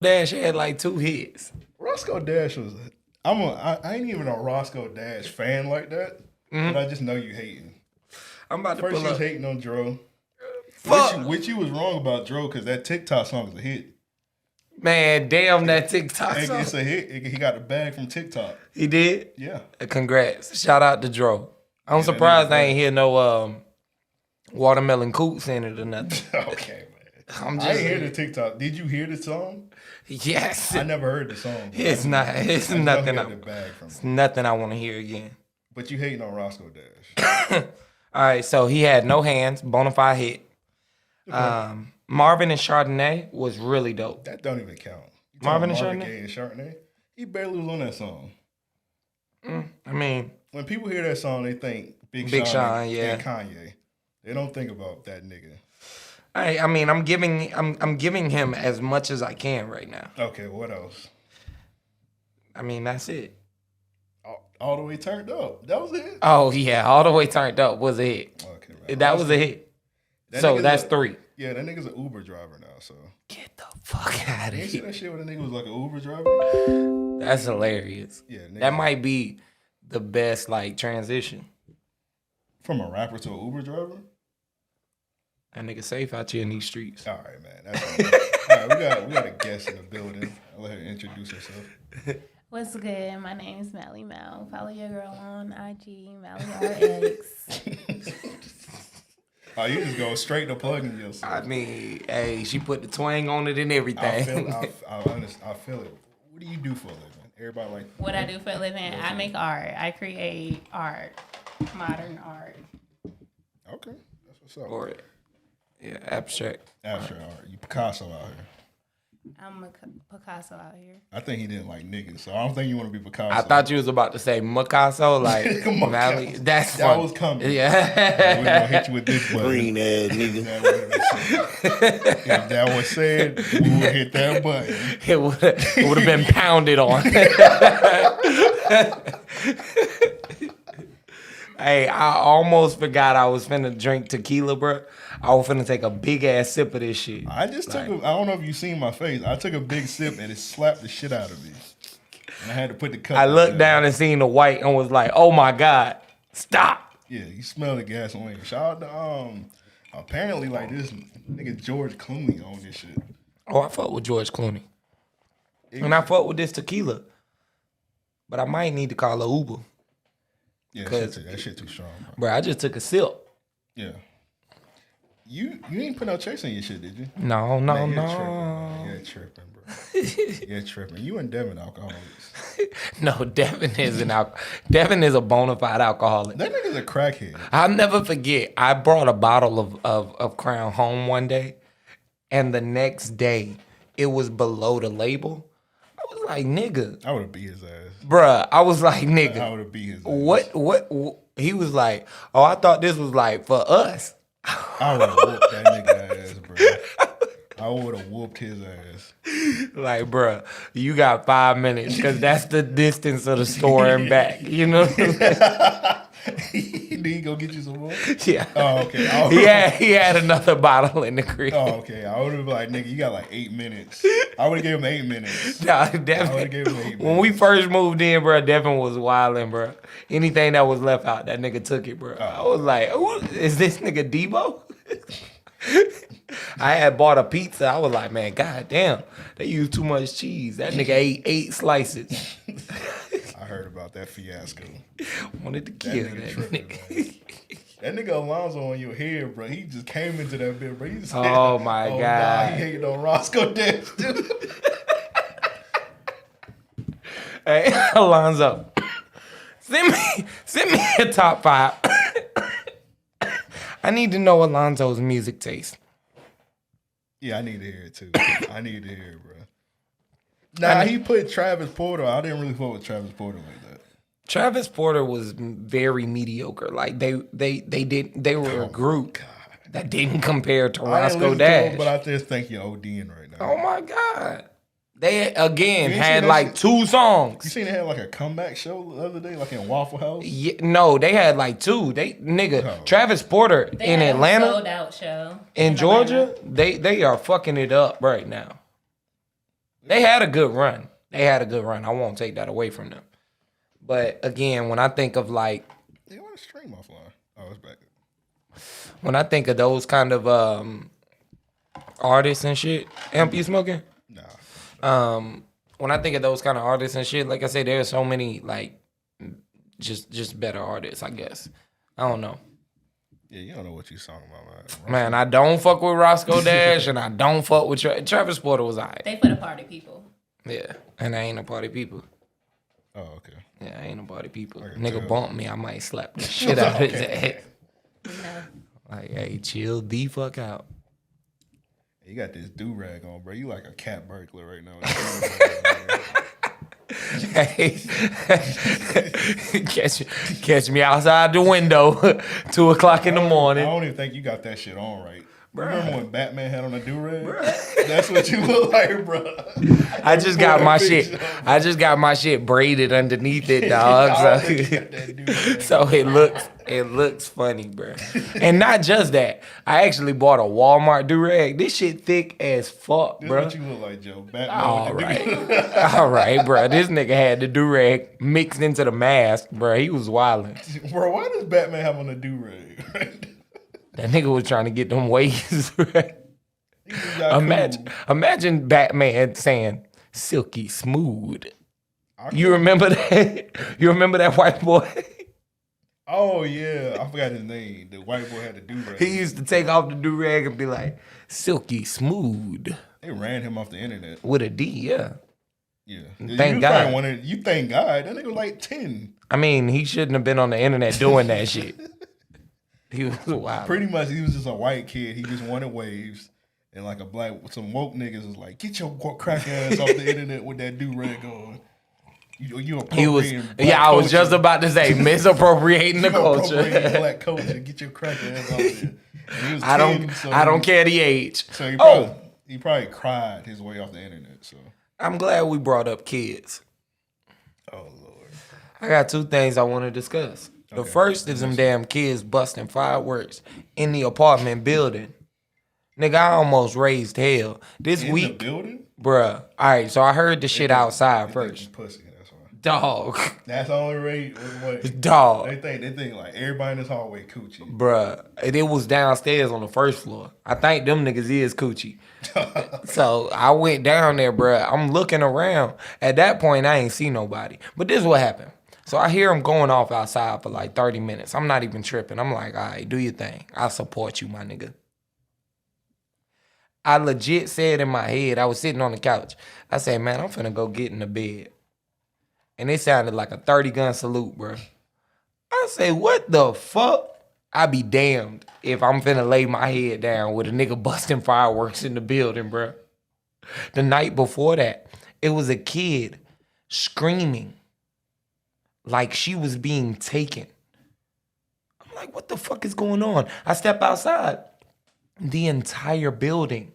Dash had like 2 hits. Roscoe Dash was. I ain't even a Roscoe Dash fan like that, but I just know you hating. I'm about to First pull you was up. hating on Dro, Fuck. which you was wrong about Dro because that TikTok song is a hit. Man, damn that TikTok song. It's a hit. He got the bag from TikTok. He did? Yeah. Congrats. Shout out to Dro. I'm surprised I ain't hear no watermelon coots in it or nothing. Okay, man. I ain't hear the TikTok. Did you hear the song? Yes. I never heard the song. It's nothing. It's nothing I want to hear again. But you hating on Roscoe Dash. All right, so he had No Hands, Bonafide hit. Marvin and Chardonnay was really dope. That don't even count. Marvin and Gaye and Chardonnay? He barely was on that song. I mean, when people hear that song, they think Big Sean, and Kanye. They don't think about that nigga. I mean, I'm giving him as much as I can right now. Okay, what else? I mean, that's it. All the way turned up. That was it. Oh yeah, All the Way Turned Up was a hit. Okay, man. That was a hit. So that's 3. Yeah, that nigga's an Uber driver now. So get the fuck out of here. You see that shit when a nigga was like an Uber driver? That's hilarious. Yeah, that might be the best like transition from a rapper to an Uber driver. That nigga safe out here in these streets. All right, man. That's all right. We got a guest in the building. I'll let her introduce herself. What's good? My name is Mally Mal. Follow your girl on IG, MallyRX. Oh, you just go straight to plugging yourself. I mean, hey, she put the twang on it and everything. I feel it. What do you do for a living? Everybody like what I do for a living? I make art. I create art, modern art. Okay, that's what's up. Or yeah, abstract. Abstract art. You Picasso out here. I'm a Picasso out here. I think he didn't like niggas, so I don't think you want to be Picasso. I thought you was about to say Picasso, like Mally. That was coming. Yeah. We're gonna hit you with this button. Green ass nigga. If that was said, we would hit that button. It would have been pounded on. Hey, I almost forgot I was finna drink tequila, bro. I was finna take a big ass sip of this shit. I just took I don't know if you seen my face. I took a big sip and it slapped the shit out of me. And I had to put the cup. I looked down and seen the white and was like, oh my God, stop. Yeah, you smell the gasoline. Shout out to apparently like this nigga George Clooney on this shit. Oh, I fuck with George Clooney. And I fuck with this tequila. But I might need to call a Uber. Yeah, that shit too strong, bro. I just took a sip. Yeah. You ain't put no chase in your shit, did you? No. You're tripping, bro. You're tripping. You and Devin alcoholics. No, Devin is Devin is a bona fide alcoholic. That nigga's a crackhead. I'll never forget. I brought a bottle of Crown home one day, and the next day it was below the label. I was like, nigga. I would have beat his ass. Bruh, I was like, nigga. I would have beat his ass. What? He was like, oh, I thought this was like for us. I would have whooped that nigga ass, bro. I would have whooped his ass. Like, bruh, you got 5 minutes because that's the distance of the store and back. You know what I'm saying? Did he go get you some more? Yeah. Oh, okay. He had another bottle in the crib. Oh, okay. I would have been like, nigga, you got like 8 minutes. I would have gave him 8 minutes. Nah, Devin, I would have gave him 8 minutes. When we first moved in, bro, Devin was wilding, bro. Anything that was left out, that nigga took it, bro. I was like, is this nigga Debo? I had bought a pizza. I was like, man, goddamn, they used too much cheese. That nigga ate 8 slices. I heard about that fiasco. Wanted to kill that nigga. That nigga Alonzo on your head, bro. He just came into that bit, bro. He just oh my God. Nah, he hated on Roscoe Dash, dude. Hey, Alonzo, send me a top 5. I need to know Alonzo's music taste. Yeah, I need to hear it too. I need to hear it, bro. Nah, he put Travis Porter. I didn't really fuck with Travis Porter like that. Travis Porter was very mediocre. Like they were a group that didn't compare to Roscoe Dash. But I just think you're ODing right now. Oh my God. They again had like 2 songs. You seen they had like a comeback show the other day, like in Waffle House? Yeah, no, they had like 2. Travis Porter in Atlanta, a sold out show in Georgia. They are fucking it up right now. They had a good run. I won't take that away from them. But again, when I think of like, They want to stream offline. Oh, it's back. when I think of those kind of artists and shit, Amp, you smoking? Nah. When I think of those kind of artists and shit, like I say, there's so many like just better artists, I guess. I don't know. Yeah, you don't know what you're talking about, man. Man, I don't fuck with Roscoe Dash and I don't fuck with Travis Porter was alright. They for the party people. Yeah, and I ain't a party people. Oh, okay. Yeah, I ain't a party people. can Nigga tell. bump me, I might slap the shit out of his ass. No. Like, hey, chill the fuck out. You got this do-rag on, bro. You like a cat burglar right now. Hey, catch me outside the window, 2:00 in the I morning. don't even think you got that shit on right. Remember when Batman had on a do-rag? That's what you look like, bro. I just got my shit braided underneath it, dog. So it looks funny, bro. And not just that, I actually bought a Walmart do-rag. This shit thick as fuck, This bro. what you look like, Joe. Batman. All right, bro. This nigga had the do-rag mixed into the mask, bro. He was wildin'. Bro, why does Batman have on a do-rag? That nigga was trying to get them waves, right? Imagine. Imagine Batman saying silky smooth. You remember that? You remember that white boy? Oh, yeah. I forgot his name. The white boy had the do-rag. He used to take off the do-rag and be like, silky smooth. They ran him off the internet. With a D, yeah. Yeah. Thank God. You thank God. That nigga was like 10. I mean, he shouldn't have been on the internet doing that shit. He was wild. Pretty much, he was just a white kid. He just wanted waves. And like some woke niggas was like, get your crack ass off the internet with that do-rag on. You appropriating black culture. I was just about to say, misappropriating the culture. Appropriating black culture. Get your crack ass off there. He was 10, I don't care the age. So he probably cried his way off the internet. So I'm glad we brought up kids. oh Lord. I got two things I want to discuss. The Okay. first is them damn kids busting fireworks in the apartment building. Nigga, I almost raised hell. This In week, the building? bruh. All right, so I heard the shit outside They think first. you pussy, that's why. Dog. That's the only rate. What? Dog. They think like everybody in this hallway coochie. Bruh. And it was downstairs on the first floor. I think them niggas is coochie. So I went down there, bruh. I'm looking around. At that point, I ain't see nobody. But this is what happened. So I hear them going off outside for like 30 minutes. I'm not even tripping. I'm like, all right, do your thing. I support you, my nigga. I legit said in my head, I was sitting on the couch. I said, man, I'm finna go get in the bed. And it sounded like a 30-gun salute, bro. I say, what the fuck? I be damned if I'm finna lay my head down with a nigga busting fireworks in the building, bro. The night before that, it was a kid screaming like she was being taken. I'm like, what the fuck is going on? I step outside. The entire building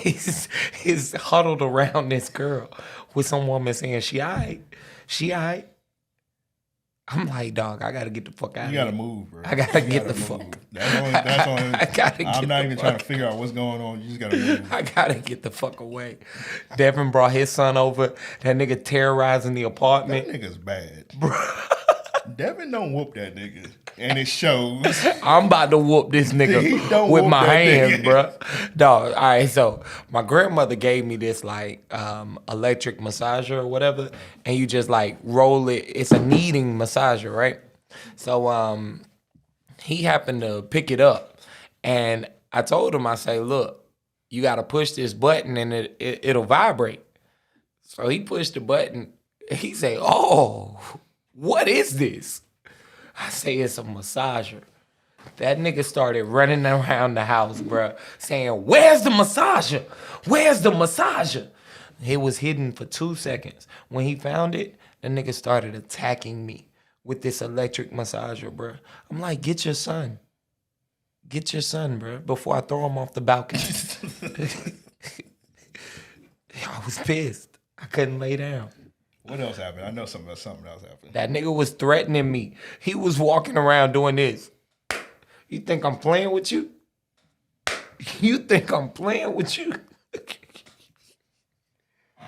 is huddled around this girl with some woman saying, she all right. She all right. I'm like, dog, I gotta get the fuck out of You here. gotta move, bro. I gotta You get the move. fuck. That's only. I gotta get I'm not the even trying to fuck figure out what's going on. You just gotta move. I gotta get the fuck away. Devin brought his son over. That nigga terrorizing the That apartment. nigga's bad. Devin don't whoop that nigga. And it shows. I'm about to whoop this He nigga don't with whoop my that hands, nigga. bro. Dog, all right, so my grandmother gave me this like electric massager or whatever, and you just like roll it. It's a kneading massager, right? So he happened to pick it up, and I told him, I say, look, you got to push this button and it'll vibrate. So he pushed the button. He say, oh, what is this? I say, it's a massager. That nigga started running around the house, bruh, saying, where's the massager? Where's the massager? It was hidden for 2 seconds. When he found it, the nigga started attacking me with this electric massager, bruh. I'm like, get your son. Get your son, bruh, before I throw him off the balcony. I was pissed. I couldn't lay down. What else happened? I know something else happened. That nigga was threatening me. He was walking around doing this. You think I'm playing with you? You think I'm playing with you?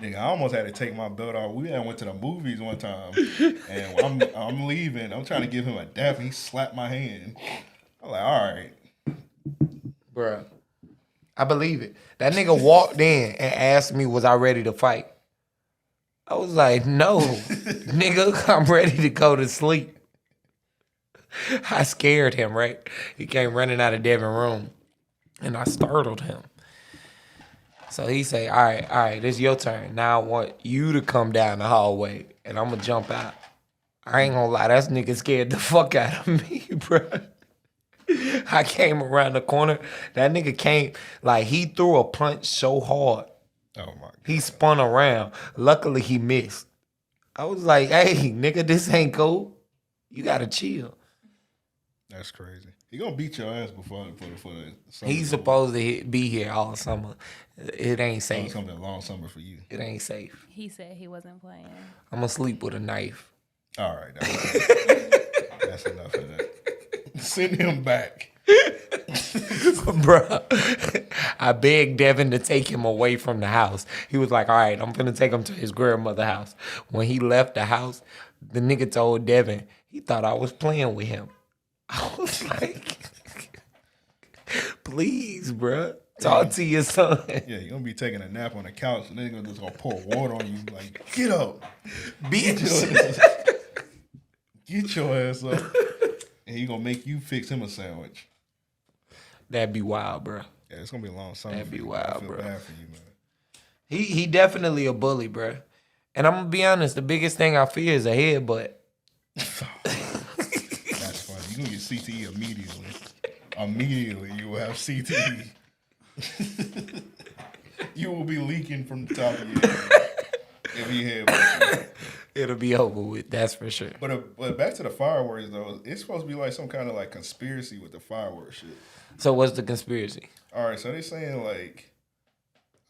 Nigga, I almost had to take my belt off. We had went to the movies one time, and when I'm leaving. I'm trying to give him a dap, and he slapped my hand. I'm like, all right, Bruh. I believe it. That nigga walked in and asked me, was I ready to fight? I was like, no, nigga, I'm ready to go to sleep. I scared him, right? He came running out of Devin's room, and I startled him. So he say, all right, this your turn. Now I want you to come down the hallway, and I'm going to jump out. I ain't gonna lie, that nigga scared the fuck out of me, bro. I came around the corner. That nigga came, like, he threw a punch so hard. oh my god, He spun around. Luckily, he missed. I was like, hey, nigga, this ain't cool. You gotta chill. that's crazy. He gonna beat your ass before the summer. He's supposed to be here all summer. It ain't It's safe. gonna be a long summer for you. It ain't safe. He said he wasn't playing. I'm gonna sleep with a knife. All right, that's enough of that. Send him back. Bruh, I begged Devin to take him away from the house. He was like, all right, I'm finna take him to his grandmother's house. When he left the house, the nigga told Devin he thought I was playing with him. I was like, please, bruh, talk to your son. Yeah, you're gonna be taking a nap on the couch, and then they're just gonna pour water on you. Like, get up, Bitch. get your ass up, and he gonna make you fix him a sandwich. That'd be wild, bruh. Yeah, it's gonna be a long summer. That'd for be you. wild, I feel bro. bad for you, man. He definitely a bully, bruh. And I'm gonna be honest, the biggest thing I fear is a headbutt. That's funny. You gonna get CTE immediately. Immediately, you will have CTE. You will be leaking from the top of your head if he headbutts you. It'll be over with, that's for sure. But back to the fireworks though, it's supposed to be like some kind of like conspiracy with the fireworks shit. So what's the conspiracy? All right, so they saying like,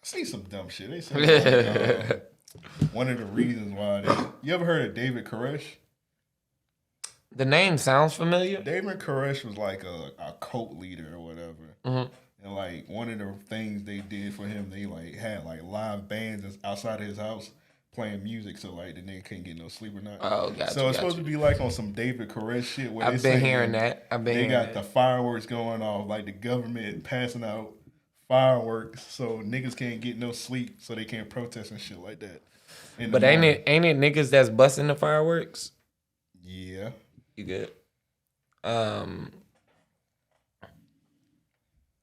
I see some dumb shit. They saying like, one of the reasons why you ever heard of David Koresh? The name sounds familiar. David Koresh was like a cult leader or whatever. Mm-hmm. And like one of the things they did for him, they like had like live bands outside of his house playing music, so like the nigga couldn't get no sleep or not. Oh, gotcha. So it's supposed to be like on some David Koresh shit. Where I've been hearing that. They got the fireworks going off, like the government passing out fireworks, so niggas can't get no sleep, so they can't protest and shit like that. But ain't it niggas that's busting the fireworks? Yeah. You good?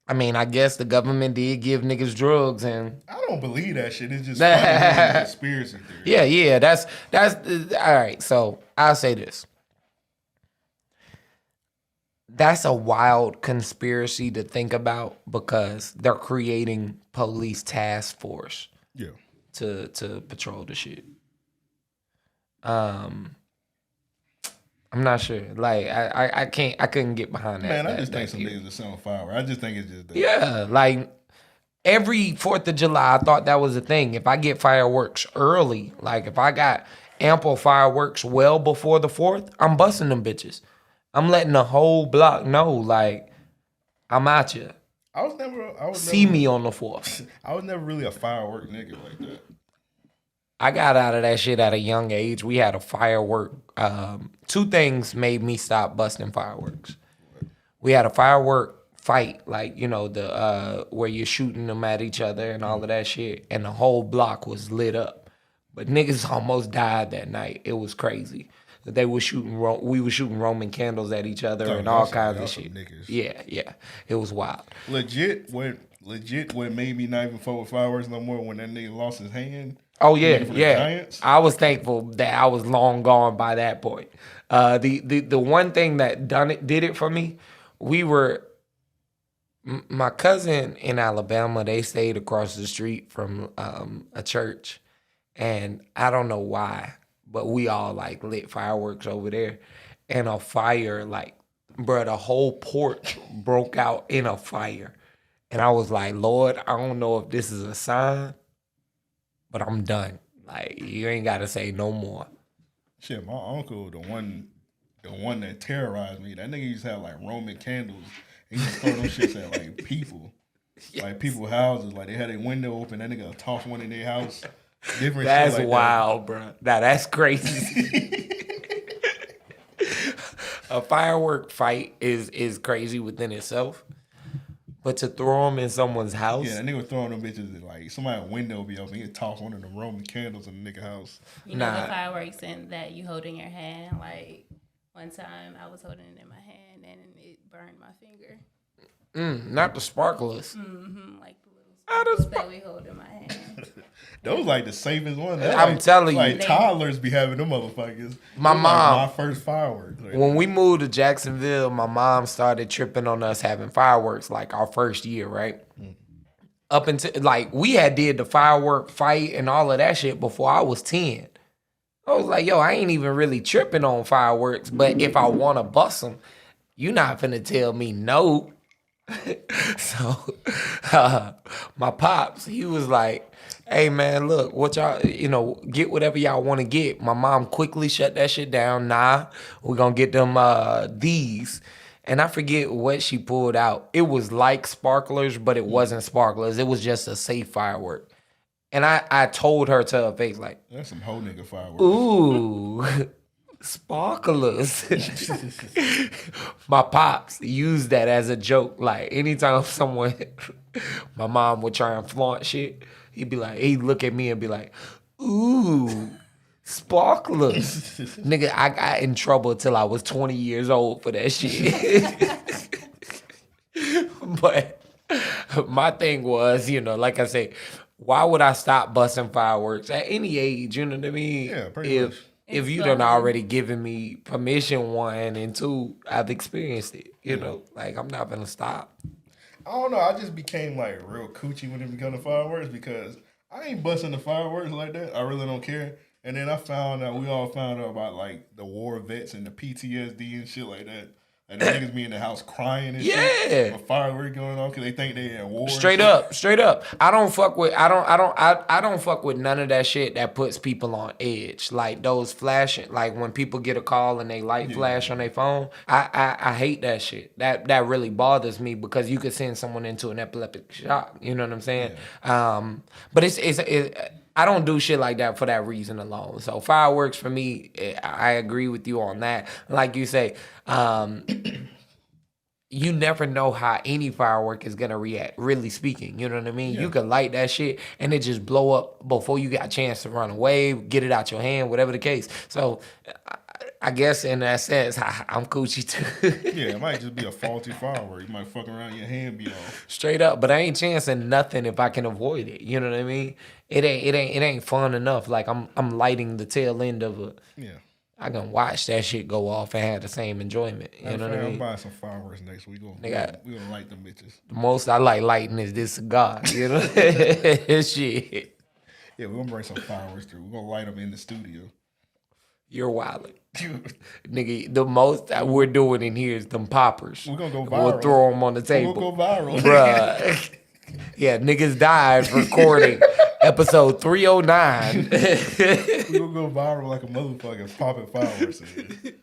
I mean, I guess the government did give niggas drugs, and I don't believe that shit. It's just funny conspiracy theory. yeah. That's all right. So I'll say this: that's a wild conspiracy to think about because they're creating police task force Yeah. to patrol the shit. I'm not sure. Like I couldn't get behind that. Man, I just think some niggas are selling fireworks. I just think it's just that. Yeah, like every 4th of July, I thought that was a thing. If I get fireworks early, like if I got ample fireworks well before the 4th, I'm busting them bitches. I'm letting the whole block know, like, I'm at you. See me on the 4th. I was never really a firework nigga like that. I got out of that shit at a young age. We had a firework. 2 things made me stop busting fireworks. We had a firework fight, like, you know, the where you're shooting them at each other and all of that shit, and the whole block was lit up. But niggas almost died that night. It was crazy. They were shooting. We were shooting Roman candles at each other and all kinds of shit. Yeah. It was wild. Legit, what made me not even fuck with fireworks no more when that nigga lost his hand. Oh yeah. I was thankful that I was long gone by that point. The one thing that did it for me, my cousin in Alabama, they stayed across the street from a church, and I don't know why, but we all like lit fireworks over there, and a fire, like, bruh, the whole porch broke out in a fire, and I was like, Lord, I don't know if this is a sign, but I'm done. Like, you ain't got to say no more. Shit, my uncle, the one that terrorized me, that nigga used to have like Roman candles. He used to throw them shits at like people. Yes. Like people's houses. Like they had a window open, that nigga toss one in their house. Different That's shit like wild, bro. Now that's crazy. A firework fight is crazy within itself, but to throw them in someone's house, Yeah, that nigga throwing them bitches in, like, somebody's window be open. He'd toss one of the Roman candles in the nigga house. You know the fireworks that you hold in your hand. Like one time, I was holding it in my hand and it burned my finger. not the sparklers. Like the little sparkles that we hold in my hand. Those like the safest ones. I'm telling you, like toddlers be having them motherfuckers. My Those mom, like my first fireworks. Like, when we moved to Jacksonville, my mom started tripping on us having fireworks like our first year, right? Up until like we had did the firework fight and all of that shit before I was 10. I was like, yo, I ain't even really tripping on fireworks, but if I want to bust them, you not finna tell me no. So my pops, he was like, hey man, look, what y'all, get whatever y'all want to get. My mom quickly shut that shit down. Nah, we're gonna get them these. And I forget what she pulled out. It was like sparklers, but it wasn't sparklers. It was just a safe firework. And I told her to her face, like, that's some whole nigga fireworks. ooh, sparklers. My pops used that as a joke. Like anytime someone, my mom would try and flaunt shit, he'd look at me and be like, ooh, sparklers. Nigga, I got in trouble till I was 20 years old for that shit. But my thing was, like I say, why would I stop busting fireworks at any age? You know what I mean? Yeah, pretty much. If you done already given me permission, one, and two, I've experienced it. Like I'm not gonna stop. I don't know. I just became like real coochie when it became the fireworks because I ain't busting the fireworks like that. I really don't care. And then we all found out about like the war vets and the PTSD and shit like that. Like the niggas be in the house crying and shit. A firework going on because they think they in war. Straight up. I don't fuck with none of that shit that puts people on edge. Like those flashing, like when people get a call and they light flash on their phone. I hate that shit. That really bothers me because you could send someone into an epileptic shock. You know what I'm saying? Yeah. But it's I don't do shit like that for that reason alone. So fireworks for me, I agree with you on that. Like you say, you never know how any firework is gonna react, really speaking. You know what I mean? Yeah. You could light that shit and it just blow up before you got a chance to run away, get it out your hand, whatever the case. So I guess in that sense, I'm coochie too. Yeah, it might just be a faulty firework. You might fuck around, your hand be off. Straight up, but I ain't chancing nothing if I can avoid it. You know what I mean? It ain't fun enough. Like I'm lighting the tail end of a. Yeah. I can watch that shit go off and have the same enjoyment. You know what I mean? I'm buying some fireworks next week. We gonna light them bitches. The most I like lighting is this cigar. You know? Shit. Yeah, we're gonna bring some fireworks through. We're gonna light them in the studio. You're wildin'. Nigga, the most that we're doing in here is them poppers. We're gonna go viral. We'll throw them on the table. We'll go viral. Bruh. Yeah, niggas died recording episode 309. We gonna go viral like a motherfucker popping fireworks in here.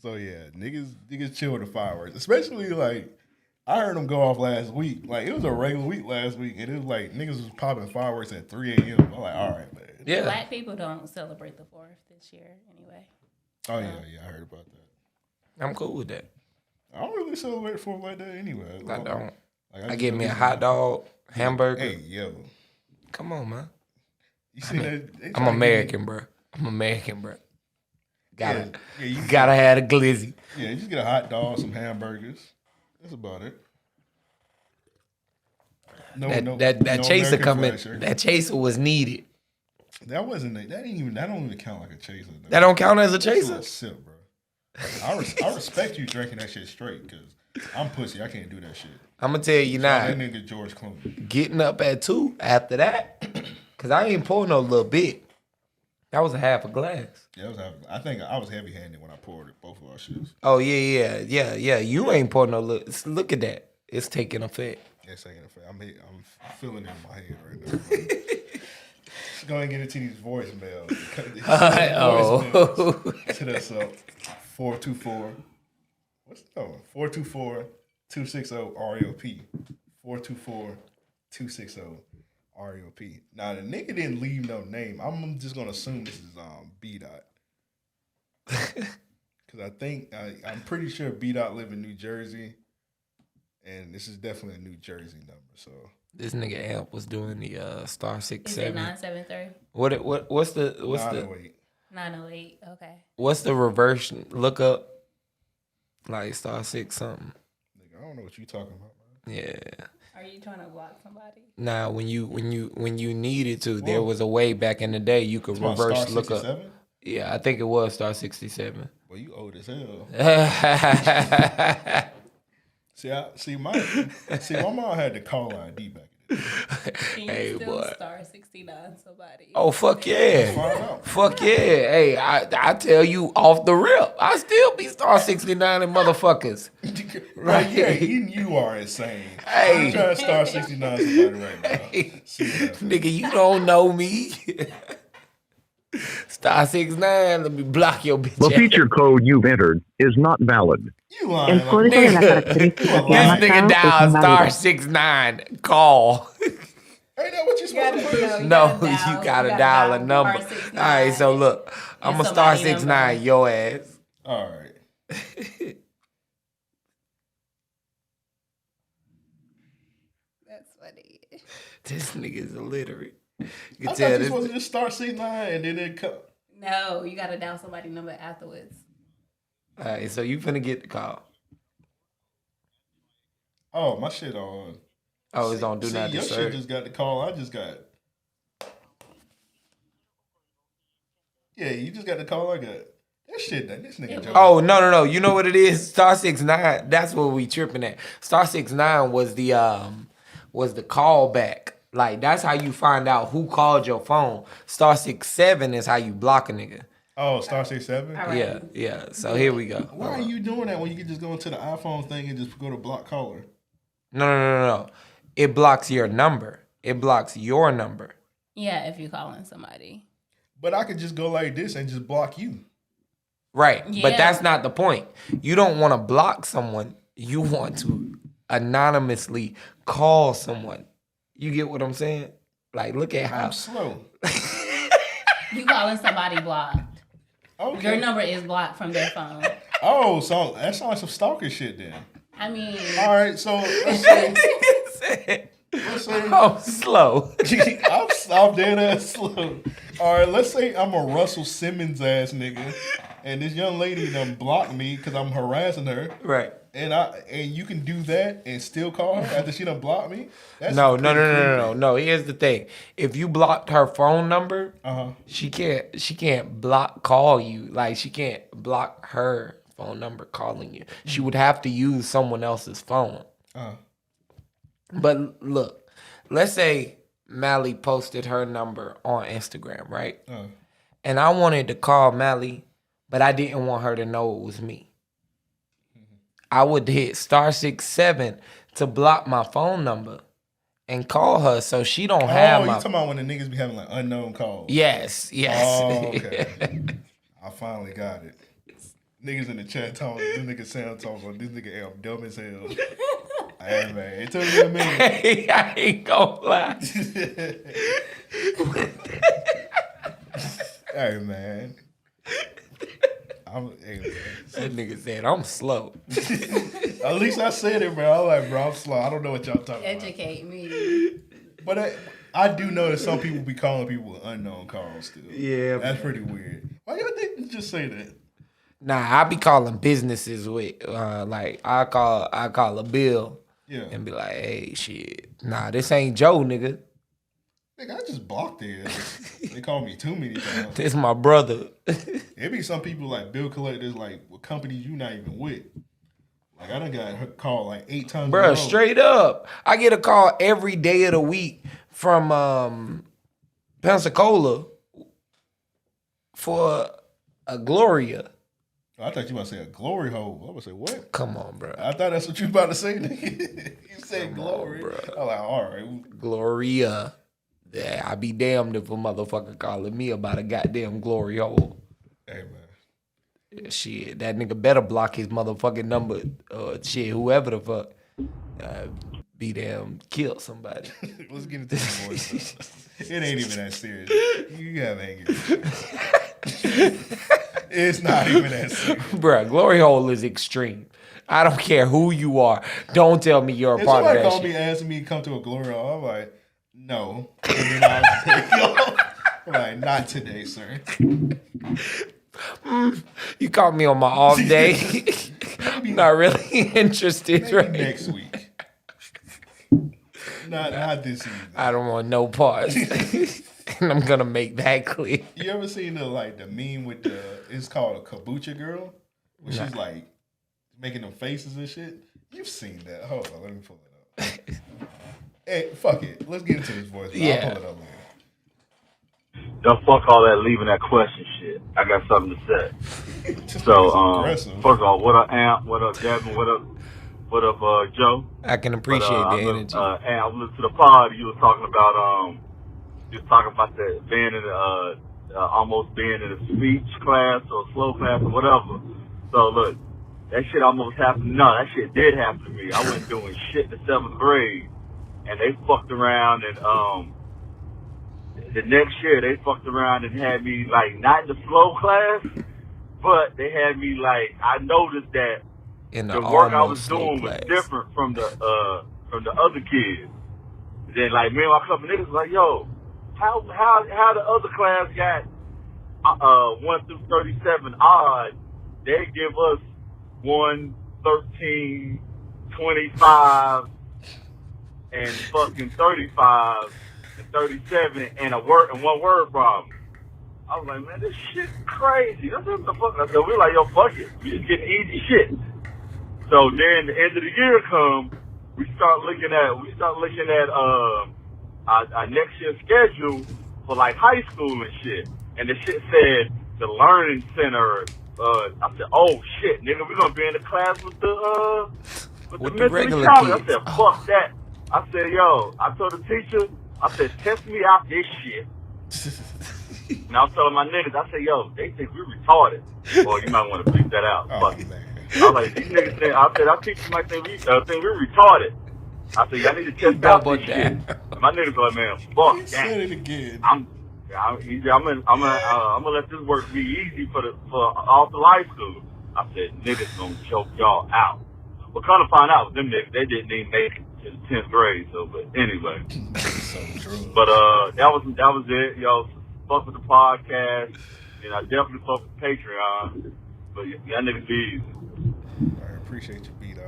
So yeah, niggas chill with the fireworks. Especially like I heard them go off last week. Like it was a regular week last week, and it was like niggas was popping fireworks at 3 a.m. I'm like, all right, man. Yeah. Black people don't celebrate the 4th this year anyway. Oh yeah, I heard about that. I'm cool with that. I don't really celebrate 4th like that anyway. I don't. Like, I get me a hot dog, hamburger. Hey, yo. Come on, man. You see that? I'm American, bro. Gotta have a glizzy. Yeah, you just get a hot dog, some hamburgers. That's about it. That chaser coming. That chaser was needed. That wasn't. That don't even count like a chaser. Though. That don't count as a chaser. That's a sip, bro. I respect you drinking that shit straight because I'm pussy. I can't do that shit. I'm gonna tell you now. That nigga George Clooney. Getting up at 2 after that, cause I ain't pouring no little bit. That was a half a glass. Yeah, I think I was heavy handed when I poured it, both of our shits. Oh yeah. You ain't pouring no little. Look at that. It's taking effect. It's taking effect. I'm feeling it in my head right now. Let's go ahead and get into these voicemails. Hit us up. 424. What's the number? 424-260-RLP. 424-260 REOP. Now the nigga didn't leave no name. I'm just gonna assume this is B Dot. Cause I think I'm pretty sure B Dot live in New Jersey, and this is definitely a New Jersey number. So This nigga Amp was doing the star Is it 67. 973? What's the 908. 908. Okay. what's the reverse look up? Like star 6 something. Nigga, I don't know what you talking about, man. Yeah. Are you trying to block somebody? Nah, when you needed to, there was a way back in the day you could Come on, star reverse look up. 67? Yeah, I think it was star 67. Well, you old as hell. Hey, See, my mom had the call ID back in the day. Can you still boy. star 69 somebody? Oh fuck yeah. Find out. Fuck yeah. Hey, I tell you off the rip. I still be star 69 and motherfuckers. Right, yeah, you are insane. Hey. I'm trying to star 69 somebody right now. Hey, See what happens. nigga, you don't know me. Star 69, let me block your bitch. The ass. feature code you've entered is not valid. You lying. El código de la Nigga, característica this ya nigga marcado es dial star inválido. 69. Call. Ain't that what you supposed to do? No, you gotta dial a number. All right, so look, I'm a star somebody 69, number. your ass. All right. That's funny. This nigga is illiterate. You I can thought tell you this. supposed to just start 69 and then it come. No, you gotta dial somebody number afterwards. All right, so you finna get the call. Oh, my shit on. Oh, it's on do See, not your shit disturb. just got the call. I just got. Yeah, you just got the call. I got that shit. This nigga. joking. Oh no! You know what it is? Star 69. That's what we tripping at. Star 69 was the callback. Like that's how you find out who called your phone. Star 67 is how you block a nigga. Oh, star 67. All right. Yeah. So here we go. Why are you doing that when you can just go into the iPhone thing and just go to block caller? No. It blocks your number. It blocks your number. Yeah, if you're calling somebody. But I could just go like this and just block you. Right. But Yeah. that's not the point. You don't want to block someone. You want to anonymously call someone. You get what I'm saying? Like, look at how I'm slow. You calling somebody blocked. Okay. Your number is blocked from their phone. Oh, so that sounds like some stalker shit then. I mean, All right, so let's say I'm slow. I'm dead ass slow. All right, let's say I'm a Russell Simmons ass nigga, and this young lady done blocked me because I'm harassing her, Right. and you can do that and still call her after she done blocked me. That's No. pretty creepy. No. Here's the thing. If you blocked her phone number, Uh-huh. she can't call you. Like she can't block her phone number calling you. She would have to use someone else's phone. Uh-huh. But look, let's say Mally posted her number on Instagram, right? And I wanted to call Mally, but I didn't want her to know it was me. I would hit star 67 to block my phone number and call her so she don't Oh, have you my. talking about when the niggas be having like unknown calls? Yes. Oh, okay. I finally got it. Niggas in the chat talking, this nigga Sam talking, this nigga L dumb as hell. Hey man, it took me a minute. I ain't gonna lie. Hey man. Hey, man. That nigga said I'm slow. At least I said it, bro. I'm like, bro, I'm slow. I don't know what y'all talking about. educate me. But I do know that some people be calling people with unknown calls still. Yeah, That's pretty weird. Why y'all didn't just say that? Nah, I be calling businesses with like I call a bill Yeah. and be like, hey, shit, nah, this ain't Joe, nigga. Nigga, I just blocked it. They call me too many times. This my brother. It be some people like bill collectors, like with companies you not even with. Like I done got her called like 8 times. in a Bruh, row. straight up. I get a call every day of the week from Pensacola for a Gloria. I thought you about to say a glory hole. I would say what? Come on, bro. I thought that's what you about to say, nigga. You said Come on, glory. bruh. I'm like, all right. Gloria. Yeah, I be damned if a motherfucker calling me about a goddamn glory hole. Hey man. Yeah, shit, that nigga better block his motherfucking number. Shit, whoever the fuck. be damn killed somebody. Let's get into the voice. It ain't even that serious. You have anger. It's not even that serious. Bruh, glory hole is extreme. I don't care who you are. Don't tell me you're a If part of somebody that called shit. me asking me to come to a glory hole, I'm like, no. And then I'll say, I'm like, not today, sir. You caught me on my off day. I'm not really interested Maybe right next week. Not this evening. I don't want no parts. And I'm gonna make that clear. You ever seen the meme with it's called a kombucha girl? Where she's like making them faces and shit? You've seen that. Hold on, let me pull it up. Hey, fuck it. Let's get into this voice. Yeah. I'll pull it up later. Don't fuck all that leaving that question shit. I got something to say. This So, nigga's aggressive. first of all, what up, Amp? What up, Devin? What up, Joe? I can appreciate the energy. And I was listening to the pod. You was talking about that being in almost being in a speech class or slow class or whatever. So look, that shit almost happened. No, that shit did happen to me. I wasn't doing shit in the 7th grade, and they fucked around and the next year they fucked around and had me like not in the slow class, but they had me like I noticed that In the work I was almost slow doing class. was different from the other kids. Then like me and my couple niggas was like, yo, how the other class got 1 through 37 odd? They give us 1, 13, 25, and fucking 35 and 37 and one word problem. I was like, man, this shit crazy. That's what the fuck. I said, we're like, yo, fuck it. We just getting easy shit. So then the end of the year come, we start looking at our next year's schedule for like high school and shit. And the shit said the learning center. I said, oh shit, nigga, we're gonna be in the class with the mentally regular challenged. kids. I said, fuck that. I said, yo, I told the teacher, I said, test me out this shit. And I was telling my niggas, I said, yo, they think we retarded. Well, you might want to bleep that out. Oh, Fuck it. man. I was like, these niggas think, I said, our teachers might think we retarded. I said, y'all need to test out Double this shit. down. And my niggas were like, man, fuck He that. said it again. I'm gonna let this work be easy for all the life school. I said, niggas gonna choke y'all out. But kind of find out, them niggas, they didn't even make it to the 10th grade. So, but anyway. So true. But that was it. Yo, fuck with the podcast, and I definitely fuck with Patreon. But y'all niggas be easy. I appreciate you, B-Dot.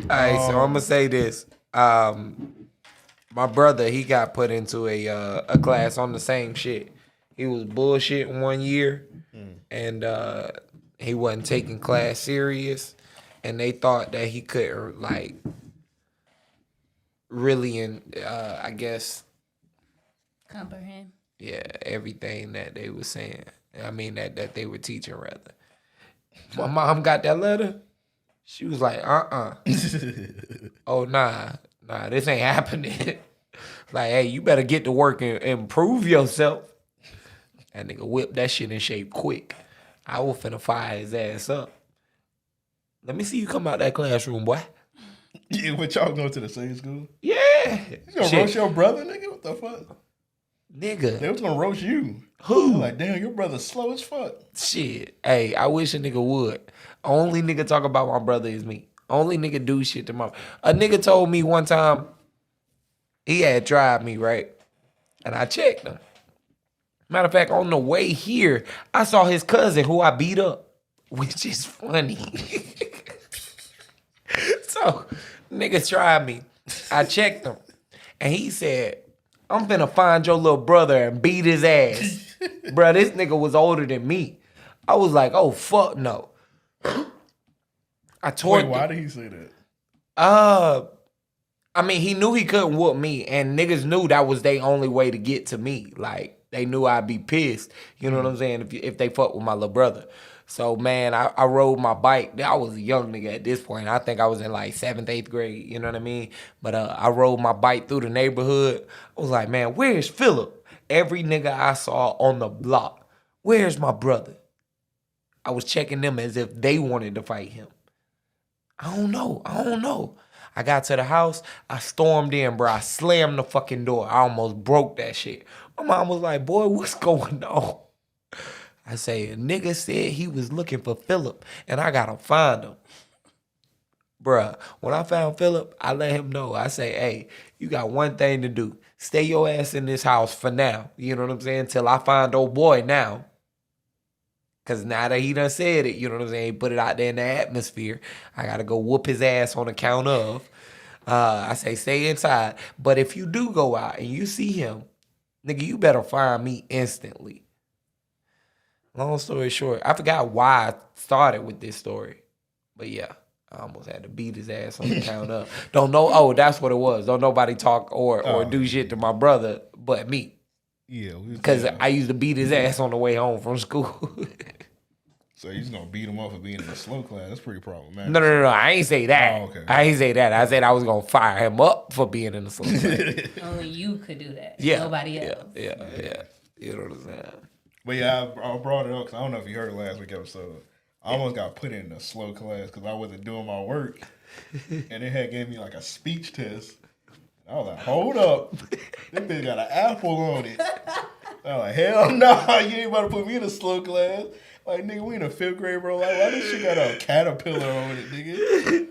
All right, so I'm gonna say this. My brother, he got put into a class on the same shit. He was bullshitting one year, and he wasn't taking class serious, and they thought that he couldn't like really, I guess, Comprehend. yeah, everything that they were saying. I mean that they were teaching rather. My mom got that letter. She was like, oh nah, this ain't happening. Like, hey, you better get to work and improve yourself. That nigga whipped that shit in shape quick. I was finna fire his ass up. Let me see you come out that classroom, boy. Yeah, but y'all going to the same school? Yeah. You gonna Shit. roast your brother, nigga? What the fuck? Nigga. They was gonna roast you. Who? I'm like, damn, your brother's slow as fuck. Shit. Hey, I wish a nigga would. Only nigga talk about my brother is me. Only nigga do shit to my... A nigga told me one time he had tried me, right? And I checked him. Matter of fact, on the way here, I saw his cousin who I beat up, which is funny. So, nigga tried me. I checked him. And he said, I'm finna find your little brother and beat his ass. Bruh, this nigga was older than me. I was like, oh, fuck no. I told Wait, why did he say that? I mean, he knew he couldn't whoop me, and niggas knew that was their only way to get to me. Like, they knew I'd be pissed. You know what I'm saying? If they fuck with my little brother. So, man, I rode my bike. I was a young nigga at this point. I think I was in like 7th, 8th grade. You know what I mean? But I rode my bike through the neighborhood. I was like, man, where's Philip? Every nigga I saw on the block. Where's my brother? I was checking them as if they wanted to fight him. I don't know. I got to the house. I stormed in, bro. I slammed the fucking door. I almost broke that shit. My mom was like, boy, what's going on? I say, a nigga said he was looking for Philip, and I gotta find him. Bruh, when I found Philip, I let him know. I say, hey, you got one thing to do. Stay your ass in this house for now. You know what I'm saying? Till I find old boy now. Because now that he done said it, you know what I'm saying? He put it out there in the atmosphere. I got to go whoop his ass on account of. I say, stay inside. But if you do go out and you see him, nigga, you better find me instantly. Long story short, I forgot why I started with this story. But yeah, I almost had to beat his ass on account of. Don't know, oh, that's what it was. Don't nobody talk or do shit to my brother but me. Yeah. Because I used to beat his ass on the way home from school. So you just gonna beat him up for being in a slow class? That's pretty problematic. No. I ain't say that. Oh, okay. I ain't say that. I said I was gonna fire him up for being in the slow class. Only you could do that. Yeah. Nobody else. Yeah. You know what I'm saying? But yeah, I brought it up because I don't know if you heard last week episode. I almost got put in a slow class because I wasn't doing my work, and they had gave me like a speech test. I was like, hold up, this bitch got an apple on it. I was like, hell no, you ain't about to put me in a slow class. Like, nigga, we in the 5th grade, bro. Like, why this shit got a caterpillar on it, nigga?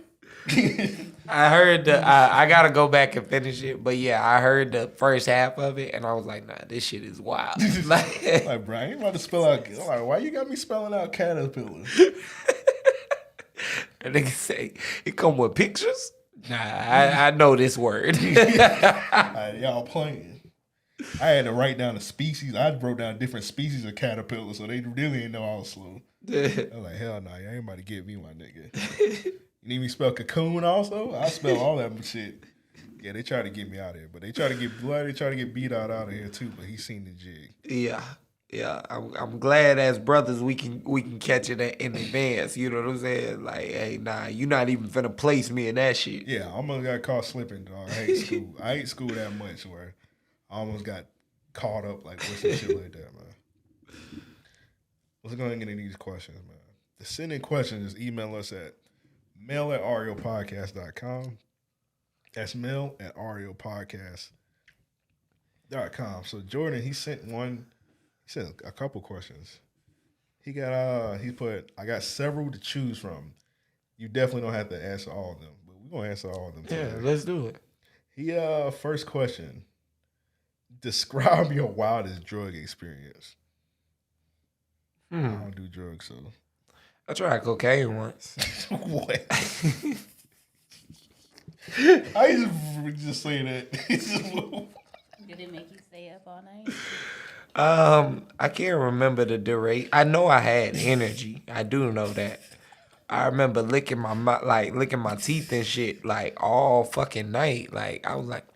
I heard I gotta go back and finish it, but yeah, I heard the first half of it, and I was like, nah, this shit is wild. Like, bro, I ain't about to spell out. I'm like, why you got me spelling out caterpillar? And they say it come with pictures. Nah, I know this word. Y'all playing. I had to write down the species. I wrote down different species of caterpillar, so they really didn't know I was slow. I was like, hell no, y'all ain't about to get me, my nigga. You need me to spell cocoon also? I spell all that shit. Yeah, they try to get me out of here, but they try to get beat out of here too. But he seen the jig. Yeah. I'm glad as brothers we can catch it in advance. You know what I'm saying? Like, hey, nah, you not even finna place me in that shit. Yeah, I almost got caught slipping, dog. I hate school. I hate school that much where I almost got caught up like with some shit like that, man. Let's go ahead and get into these questions, man. To send in questions, just email us at mail@ariopodcast.com. That's mail@ariopodcast.com. So Jordan, he sent a couple questions. He put, I got several to choose from. You definitely don't have to answer all of them, but we're gonna answer all of them today. Yeah, let's do it. He first question. Describe your wildest drug experience. I don't do drugs, so I tried cocaine once. what? I used to just say that. Did it make you stay up all night? I can't remember the duration. I know I had energy. I do know that. I remember licking my teeth and shit like all fucking night. Like I was like,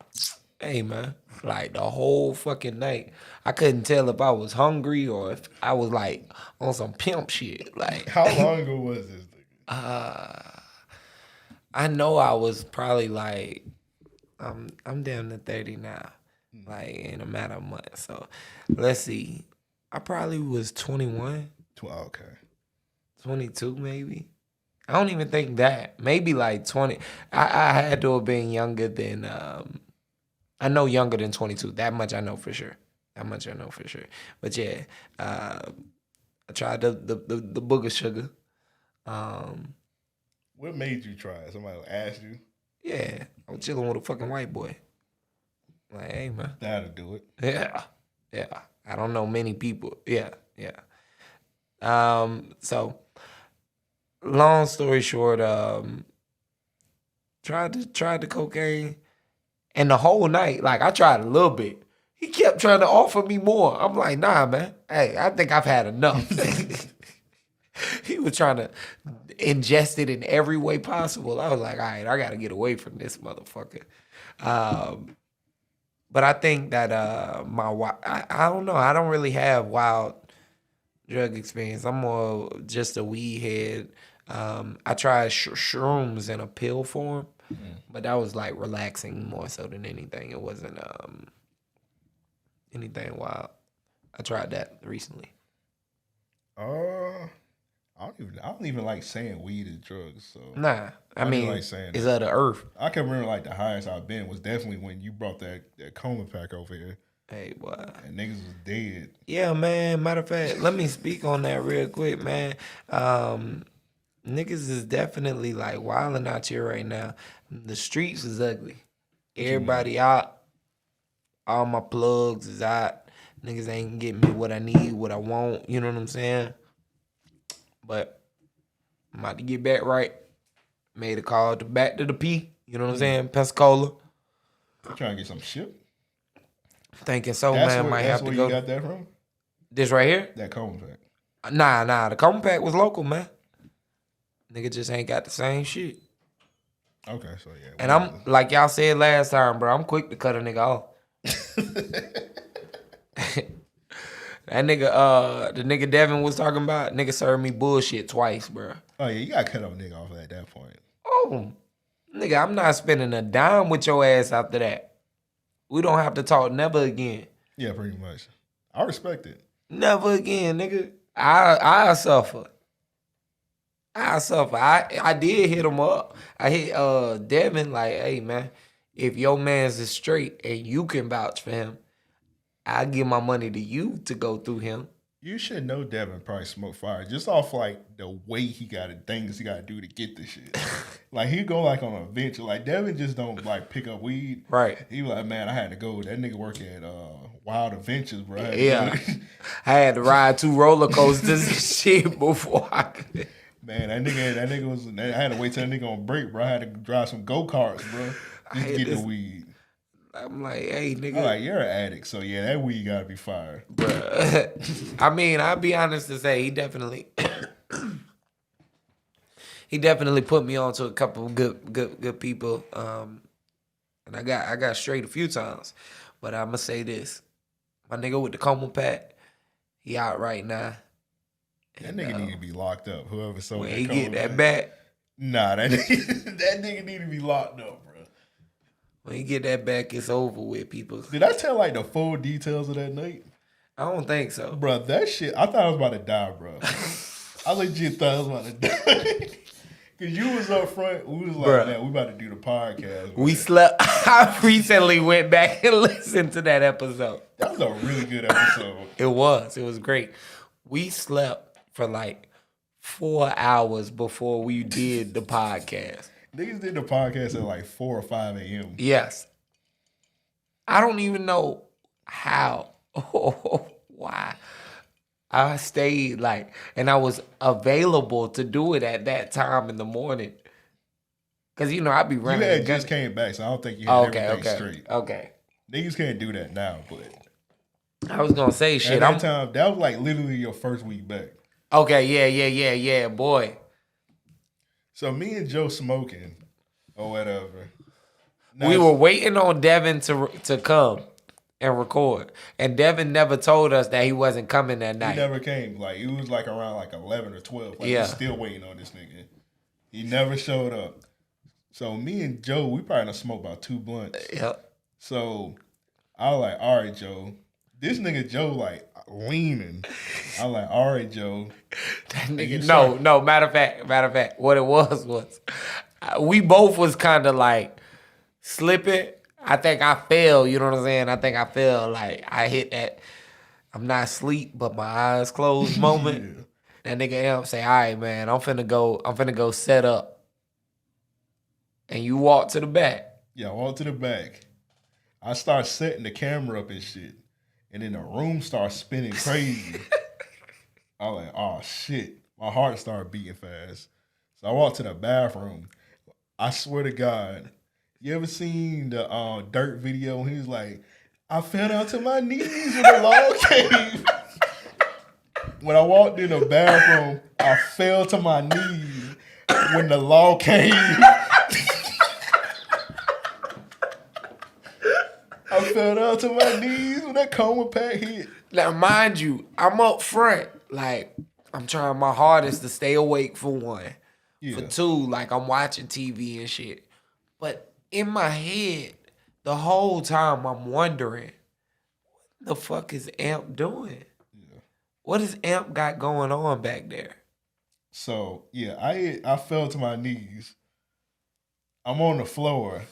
hey man, like the whole fucking night. I couldn't tell if I was hungry or if I was like on some pimp shit. Like How long ago was this thing? I know I was probably like, I'm down to 30 now, like in a matter of months. So let's see. I probably was 21, Okay. 22 maybe. I don't even think that. Maybe like 20. I had to have been younger than, I know younger than 22. That much I know for sure. But yeah, I tried the booger sugar. What made you try it? Somebody asked you? Yeah, I was chilling with a fucking white boy. Like, hey, man. That'll do it. Yeah. I don't know many people. Yeah. So, long story short, tried the cocaine, and the whole night, like, I tried a little bit. He kept trying to offer me more. I'm like, nah, man. Hey, I think I've had enough. He was trying to ingest it in every way possible. I was like, all right, I got to get away from this motherfucker. But I think that I don't know. I don't really have wild drug experience. I'm more just a weed head. I tried shrooms in a pill form, but that was like relaxing more so than anything. It wasn't anything wild. I tried that recently. I don't even like saying weed is drugs. So Nah, I just mean, like saying it's that. of the earth. I can remember like the highest I've been was definitely when you brought that coma pack over here Hey, boy. and niggas was dead. Yeah, man. Matter of fact, let me speak on that real quick, man. Niggas is definitely like wilding out here right now. The streets is ugly. Everybody out. All my plugs is out. Niggas ain't getting me what I need, what I want. You know what I'm saying? But I'm about to get back right. Made a call back to the P. You know what I'm saying? Pensacola. You trying to get some shit? Thinking so, man. Might have to where go. you got that from? This right here? That coma pack. Nah. The compact was local, man. Nigga just ain't got the same shit. Okay, so yeah. And I'm like y'all said last time, bro. I'm quick to cut a nigga off. That nigga, the nigga Devin was talking about, nigga served me bullshit twice, bro. Oh yeah, you gotta cut a nigga off at that point. Oh, nigga, I'm not spending a dime with your ass after that. We don't have to talk never again. Yeah, pretty much. I respect it. Never again, nigga. I suffer. I did hit him up. I hit Devin like, hey man, if your man's is straight and you can vouch for him, I give my money to you to go through him. You should know Devin probably smoked fire just off like the way he got it, things he got to do to get this shit. Like he go like on a venture. Like Devin just don't like pick up weed. Right. He was like, man, I had to go. That nigga work at Wild Adventures, bro. Yeah. I had to ride 2 roller coasters and shit before I could. Man, that nigga was. I had to wait till that nigga on break, bro. I had to drive some go karts, bro, just to get the weed. I'm like, hey, nigga. I'm like, you're an addict, so yeah, that weed gotta be fire, Bruh. I mean, I'll be honest to say, he definitely put me on to a couple of good people. And I got straight a few times. But I'ma say this. My nigga with the coma pack, he out right now. That nigga need to be locked up. Whoever sold When that he coma get that pack. back, Nah, that nigga need to be locked up, bro. when he get that back, it's over with, people. Did I tell like the full details of that night? I don't think so. Bro, that shit, I thought I was about to die, bro. I legit thought I was about to die. Cause you was up front, we was like, Bruh. man, we about to do the podcast. We slept. I recently went back and listened to that episode. That was a really good episode. It was great. We slept for like 4 hours before we did the podcast. Niggas did the podcast at like 4 or 5 a.m. Yes. I don't even know how or why I stayed like, and I was available to do it at that time in the morning. Cause you know I be You running. had just came back, so I don't think you had everything straight. Okay. Niggas can't do that now, but I was gonna say shit. at that time, that was like literally your first week back. Okay, yeah, boy. So me and Joe smoking or whatever. Now, We were waiting on Devin to come and record, and Devin never told us that he wasn't coming that he night. never came. Like it was like around like 11 or 12. Like Yeah. we still waiting on this nigga. He never showed up. So me and Joe, we probably done smoked about 2 blunts. Yep. So I was like, all right, Joe. This nigga Joe like leaning. I was like, all right, Joe. That you nigga, start- no. Matter of fact, what it was we both was kind of like slipping. I think I fell. You know what I'm saying? I think I fell. Like I hit that. I'm not asleep, but my eyes closed moment. That nigga Amp say, all right, man, I'm finna go set up. And you walk to the back. Yeah, I walked to the back. I start setting the camera up and shit. And then the room starts spinning crazy. I was like, oh shit. My heart started beating fast. So I walked to the bathroom. I swear to God, you ever seen the Dirt video? He was like, I fell down to my knees when the log came. When I walked in the bathroom, I fell to my knees when the law came. I fell down to my knees when that coma pack hit. Now, mind you, I'm up front. Like, I'm trying my hardest to stay awake for one. Yeah. For two, like, I'm watching TV and shit. But in my head, the whole time, I'm wondering, what the fuck is Amp doing? Yeah. What has Amp got going on back there? So yeah, I fell to my knees. I'm on the floor.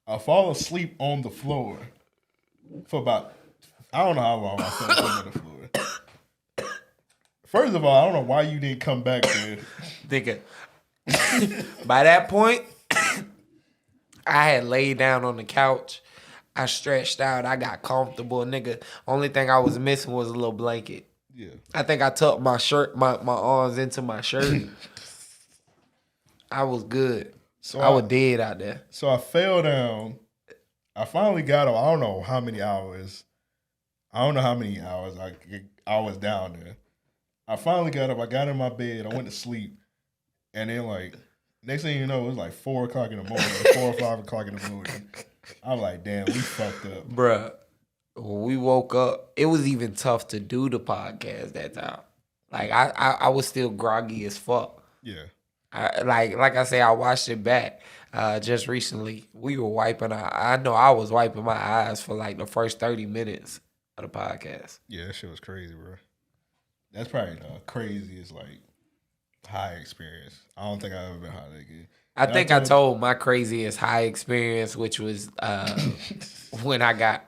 I fall asleep on the floor for about I don't know how long I fell asleep on the floor. First of all, I don't know why you didn't come back there. Nigga. By that point, I had laid down on the couch. I stretched out. I got comfortable, nigga. Only thing I was missing was a little blanket. Yeah. I think I tucked my shirt, my arms into my shirt. I was good. So I was dead out there. So I fell down. I finally got up. I don't know how many hours. I was down there. I finally got up. I got in my bed. I went to sleep. And then, like, next thing you know, it was like 4 o'clock in the morning, 4 or 5 o'clock in the morning. I was like, damn, we fucked up. Bruh, when we woke up, it was even tough to do the podcast that time. Like, I was still groggy as fuck. Yeah. Like I say, I watched it back just recently. We were wiping I know I was wiping my eyes for like the first 30 minutes of the podcast. Yeah, that shit was crazy, bro. That's probably the craziest, like, high experience. I don't think I've ever been high that good. I think I told my craziest high experience, which was when I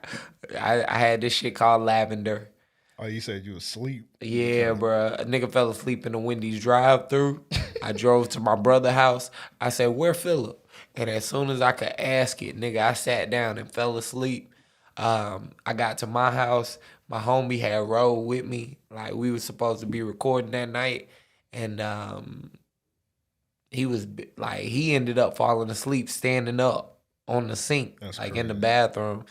had this shit called lavender. Oh, you said you was asleep? Yeah, bro. A nigga fell asleep in the Wendy's drive-thru. I drove to my brother's house. I said, where Phillip? And as soon as I could ask it, nigga, I sat down and fell asleep. I got to my house. My homie had rode with me. Like, we were supposed to be recording that night. And he ended up falling asleep standing up on the sink. That's like crazy. In the bathroom.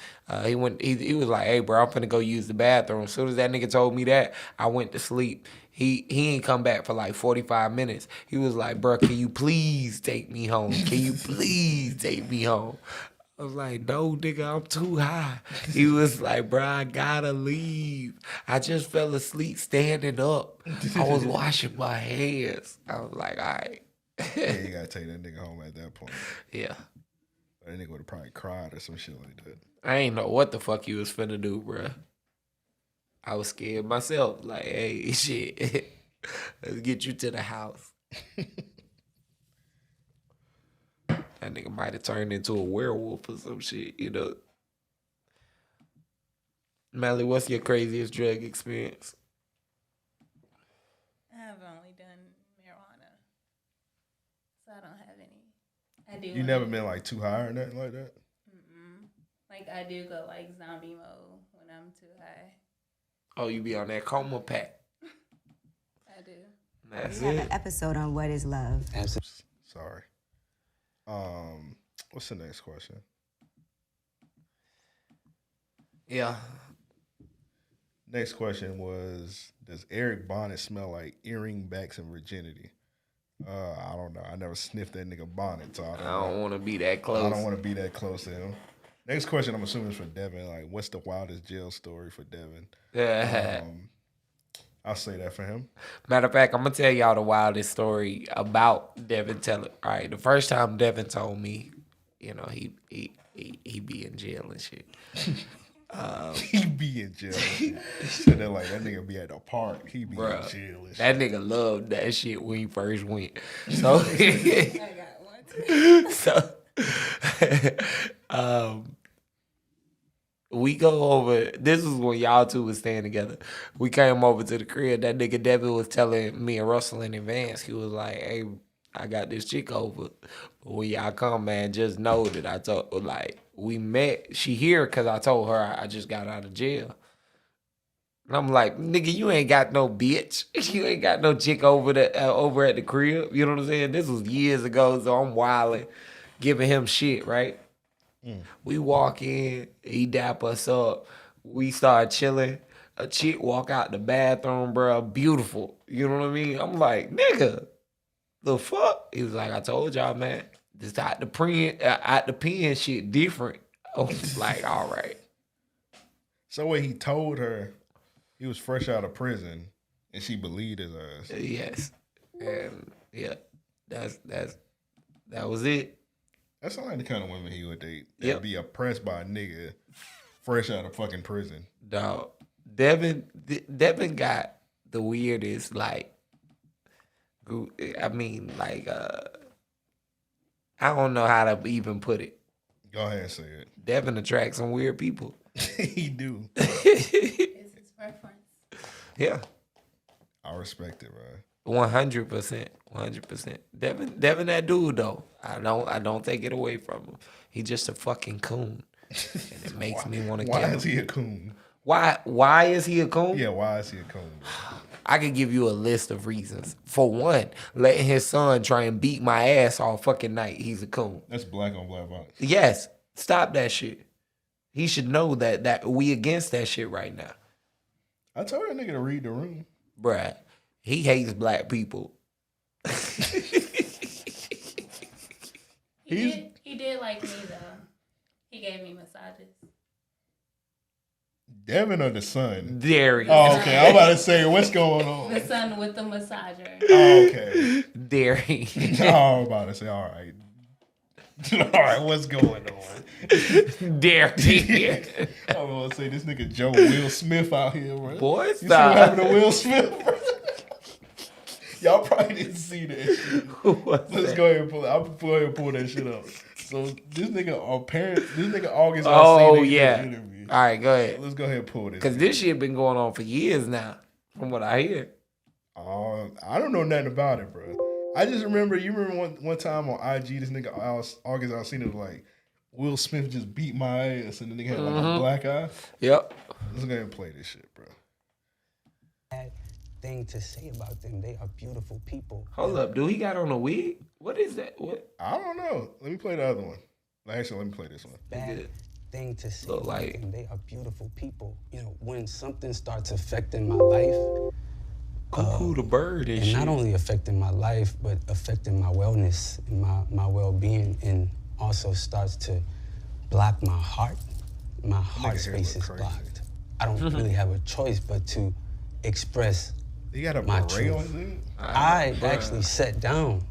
He was like, hey, bro, I'm finna go use the bathroom. As soon as that nigga told me that, I went to sleep. He ain't come back for like 45 minutes. He was like, bro, can you please take me home? Can you please take me home? I was like, no, nigga, I'm too high. He was like, bro, I gotta leave. I just fell asleep standing up. I was washing my hands. I was like, all right. Yeah, you gotta take that nigga home at that point. Yeah. That nigga would have probably cried or some shit like that. I ain't know what the fuck he was finna do, bruh. I was scared myself. Like, hey, shit, let's get you to the house. That nigga might have turned into a werewolf or some shit, you know. Melly, what's your craziest drug experience? I've only done marijuana, so I don't have any. I do. You never been like too high or nothing like that? Like I do go like zombie mode when I'm too high. Oh, you be on that coma pack. I do. That's we have an episode on what is love. Sorry. What's the next question? Yeah. Next question was, does Eric Bonnet smell like earring backs and virginity? I don't know. I never sniffed that nigga Bonnet, so I don't want to be that close. I don't want to be that close to him. Next question, I'm assuming is for Devin. Like, what's the wildest jail story for Devin? Yeah. I'll say that for him. Matter of fact, I'm gonna tell y'all the wildest story about Devin Teller. All right, the first time Devin told me, you know, he be in jail and shit. He be in jail. So they're like, that nigga be at the park. He be in jail and shit. That nigga loved that shit when he first went. So I got So one. we go over. This is when y'all two was staying together. We came over to the crib. That nigga Devin was telling me and Russell in advance. He was like, "Hey, I got this chick over. But when y'all come, man, just know that I told we met. She here because I told her I just got out of jail." And I'm like, "Nigga, you ain't got no bitch. You ain't got no chick over at the crib. You know what I'm saying? This was years ago, so I'm wilding, giving him shit, right?" We walk in, he dap us up. We start chilling. A chick walk out the bathroom, bro, beautiful. You know what I mean? I'm like, nigga, the fuck? He was like, I told y'all, man, this out the pen shit different. I was like, all right. So when he told her he was fresh out of prison, and she believed his ass. Yes, and yeah, that was it. That sounds like the kind of women he would date. That'd be oppressed by a nigga fresh out of fucking prison. Dog, Devin got the weirdest, like, I mean, like, I don't know how to even put it. Go ahead and say it. Devin attracts some weird people. He do. It's his preference. Yeah. I respect it, bro. 100%. 100%. Devin that dude though. I don't take it away from him. He just a fucking coon. And it makes me want to kill him. Why is he a coon? Why is he a coon? Yeah, why is he a coon? I could give you a list of reasons. For one, letting his son try and beat my ass all fucking night. He's a coon. That's black on black violence. Yes. Stop that shit. He should know that we against that shit right now. I told that nigga to read the room. Bruh. He hates black people. He did like me though. He gave me massages. Devin or the son? Dairy. Oh, okay. I'm about to say, what's going on? The son with the massager. Oh, okay. Dairy. I'm about to say, all right. All right, what's going on? Dairy. I'm going to say, this nigga Joe Will Smith out here, bro. Boy, You see what stop. happened to Will Smith, bro? Y'all probably didn't see that shit. Let's go ahead and pull it. I'll go ahead and pull that shit up. So this nigga August Oh, Alsina yeah. interview. All right, go ahead. Let's go ahead and pull this. Because this shit been going on for years now, from what I hear. I don't know nothing about it, bro. I just remember, you remember one time on IG, this nigga August Alsina was like, Will Smith just beat my ass, and the nigga had like a black eye. Yep. Let's go ahead and play this shit, bro. Thing to say about them. They are beautiful people. Hold up, dude. He got on a wig? What is that? What? I don't know. Let me play the other one. Actually, let me play this one. Bad thing to say Look about like- them. They are beautiful people. You know, when something starts affecting my life, Cuckoo the bird and and shit. not only affecting my life, but affecting my wellness and my well-being, and also starts to block my heart. My heart here space look is crazy. blocked. I don't really have a choice but to express He got a my beret on truth. his head? I bruh. actually sat down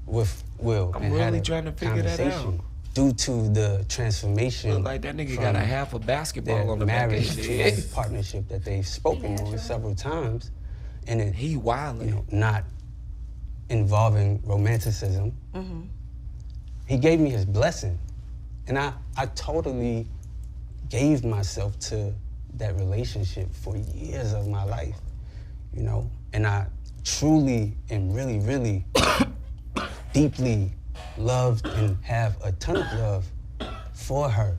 with Will I'm and had really a trying to figure that out. conversation. Due to the transformation, Look like that nigga got a from half a basketball their on the back of marriage his to head. a partnership that they've spoken on several times, and it, He wildin'. you know, not involving romanticism. He gave me his blessing, and I totally gave myself to that relationship for years of my life, you know, and I truly and really, really deeply loved and have a ton of love for her.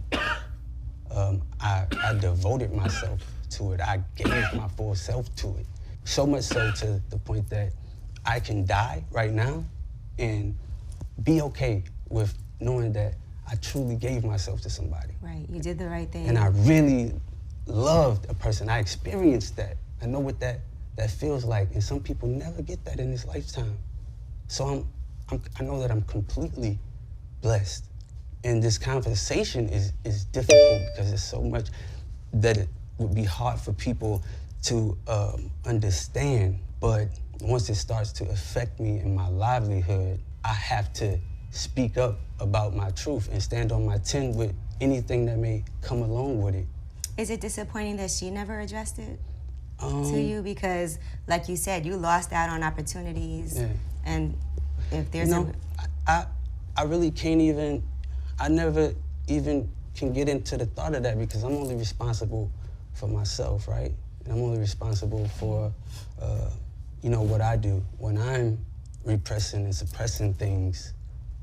I devoted myself to it. I gave my full self to it. So much so to the point that I can die right now and be okay with knowing that I truly gave myself to somebody. Right, you did the right thing. And I really loved a person. I experienced that. I know what that feels like, and some people never get that in this lifetime. So I know that I'm completely blessed. And this conversation is difficult because there's so much that it would be hard for people to understand. But once it starts to affect me in my livelihood, I have to speak up about my truth and stand on my 10 with anything that may come along with it. Is it disappointing that she never addressed it to you? Because, like you said, you lost out on opportunities. Yeah. And if there's No, I really can't even, I never even can get into the thought of that because I'm only responsible for myself, right? And I'm only responsible for, you know, what I do. When I'm repressing and suppressing things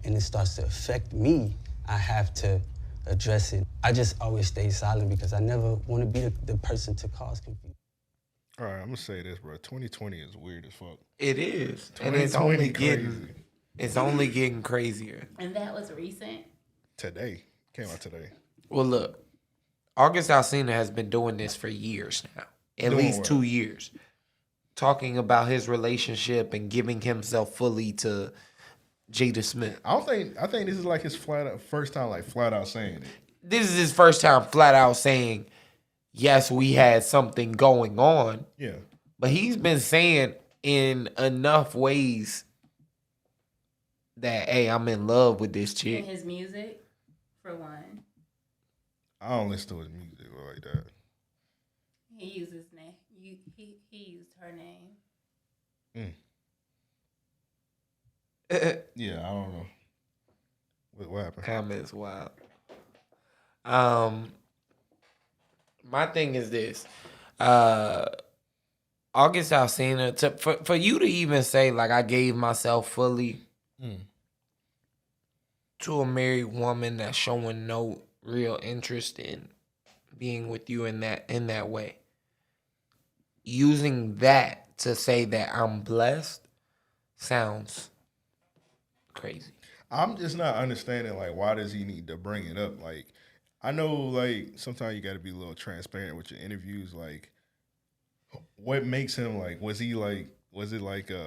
and it starts to affect me, I have to address it. I just always stay silent because I never want to be the person to cause confusion. All right, I'm going to say this, bro. 2020 is weird as fuck. It is. And 2020 crazy. it's only getting crazier. And that was recent. Today. Came out today. Well, look, August Alsina has been doing this for years now, at Doing least what? 2 years, talking about his relationship and giving himself fully to Jada Smith. I think this is like his first time like flat out saying it. This is his first time flat out saying, yes, we had something going on, Yeah. but he's been saying in enough ways that, hey, I'm in love with this In chick. his music, for one. I don't listen to his music like that. He uses name. He used her name. Yeah, I don't know. What happened? Comments wild. My thing is this. August Alsina, for you to even say like I gave myself fully to a married woman that's showing no real interest in being with you in that way. Using that to say that I'm blessed sounds crazy. I'm just not understanding like why does he need to bring it up? Like I know like sometimes you got to be a little transparent with your interviews. Like what makes him like? Was it like did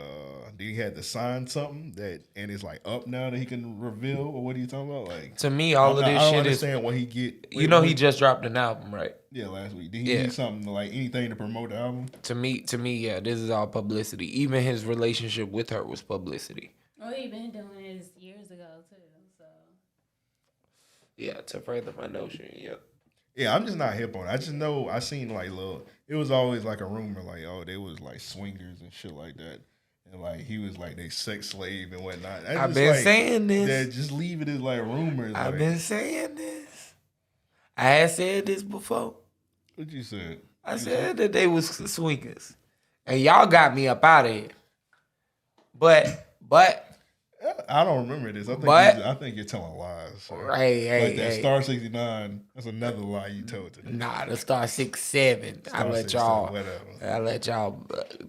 he had to sign something that and it's like up now that he can reveal or what are you talking about? Like To me, all of this I don't shit understand what he get. he just dropped an album, right? Yeah, last week. Did he need something like anything to promote the album? To me, yeah, this is all publicity. Even his relationship with her was publicity. Oh, he been doing this years ago too. So Yeah, to further my notion, yeah. Yeah, I'm just not hip on it. I just know I seen like it was always like a rumor like, oh, they was like swingers and shit like that. And like he was like they sex slave and whatnot. I've been saying this. Yeah, just leave it as like rumors. I've like, been saying this. I had said this before. What you said? I said that they was swingers. And y'all got me up out of here. But I don't remember this. I think you're telling lies. So. Hey, like that Star 69, that's another lie you told today. Nah, the Star 67. I let y'all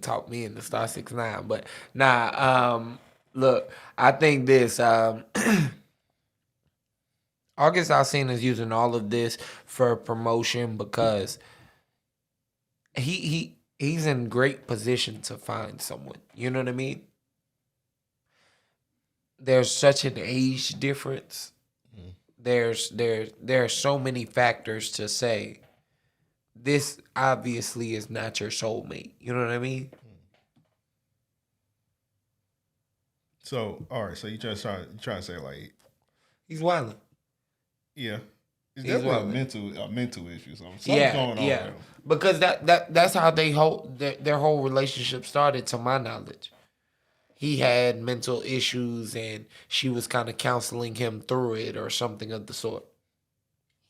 talk me into Star 69. But nah, look, I think this August Alsina is using all of this for promotion because he's in great position to find someone. You know what I mean? There's such an age difference. There are so many factors to say this obviously is not your soulmate. You know what I mean? So, all right, so you trying to say like He's wilding. Yeah. It's He's definitely a mental issue. Something's going on there. Because that's how their whole relationship started, to my knowledge. He had mental issues and she was kind of counseling him through it or something of the sort.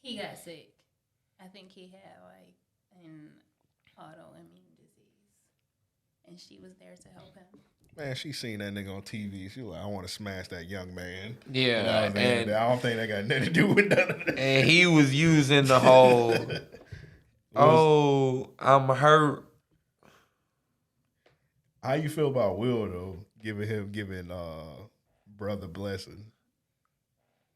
he got sick. I think he had like an autoimmune disease, and she was there to help him. Man, she seen that nigga on TV. She was like, I want to smash that young man. Yeah, and I don't think that got nothing to do with none of that. And he was using the whole, I'm hurt. How you feel about Will though? Giving brother blessing.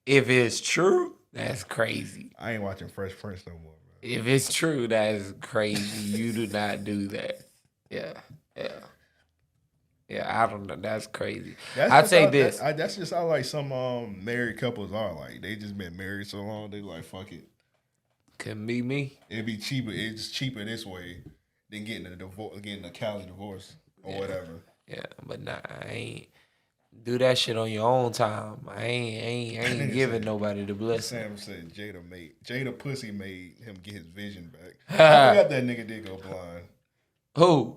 If it's true, that's crazy. I ain't watching Fresh Prince no more, man. If it's true, that is crazy. You do not do that. Yeah. I don't know. That's crazy. I'd say this. That's just how like some married couples are. Like they just been married so long, they like fuck it. Couldn't be me. It'd be cheaper. It's cheaper this way than getting a Cali divorce or whatever. Yeah, but nah, I ain't do that shit on your own time. I ain't giving nobody the blessing. Sam said Jada pussy made him get his vision back. I forgot that nigga did go blind. Who?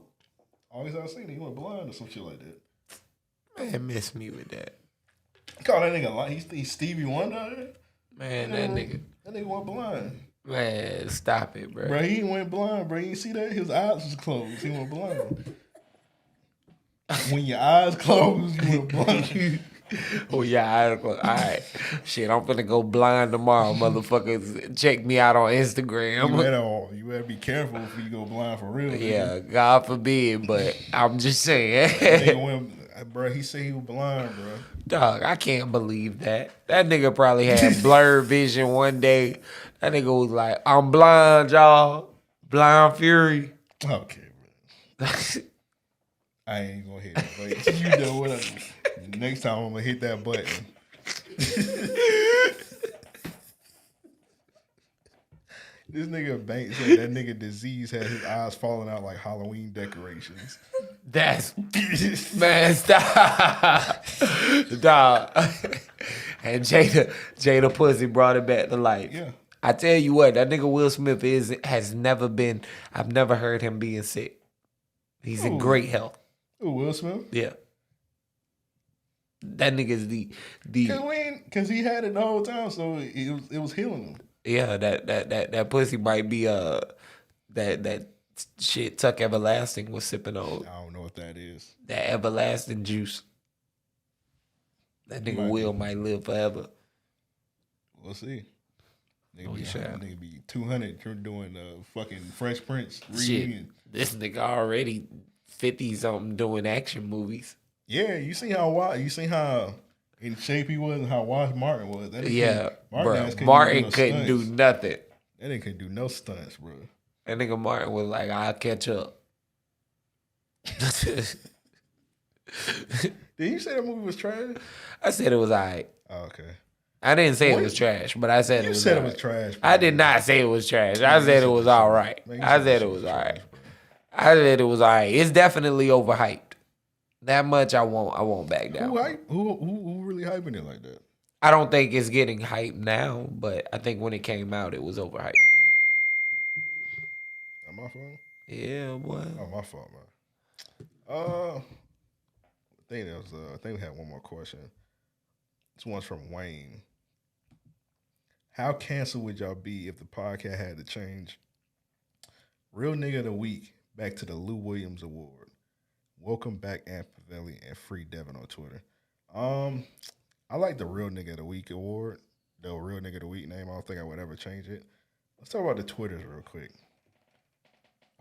Always I seen he went blind or some shit like that. Man, miss me with that. Call that nigga like he's Stevie Wonder out there? Man, That nigga went blind. Man, stop it, bro. Bro, he went blind, bro. You see that? His eyes was closed. He went blind. When your eyes closed, you went blind. Oh yeah, all right. Shit, I'm finna go blind tomorrow, motherfuckers. Check me out on Instagram. You better be careful if you go blind for real. Yeah, God forbid, but I'm just saying. Bro, he said he was blind, bro. Dog, I can't believe that. That nigga probably had blurred vision one day. That nigga was like, I'm blind, y'all. Blind Fury. Okay, bro. I ain't gonna hit it, but you know what I mean. Next time I'm gonna hit that button. This nigga Bank said that nigga disease had his eyes falling out like Halloween decorations. That's man, stop. Dog. And Jada Pussy brought it back to life. Yeah. I tell you what, that nigga Will Smith I've never heard him being sick. He's in great health. Ooh, Will Smith? Yeah. That nigga's the Cause he had it the whole time, so it was healing him. yeah, that pussy might be that shit Tuck Everlasting was sipping on. I don't know what that is. That everlasting juice. That nigga Will might live forever. We'll see. We shall. Nigga be 200 for doing fucking Fresh Prince Shit, reunion. this nigga already 50 something doing action movies. Yeah, you see how in shape he was and how washed Martin was. That nigga Yeah, Martin, Martin couldn't do nothing. That nigga couldn't do no stunts, bro. That nigga Martin was like, I'll catch up. Did you say that movie was trash? I said it was alright. Oh, okay. I didn't say it was trash, but I said it was said all it was right. trash. Bro. I did not say it was trash. I said it was all right. I said it was all right. I said it was all right. It's definitely overhyped. That much I won't back down. Who really hyping it like that? I don't think it's getting hyped now, but I think when it came out, it was overhyped. Am my fault? Yeah, boy. Oh, my fault, man. I think we had one more question. This one's from Wayne. How canceled would y'all be if the podcast had to change? Real nigga of the week back to the Lou Williams Award. Welcome back, Aunt Pavelli, and free Devin on Twitter. I like the Real Nigga of the Week award. The Real Nigga of the Week name. I don't think I would ever change it. Let's talk about the Twitters real quick.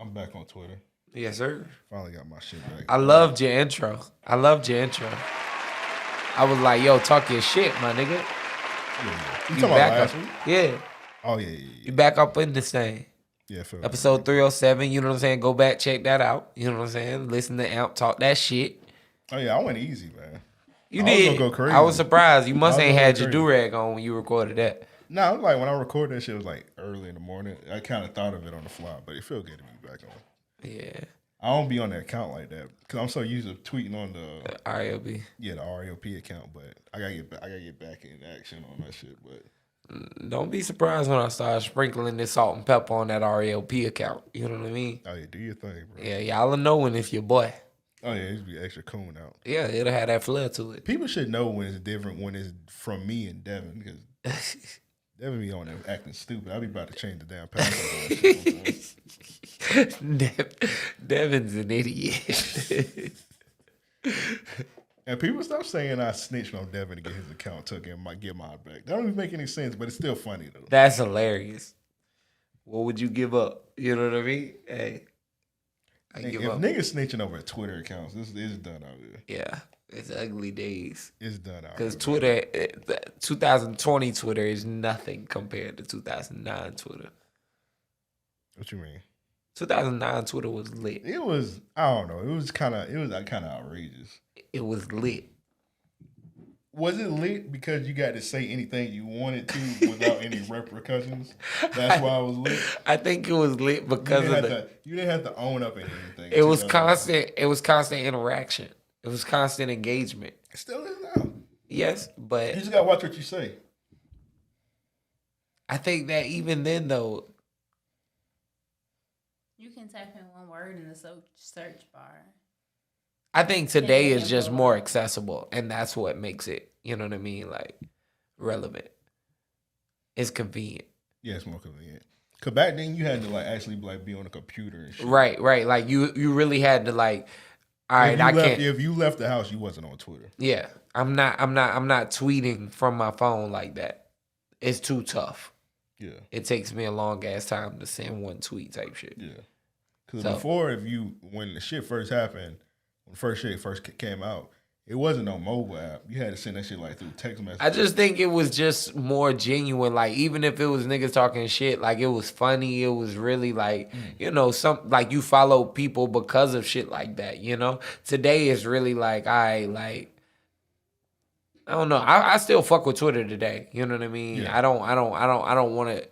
I'm back on Twitter. Yes, sir. Finally got my shit back. I loved your intro. I was like, yo, talk your shit, my nigga. Yeah. You You talking about back last up. week? Yeah. Oh, yeah. You back up in this thing. Yeah, I feel Episode 307, you know what I'm saying? Go back, check that out. You know what I'm saying? Listen to Amp talk that shit. Oh, yeah, I went easy, man. You I was did. gonna go crazy. I was surprised. You must I was ain't gonna had go your crazy. do-rag on when you recorded that. No, like when I recorded that shit, it was like early in the morning. I kind of thought of it on the fly, but it felt good to be back on. Yeah. I don't be on that account like that because I'm so used to tweeting on the RLB. the RLP account. But I gotta get back in action on that shit. But Don't be surprised when I start sprinkling this salt and pepper on that RLP account. You know what I mean? oh yeah, do your thing, bro. Yeah, y'all will know when it's your boy. Oh yeah, it be extra coon out. Yeah, it'll have that flair to it. People should know when it's different when it's from me and Devin because Devin be on there acting stupid. I be about to change the damn password. Devin's an idiot. And people stop saying I snitched on Devin to get his account took and might get mine back. That don't even make any sense, but it's still funny though. That's hilarious. What would you give up? You know what I mean? Hey, I If give up. niggas snitching over Twitter accounts, this is done out here. Yeah, it's ugly days. It's done out here. Because Twitter, 2020 Twitter is nothing compared to 2009 Twitter. What you mean? 2009 Twitter was lit. It was, I don't know. It was kind of outrageous. It was lit. Was it lit because you got to say anything you wanted to without any repercussions? That's why it was lit. I think it was lit because You didn't have to own up in anything. It was constant. It was constant interaction. It was constant engagement. It still is now. Yes, but You just got to watch what you say. I think that even then though, You can type in one word in the search bar. I think today is just more accessible, and that's what makes it, you know what I mean, like relevant. It's convenient. Yeah, it's more convenient. Cause back then you had to like actually like be on a computer and shit. Right. Like you really had to like, all right, If you left the house, you wasn't on Twitter. Yeah, I'm not tweeting from my phone like that. It's too tough. Yeah. It takes me a long ass time to send one tweet type shit. Yeah. Because before, when the shit first happened, when the first shit first came out, it wasn't no mobile app. You had to send that shit like through text message. I just think it was just more genuine. Like even if it was niggas talking shit, like it was funny. It was really like, you know, some like you follow people because of shit like that. You know, today is really like I don't know. I still fuck with Twitter today. You know what I mean? Yeah. I don't want to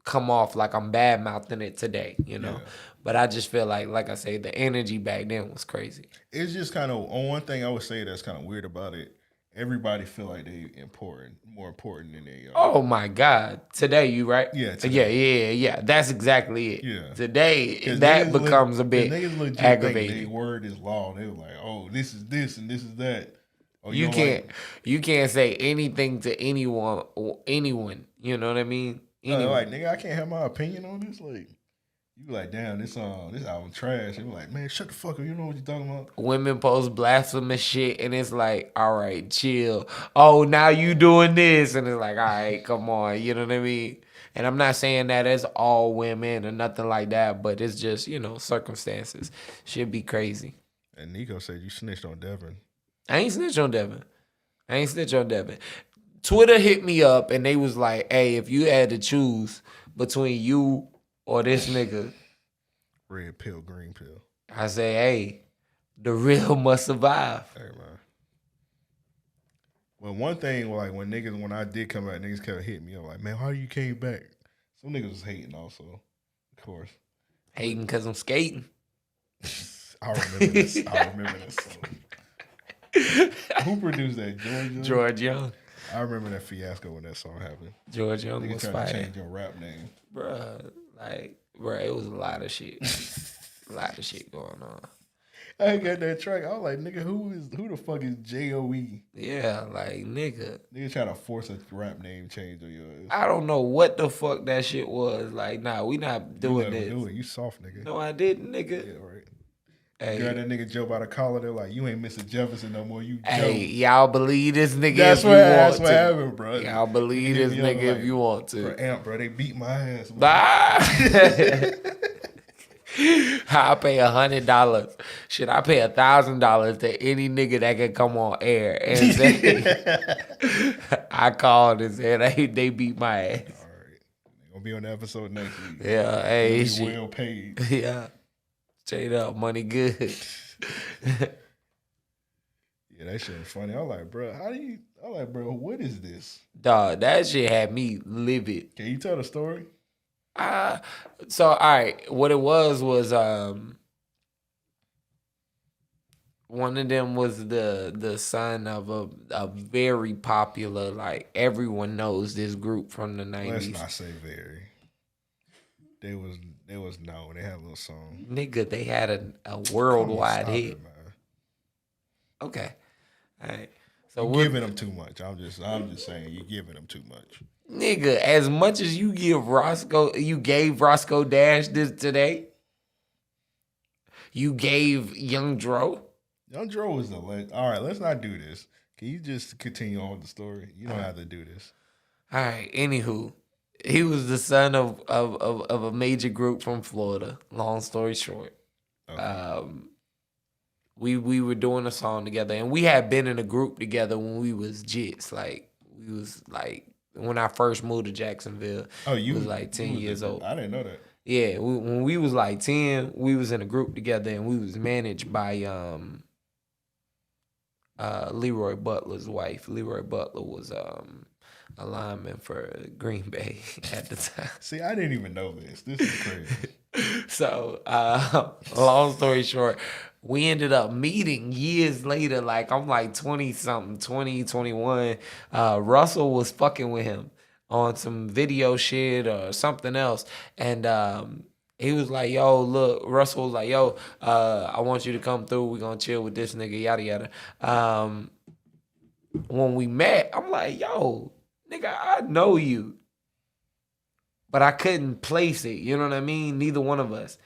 come off like I'm bad mouthing it today. You know. Yeah. But I just feel like I say, the energy back then was crazy. It's just kind of, on one thing I would say that's kind of weird about it, everybody feel like they more important than they are. Oh my God. Today, you right? Yeah, today. Yeah. That's exactly it. Yeah. Today, that becomes a bit niggas legit aggravating. think their word is law. They were like, oh, this is this and this is that. Oh, You don't can't like- you can't say anything to anyone or anyone. You know what I mean? No, they're Anyone. like, nigga, I can't have my opinion on this. Like, you be like, damn, this album trash. You be like, man, shut the fuck up. You know what you're talking about? Women post blasphemous shit and it's like, all right, chill. Oh, now you doing this. And it's like, all right, come on. You know what I mean? And I'm not saying that as all women or nothing like that, but it's just, circumstances. Should be crazy. And Nico said you snitched on Devin. I ain't snitch on Devin. Twitter hit me up and they was like, hey, if you had to choose between you or this nigga, Red pill, green pill. I say, hey, the real must survive. Hey, man. Well, one thing, like, when I did come back, niggas kept hitting me up, like, man, how you came back? Some niggas was hating also, of course. Hating because I'm skating. I remember this. Song. Who produced that? George Young. I remember that fiasco when that song happened. George Young Niggas was tried to fire. change your rap name. Bruh, it was a lot of shit. A lot of shit going on. I got that track. I was like, nigga, who the fuck is J-O-E? Yeah, like, nigga. Nigga trying to force a rap name change on yours. I don't know what the fuck that shit was. Like, nah, we not doing this. Do it. You soft, nigga. No, I didn't, nigga. Yeah, right. Hey. Got that nigga Joe by the collar. They're like, you ain't Mr. Jefferson no more. You Joe. Hey, y'all believe this nigga That's if you want that's to. what happened, bro. Y'all believe this nigga if you want to. Bro, amp, bro, they beat my ass. Bro. Bye. I pay $100. Should I pay $1,000 to any nigga that can come on air and say I called and said, hey, they beat my ass? All right, gonna be on the episode next week. Yeah, hey, Be shit. well paid. Yeah, straight up, money good. Yeah, that shit was funny. I'm like, bro, what is this? Dog, that shit had me livid. Can you tell the story? So all right, what it was one of them was the son of a very popular, like, everyone knows this group from the 90s. Let's not say very. They was known. They had a little song. Nigga, they had a worldwide Stop hit. it, man. Okay. All right. So You're giving them too much. I'm just saying you're giving them too much. Nigga, as much as you gave Roscoe Dash this today, you gave Young Dro. Young Dro was the legend. All right, let's not do this. Can you just continue on with the story? You don't have to do this. All right. Anywho, he was the son of a major group from Florida. Long story short, Okay. we were doing a song together, and we had been in a group together when we was jits. Like, we was like when I first moved to Jacksonville. Oh, you was like 10 years old. I didn't know that. Yeah, when we was like 10, we was in a group together, and we was managed by Leroy Butler's wife. Leroy Butler was a lineman for Green Bay at the time. See, I didn't even know this. This is crazy. So, long story short, we ended up meeting years later. Like, I'm like 20-something, 20, 21. Russell was fucking with him on some video shit or something else. And he was like, yo, look, Russell was like, yo, I want you to come through. We're going to chill with this nigga, yada, yada. When we met, I'm like, yo, nigga, I know you. But I couldn't place it. You know what I mean? Neither one of us.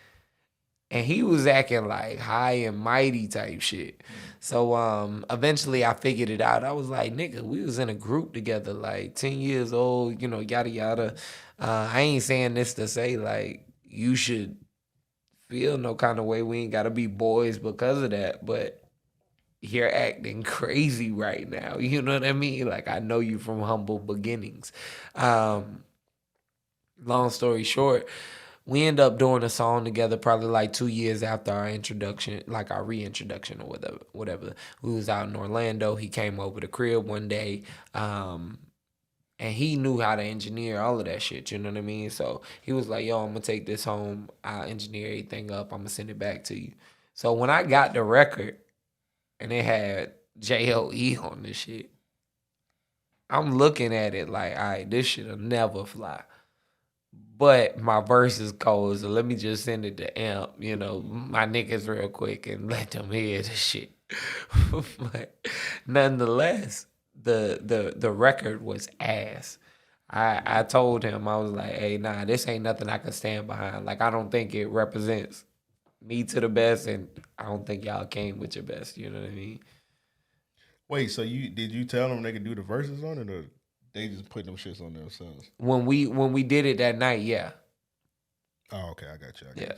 And he was acting like high and mighty type shit. So eventually I figured it out. I was like, nigga, we was in a group together, like 10 years old, yada, yada. I ain't saying this to say, like, you should feel no kind of way. We ain't got to be boys because of that. But you're acting crazy right now. You know what I mean? Like, I know you from humble beginnings. Long story short, we end up doing a song together probably like 2 years after our introduction, like our reintroduction or whatever. We was out in Orlando. He came over the crib one day, and he knew how to engineer all of that shit, you know what I mean? So he was like, yo, I'm going to take this home. I'll engineer everything up. I'm going to send it back to you. So when I got the record and it had J-O-E on this shit, I'm looking at it like, all right, this shit'll never fly. But my verse is cold, so let me just send it to Amp, my niggas real quick and let them hear the shit. But nonetheless, the record was ass. I told him, I was like, hey, nah, this ain't nothing I can stand behind. Like, I don't think it represents me to the best, and I don't think y'all came with your best, you know what I mean? Wait, so did you tell them they could do the verses on it, or they just put them shits on themselves? When we did it that night, yeah. Oh, okay, I got you. Yeah.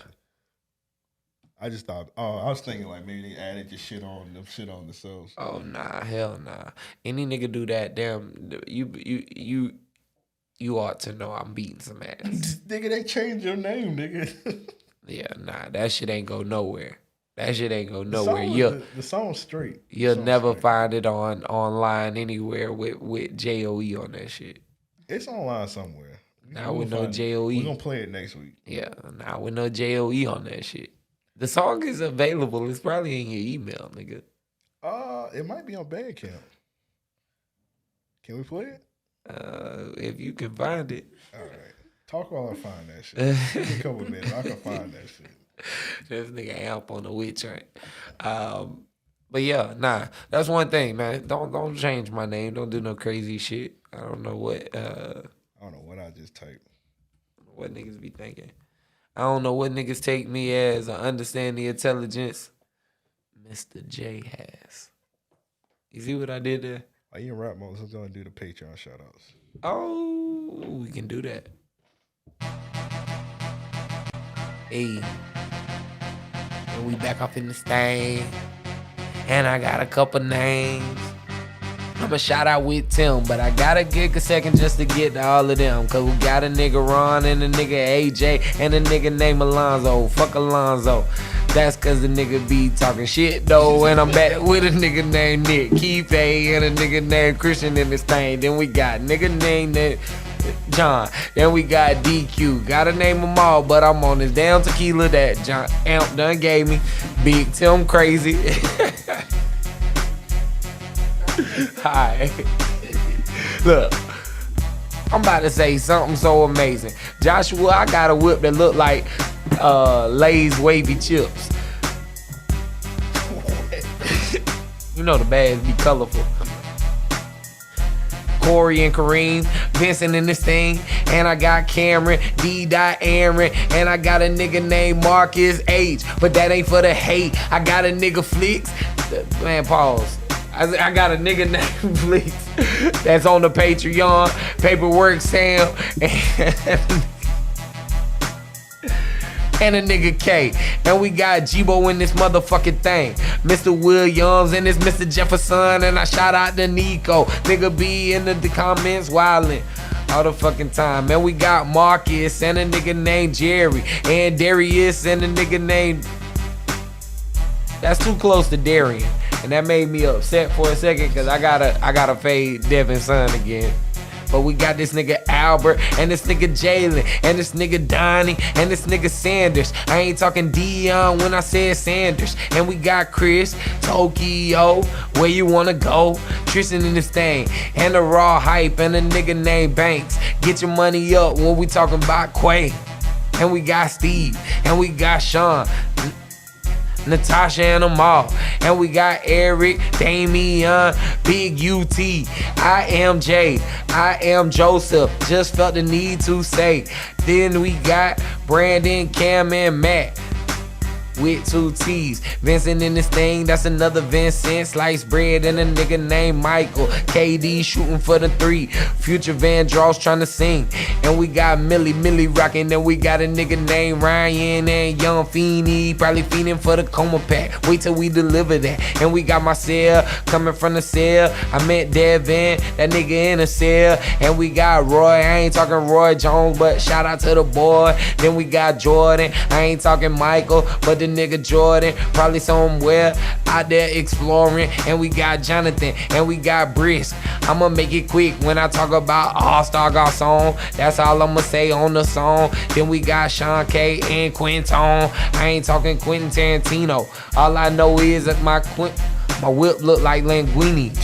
I just thought, I was thinking like maybe they added your shit on themselves. Oh, nah, hell nah. Any nigga do that, damn, you ought to know I'm beating some ass. Nigga, they changed your name, nigga. Yeah, nah, that shit ain't go nowhere. That shit ain't go nowhere. The song's straight. You'll never find it online anywhere with JOE on that shit. It's online somewhere. Now with no JOE. We're gonna play it next week. Yeah, now with no JOE on that shit. The song is available. It's probably in your email, nigga. It might be on Bandcamp. Can we play it? If you can find it. All right. Talk while I find that shit. Give me a couple minutes. I can find that shit. This nigga Amp on the witch train. But yeah, nah. That's one thing, man. Don't change my name. Don't do no crazy shit. I don't know what I don't know what I just typed. What niggas be thinking. I don't know what niggas take me as or understand the intelligence Mr. J has. You see what I did there? Are you in rap mode? So I'm gonna do the Patreon shout outs. Oh, we can do that. Hey. And we back up in this thing. And I got a couple names. I'ma shout out with Tim, but I gotta get a second just to get to all of them. Cause we got a nigga Ron and a nigga AJ and a nigga named Alonzo. Fuck Alonzo. That's cause the nigga be talking shit though. And I'm back with a nigga named Nick Keefe and a nigga named Christian in this thing. Then we got nigga named John. Then we got DQ. Gotta name them all, but I'm on this damn tequila that John Amp done gave me. Big Tim Crazy. Hi. Look, I'm about to say something so amazing. Joshua, I got a whip that look like Lay's wavy chips. You know the bags be colorful. Corey and Kareem, Vincent in this thing, and I got Cameron, D. Aaron, and I got a nigga named Marcus H. But that ain't for the hate. I got a nigga Flix. Man, pause. I got a nigga named Flix that's on the Patreon. Paperwork Sam and a nigga K. And we got Jibo in this motherfucking thing. Mr. Williams and this Mr. Jefferson. And I shout out to Nico. Nigga be in the comments wildin' all the fucking time. Man, we got Marcus and a nigga named Jerry. And Darius and a nigga named... That's too close to Darian. And that made me upset for a second because I gotta fade Devin's son again. But we got this nigga Albert and this nigga Jalen and this nigga Donnie and this nigga Sanders. I ain't talking Dion when I said Sanders. And we got Chris, Tokyo, where you wanna go? Tristan in this thing and the Raw Hype and a nigga named Banks. Get your money up when we talking about Quay. And we got Steve and we got Sean, Natasha and Amal, and we got Eric, Damian, Big UT, I am Jay, I am Joseph, just felt the need to say. Then we got Brandon, Cam, and Matt with 2 T's. Vincent in this thing, that's another Vincent. Sliced bread and a nigga named Michael. KD shooting for the 3. Future Vandross trying to sing. And we got Millie rocking. And we got a nigga named Ryan and Young Feeny. Probably feeding for the coma pack. Wait till we deliver that. And we got Marcel coming from the cell. I met Devin, that nigga in the cell. And we got Roy, I ain't talking Roy Jones, but shout out to the boy. Then we got Jordan, I ain't talking Michael, but the nigga Jordan, probably somewhere out there exploring. And we got Jonathan, and we got Brisk. I'ma make it quick when I talk about All-Star Garçon. That's all I'ma say on the song. Then we got Sean K and Quinton. I ain't talking Quentin Tarantino. All I know is that my whip look like Linguini.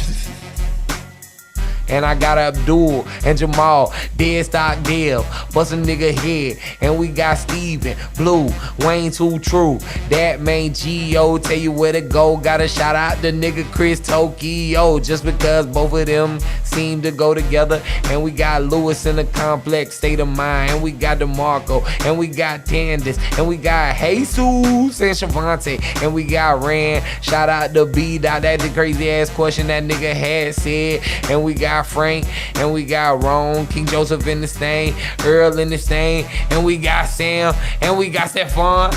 And I got Abdul and Jamal, dead stock deal, bust a nigga head. And we got Steven, Blue, Wayne Too True, that main G.O. Tell you where to go. Gotta shout out the nigga Chris Tokyo, just because both of them seem to go together. And we got Lewis in a complex state of mind. And we got DeMarco, and we got Tandis, and we got Jesus and Shavante, and we got Rand. Shout out to B. That's the crazy ass question that nigga had said. And we got Frank, and we got Ron, King Joseph in the stain, Earl in the stain, and we got Sam, and we got Stephon.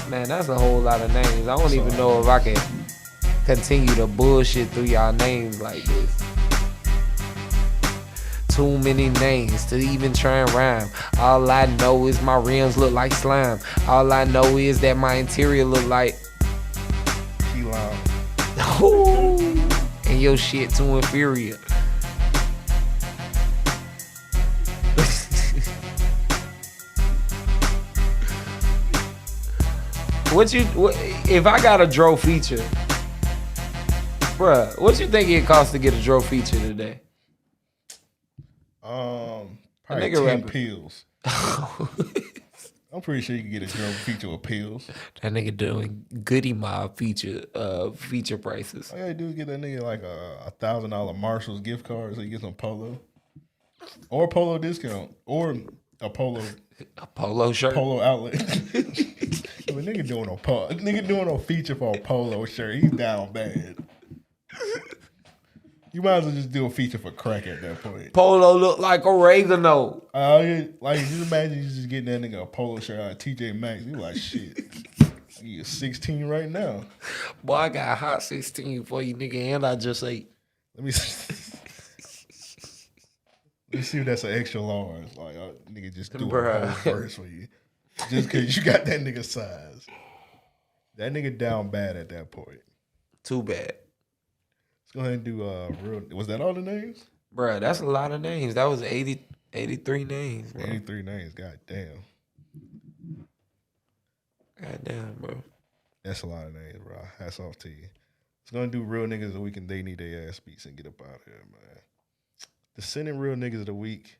Man, that's a whole lot of names. I don't even know if I can continue to bullshit through y'all names like this. Too many names to even try and rhyme. All I know is my rims look like slime. All I know is that my interior look like Key lime. ooh, and your shit too inferior. What if I got a Dro feature, bruh? What you think it costs to get a Dro feature today? Probably nigga 10 rapping. pills. I'm pretty sure you can get a Dro feature with pills. That nigga doing Goody Mob feature prices. All you gotta do is get that nigga like a $1,000 Marshalls gift card so you get some polo. Or polo discount. Or a polo shirt. polo outlet. If a nigga doing a feature for a polo shirt, he's down bad. You might as well just do a feature for crack at that point. Polo look like oregano. Like just imagine you just getting that nigga a polo shirt out of TJ Maxx. You like shit. You 16 right now. Boy, I got a hot 16 for you, nigga, and I just ate. Let me see. Let me see if that's an extra large. Like nigga just do a whole verse for you. Just cause you got that nigga size. That nigga down bad at that point. Too bad. Let's go ahead and do real. Was that all the names? Bruh, that's a lot of names. That was 83 names, bro. 83 names. God damn. God damn, bro. That's a lot of names, bro. Hats off to you. Let's go and do real niggas of the week and they need their ass beats and get up out of here, man. The sending real niggas of the week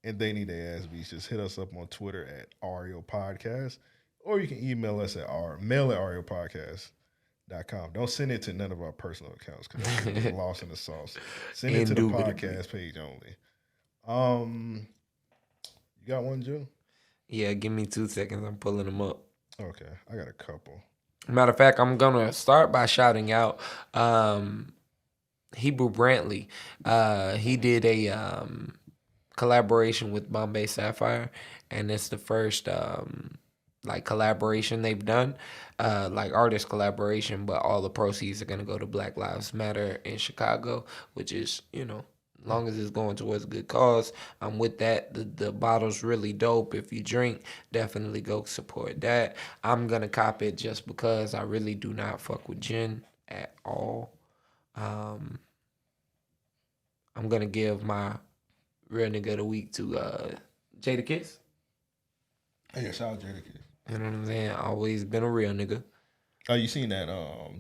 and they need their ass beats. Just hit us up on Twitter at Ario Podcast, or you can email us at mail at ariopodcast.com. Don't send it to none of our personal accounts because it's lost in the sauce. Send it to the podcast page only. You got one, Joe? Yeah, give me 2 seconds. I'm pulling them up. Okay, I got a couple. Matter of fact, I'm gonna start by shouting out Hebrew Brantley. He did a collaboration with Bombay Sapphire, and it's the first like collaboration they've done, like artist collaboration, but all the proceeds are gonna go to Black Lives Matter in Chicago, which is, you know, as long as it's going towards a good cause, I'm with that. The bottle's really dope. If you drink, definitely go support that. I'm gonna cop it just because I really do not fuck with gin at all. I'm gonna give my real nigga of the week to Jada Kiss. Hey, shout out Jada Kiss. You know what I'm saying? Always been a real nigga. Oh, you seen that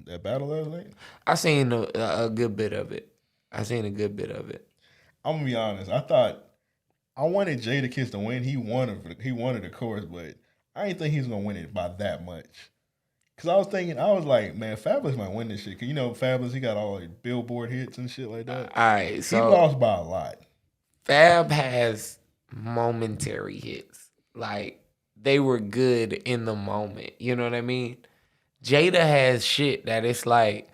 that battle last night? I seen a good bit of it. I'm gonna be honest. I wanted Jada Kiss to win. He wanted the chorus, but I didn't think he was gonna win it by that much. Cause I was like, man, Fabulous might win this shit. Cause you know Fabulous, he got all like Billboard hits and shit like that. All right, so he lost by a lot. Fab has momentary hits. Like, they were good in the moment. You know what I mean? Jada has shit that it's like,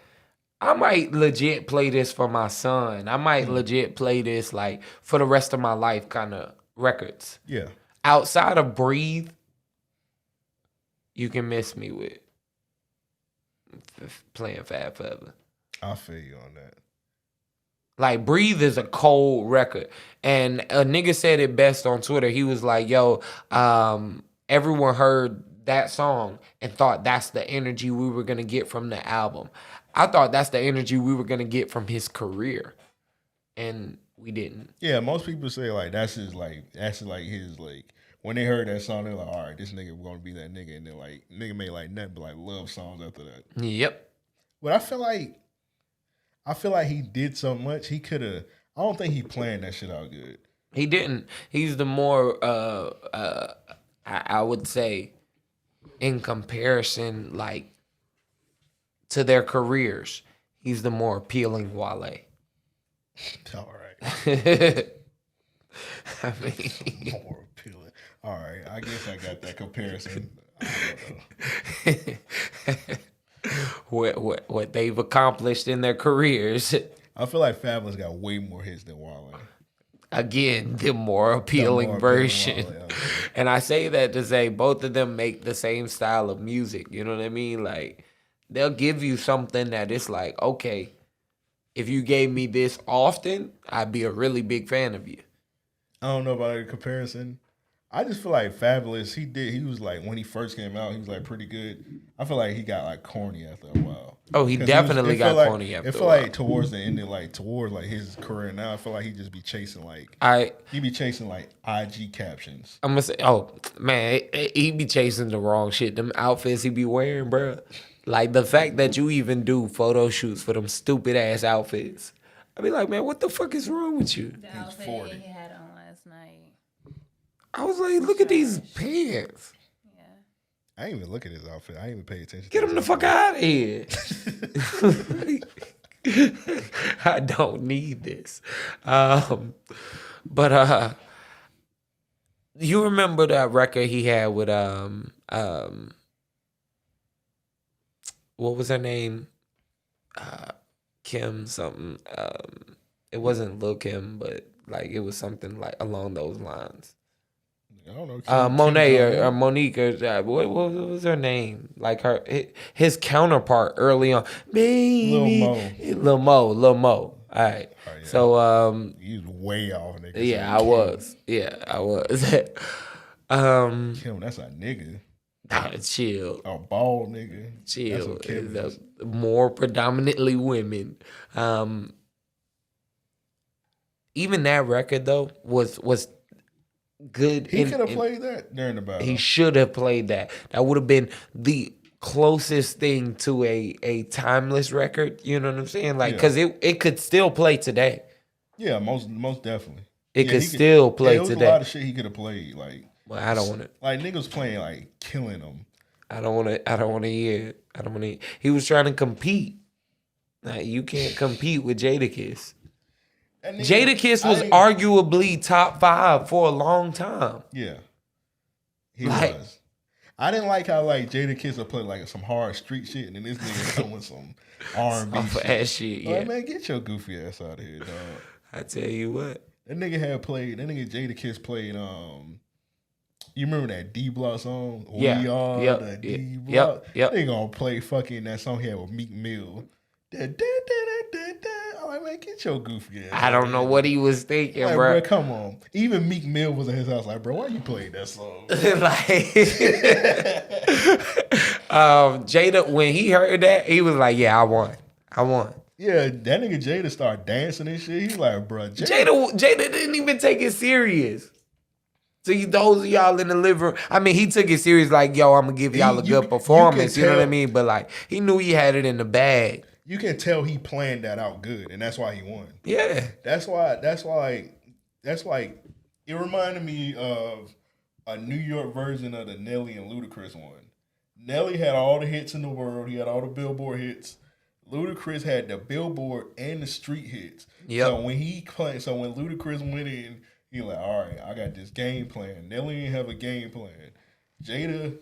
I might legit play this for my son. I might legit play this like for the rest of my life kind of records. Yeah. Outside of Breathe, you can miss me with playing Fab Forever. I feel you on that. Like, Breathe is a cold record. And a nigga said it best on Twitter. He was like, yo, everyone heard that song and thought that's the energy we were going to get from the album. I thought that's the energy we were going to get from his career. And we didn't. Yeah, most people say like that's his when they heard that song, they're like, all right, this nigga gonna be that nigga, and then like nigga made like nothing but like love songs after that. Yep. But I feel like I feel like he did so much. He could have. I don't think he planned that shit out good. He didn't. He's the more I would say in comparison like to their careers, he's the more appealing Wale. All right. I mean, More appealing. All right. I guess I got that comparison. what they've accomplished in their careers. I feel like Fabulous got way more hits than Wale. Again, the more appealing version. Wale, And I say that to say both of them make the same style of music. You know what I mean? Like, they'll give you something that it's like, okay, if you gave me this often, I'd be a really big fan of you. I don't know about a comparison. I just feel like Fabulous, he was like, when he first came out, he was like pretty good. I feel like he got like corny after a while. Oh, he definitely got corny after a while. It feel like towards the end, towards like his career now, I feel like he just be chasing like IG captions. I'm gonna say, oh man, he be chasing the wrong shit. Them outfits he be wearing, bro. Like the fact that you even do photo shoots for them stupid ass outfits. I be like, man, what the fuck is wrong with you? The outfit he had on last night. I was like, look at these pants. Yeah. I didn't even look at his outfit. I didn't even pay attention. Get him the fuck out of here. I don't need this. But you remember that record he had with what was her name? Kim something. It wasn't Lil Kim, but like it was something like along those lines. I don't know. Monet or Monique or what was her name? Like his counterpart early on, baby, Lil Mo. All right. Oh, yeah. So he's way off, nigga. Yeah, I was. Kim, that's a nigga. Chill. A bald nigga. Chill. More predominantly women. Even that record though was good. He could have played that during the battle. He should have played that. That would have been the closest thing to a timeless record. You know what I'm saying? Like, because it could still play today. Yeah, most definitely. It could still play today. There was a lot of shit he could have played. Like, well, I don't want it. Like niggas playing like killing them. I don't want to hear. He was trying to compete. Like, you can't compete with Jadakiss. Jadakiss was arguably top 5 for a long time. Yeah, he was. I didn't like how like Jadakiss would play like some hard street shit, and then this nigga doing some R&B shit. Yeah, like, man, get your goofy ass out of here, dog. I tell you what, that nigga Jadakiss played. You remember that D Block song? Yeah. We are the D Block. Yep. They gonna play fucking that song he had with Meek Mill. I'm like, man, get your goofy ass. I don't know what he was thinking, like, bro. Come on. Even Meek Mill was at his house like, bro, why you playing that song? Jada, when he heard that, he was like, yeah, I won. Yeah, that nigga Jada started dancing and shit. He's like, bro, Jada didn't even take it serious. So those of y'all in the living room, I mean, he took it serious like, yo, I'm going to give y'all a good performance. You know what I mean? But like, he knew he had it in the bag. You can tell he planned that out good, and that's why he won. Yeah. That's why it reminded me of a New York version of the Nelly and Ludacris one. Nelly had all the hits in the world. He had all the Billboard hits. Ludacris had the Billboard and the street hits. Yep. So when Ludacris went in, he like, all right, I got this game plan. Nelly didn't have a game plan. Jada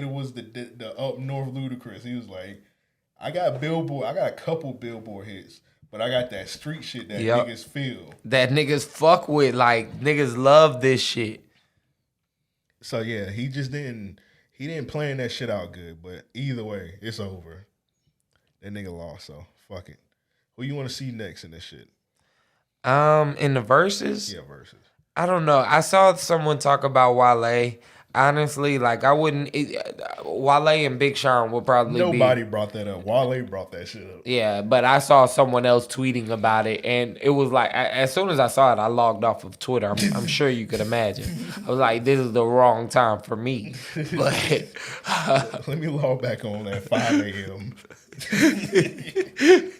was the up north Ludacris. He was like, I got a couple Billboard hits, but I got that street shit that niggas feel. That niggas fuck with, like, niggas love this shit. So yeah, he didn't plan that shit out good, but either way, it's over. That nigga lost, so fuck it. Who you want to see next in this shit? In the verses? Yeah, verses. I don't know. I saw someone talk about Wale. Honestly, like I wouldn't. Wale and Big Sean would probably Nobody be. brought that up. Wale brought that shit up. Yeah, but I saw someone else tweeting about it, and it was like as soon as I saw it, I logged off of Twitter. I'm sure you could imagine. I was like, "This is the wrong time for me." But Let me log back on at 5 a.m.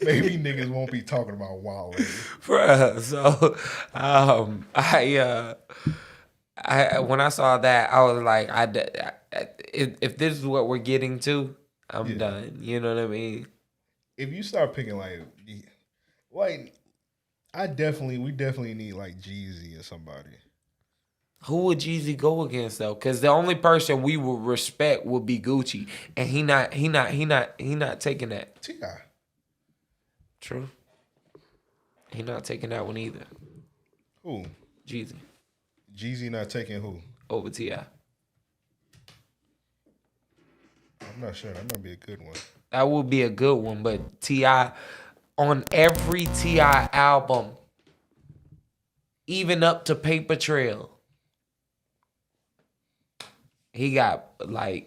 Maybe niggas won't be talking about Wale. bruh, so I when I saw that, I was like, if this is what we're getting to, I'm done. You know what I mean? If you start picking like we definitely need like Jeezy or somebody. Who would Jeezy go against though? Because the only person we would respect would be Gucci, and he not taking that. T.I. True. He not taking that one either. Who? Jeezy Jeezy not taking who? over T.I. I'm not sure. That might be a good one. That would be a good one, but T.I. on every T.I. album, even up to Paper Trail, he got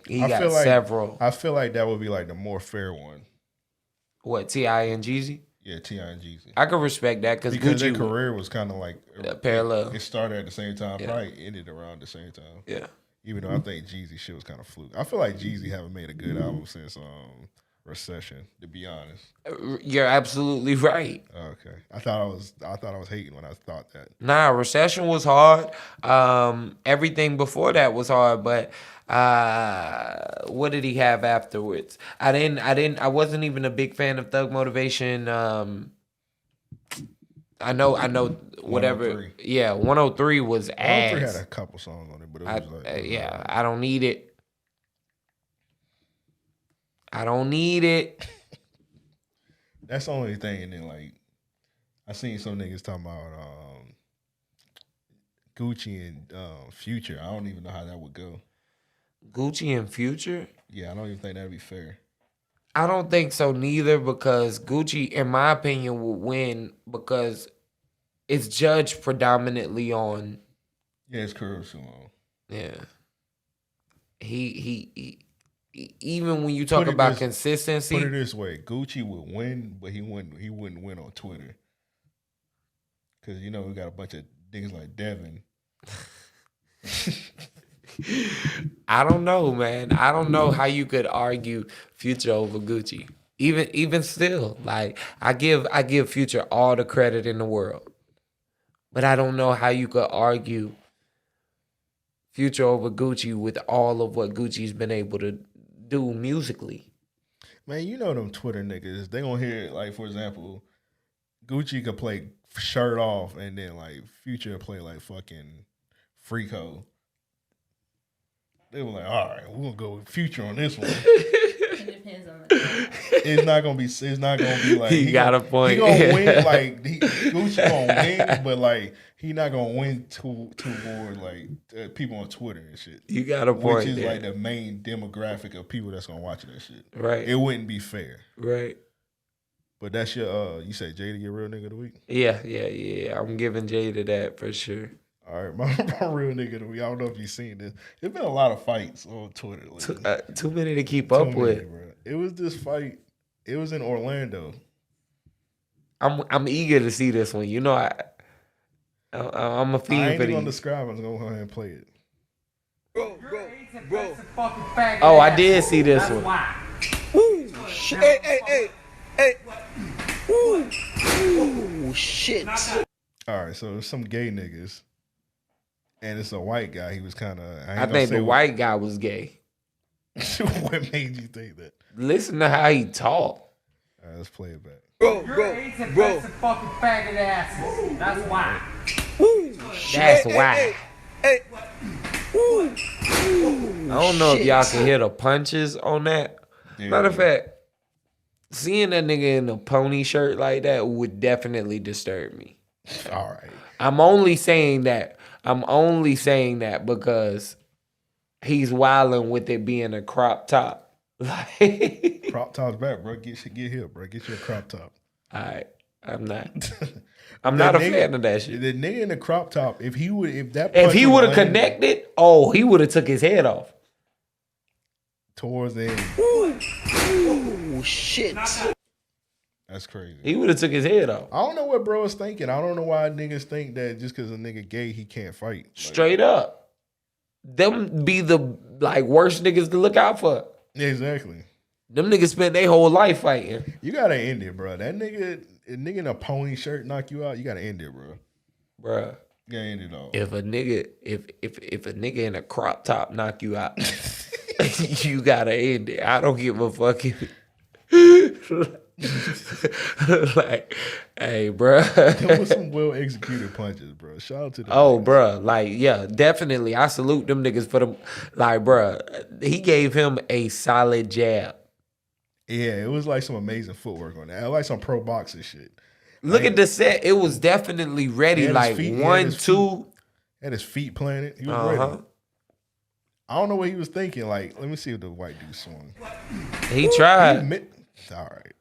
several. I feel like that would be like the more fair one. What, T.I. and Jeezy? Yeah, T.I. and Jeezy. I can respect that because their Gucci career was kind of like parallel. It started at the same time, probably ended around the same time. Yeah. Even though I think Jeezy shit was kind of fluke. I feel like Jeezy haven't made a good album since Recession, to be honest. You're absolutely right. Okay. I thought I was hating when I thought that. Nah, Recession was hard. Everything before that was hard, but what did he have afterwards? I wasn't even a big fan of Thug Motivation. I know whatever. 103. Yeah, 103 was ass. 103 had a couple songs on it, but it was I don't need it. I don't need it. That's the only thing. And then like I seen some niggas talking about Gucci and Future. I don't even know how that would go. Gucci and Future? Yeah, I don't even think that'd be fair. I don't think so neither, because Gucci, in my opinion, will win because it's judged predominantly on. Yeah, his career was too long. Yeah. He even when you talk about consistency. Put it this way: Gucci would win, but he wouldn't win on Twitter, because we got a bunch of niggas like Devin. I don't know, man. I don't know how you could argue Future over Gucci. Even still, like I give Future all the credit in the world, but I don't know how you could argue Future over Gucci with all of what Gucci's been able to do musically. Man, them Twitter niggas, they gonna hear it, like, for example, Gucci could play Shirt Off and then like Future play like fucking Freako. They were like, all right, we're gonna go with Future on this one. It depends on the time. It's not gonna be like he got a point. He gonna win, like Gucci gonna win, but like he not gonna win toward like people on Twitter and shit. You got a point, which is there. like the main demographic of people that's gonna watch that shit. Right. It wouldn't be fair. Right. But that's your you said Jada your real nigga of the week? Yeah. I'm giving Jada that for sure. All right, my real nigga of the week. I don't know if you've seen this. There's been a lot of fights on Twitter lately. Too many to keep up with. Bro. It was this fight. It was in Orlando. I'm eager to see this one. I'm a fiend I ain't for even gonna these. describe it. I'm gonna go ahead and play it. Bro. Oh, I did see this one. Ooh, shit. Hey. Ooh, shit. All right, so there's some gay niggas, and it's a white guy. He was kind of. I think the white guy was gay. What made you think that? Listen to how he talk. All right, let's play it back. Bro. Fucking faggot asses. That's why. Ooh, That's why. Hey. Ooh. I don't know if y'all can hear the punches on that. Yeah. Matter of fact, seeing that nigga in a pony shirt like that would definitely disturb me. All right. I'm only saying that because he's wilding with it being a crop top. Like, Crop top's back, bro. Get here, bro. Get your crop top. all right. I'm not. I'm not a fan of that shit. The nigga in the crop top, if he would have connected, he would have took his head off. Towards the end. Oh shit. That's crazy. He would have took his head off. I don't know what bro is thinking. I don't know why niggas think that just because a nigga gay, he can't fight. Straight up. Them be the worst niggas to look out for. Yeah, exactly. Them niggas spent their whole life fighting. You gotta end it, bro. That nigga in a pony shirt knock you out, you gotta end it, bro. Bruh. You gotta end it all. If a nigga in a crop top knock you out, you gotta end it. I don't give a fucking like, hey, bruh. There was some well executed punches, bro. Shout out to them. Oh, bruh. Like, yeah, definitely. I salute them niggas for them. Like, bruh, he gave him a solid jab. Yeah, it was like some amazing footwork on that. I like some pro boxing shit. Look at the set. It was definitely ready. Like, 1, 2. Had his feet planted. He was ready. I don't know what he was thinking. Like, let me see if the white dude swung. He tried. All right.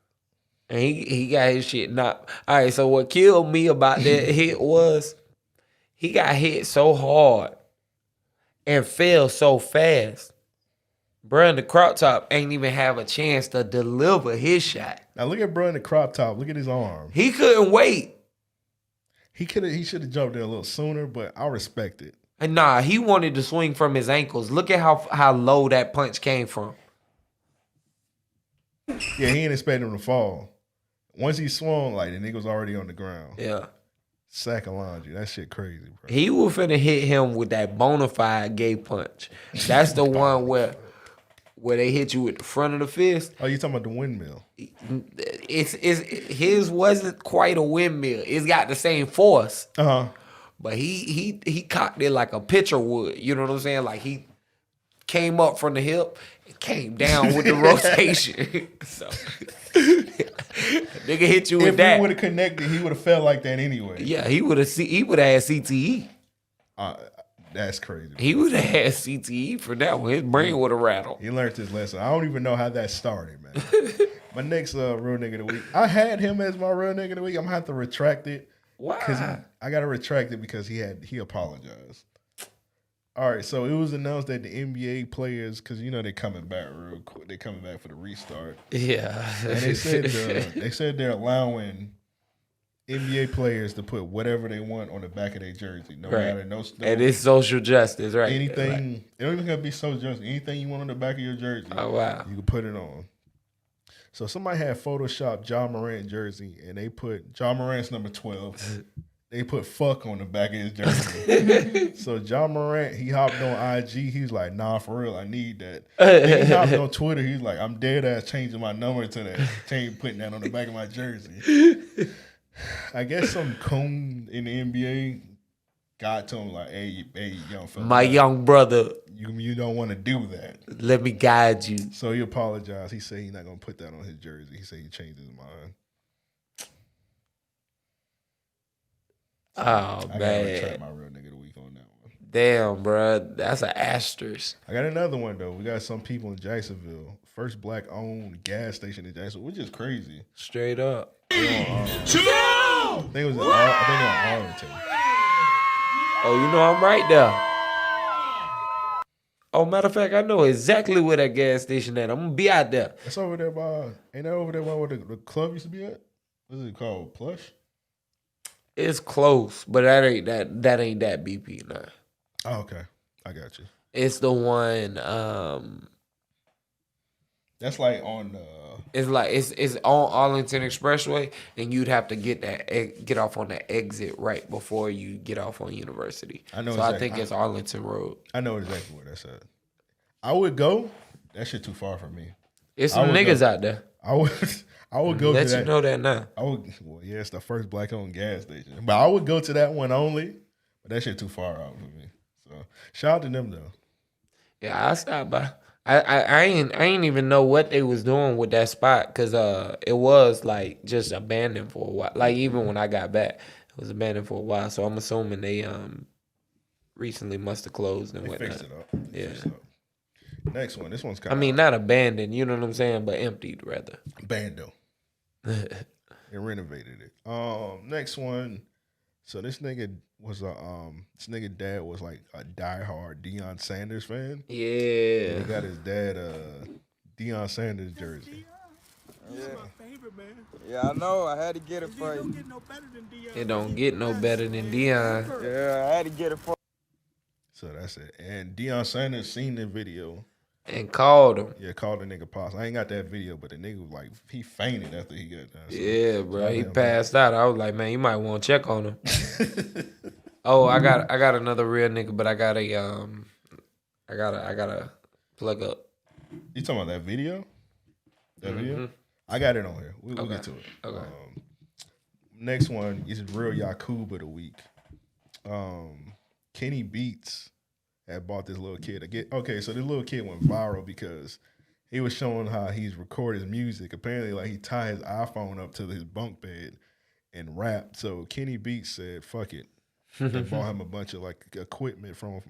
And he got his shit knocked. All right, so what killed me about that hit was he got hit so hard and fell so fast. Bruh in the crop top ain't even have a chance to deliver his shot. Now look at bro in the crop top. Look at his arm. He couldn't wait. He should have jumped in a little sooner, but I respect it. And nah, he wanted to swing from his ankles. Look at how low that punch came from. Yeah, he didn't expect him to fall. Once he swung, like the nigga was already on the ground. Yeah. Sack of laundry. That shit crazy, bro. He was finna hit him with that bona fide gay punch. That's the one where they hit you with the front of the fist. Oh, you talking about the windmill? It's his wasn't quite a windmill. It's got the same force. But he cocked it like a pitcher would. You know what I'm saying? Like he came up from the hip and came down with the rotation. So nigga hit you with that. If he would have connected, he would have felt like that anyway. Yeah, he would have had CTE. That's crazy. He would have had CTE for that one. His brain would have rattled. He learned his lesson. I don't even know how that started, man. My next real nigga of the week. I had him as my real nigga of the week. I'm gonna have to retract it. Why? Because I gotta retract it because he apologized. All right, so it was announced that the NBA players, because you know they're coming back real quick. They're coming back for the restart. Yeah. And they said they're allowing NBA players to put whatever they want on the back of their jersey, no matter no. And it's social justice, right? Anything. It don't even have to be social justice. Anything you want on the back of your jersey. Oh wow. You can put it on. So somebody had photoshopped John Morant jersey, and they put John Morant's number 12. They put fuck on the back of his jersey. So John Morant, he hopped on IG. He's like, nah, for real, I need that. Then he hopped on Twitter. He's like, I'm dead ass changing my number to that. Putting that on the back of my jersey. I guess some coon in the NBA got to him like, hey, young fella. My young brother. You don't want to do that. Let me guide you. So he apologized. He said he's not going to put that on his jersey. He said he changed his mind. Oh, I man. gotta retract my real nigga of the week on that one. Damn, bro. That's an asterisk. I got another one, though. We got some people in Jacksonville. First black-owned gas station in Jacksonville, which is crazy. Straight up. I think it was in Arlington. Oh, you know I'm right there. Oh, matter of fact, I know exactly where that gas station at. I'm gonna be out there. It's over there by, ain't that over there by where the club used to be at? What is it called? Plush? It's close, but that ain't that BP now. Oh, okay. I got you. It's the one. That's like on. It's on Arlington Expressway, and you'd have to get off on the exit right before you get off on University. I know. So exactly. I think it's Arlington Road. I know exactly where that's at. I would go. That shit too far from me. It's some niggas out there. I would go Let to that. you know that now. It's the first black-owned gas station. But I would go to that one only. But that shit too far out for me. So shout out to them though. Yeah, I stopped by. I ain't even know what they was doing with that spot because it was like just abandoned for a while. Like even when I got back, it was abandoned for a while. So I'm assuming they recently must have closed and whatnot. Fixed it up. Yeah. Fixed it up. Next one. This one's kind I mean, not abandoned, you know what I'm saying, but emptied rather. Bando. and renovated it. Next one. So this nigga was this nigga dad was like a diehard Deion Sanders fan. Yeah. He got his dad Deion Sanders jersey. Yeah, I know. I had to get it for you. It don't get no better than Dion. Yeah, I had to get it for So that's it. And Deion Sanders seen the video. And called him. Yeah, called the nigga pops. I ain't got that video, but the nigga was like, he fainted after he got done. So, Yeah, bro. He passed out. I was like, man, you might want to check on him. Oh, I got another real nigga, but I gotta plug up. You talking about that video? That video? I got it on here. We'll get to it. Okay. Next one is real Yakub of the week. Kenny Beats had bought this little kid. Okay, so this little kid went viral because he was showing how he's recorded his music. Apparently, like he tied his iPhone up to his bunk bed and rapped. So Kenny Beats said, "Fuck it," and bought him a bunch of like equipment from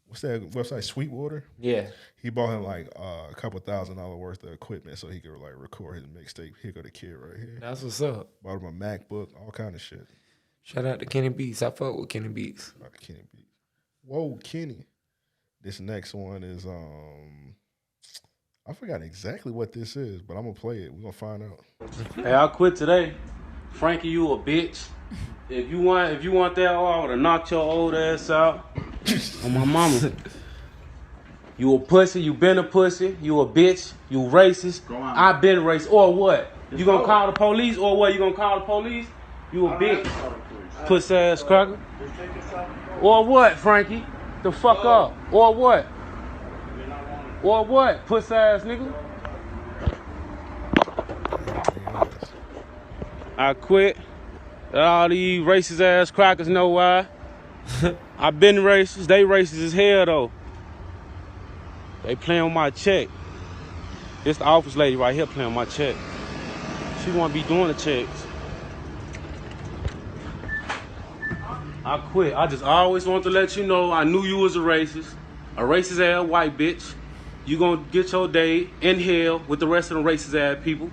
what's that website? Sweetwater. Yeah. He bought him like a couple $1,000 worth of equipment so he could like record his mixtape. Here go the kid right here. That's what's up. Bought him a MacBook, all kind of shit. Shout out to Kenny Beats. I fuck with Kenny Beats. Shout out to Kenny Beats. Whoa, Kenny. This next one is I forgot exactly what this is, but I'm gonna play it. We're gonna find out. Hey, I quit today. Frankie, you a bitch. If you want that, I would have knocked your old ass out. On my mama. You a pussy, you been a pussy, you a bitch, you racist. I been racist. Or what? You gonna call the police? Or what? You gonna call the police? You a bitch. Pussy ass cracker. Or what, Frankie? The fuck up. Or what? Or what, pussy ass nigga? I quit. All these racist ass crackers know why. I been racist. They racist as hell though. They playing with my check. This the office lady right here playing with my check. She wanna be doing the checks. I quit. I just always want to let you know I knew you was a racist ass white bitch. You gonna get your day in hell with the rest of the racist ass people.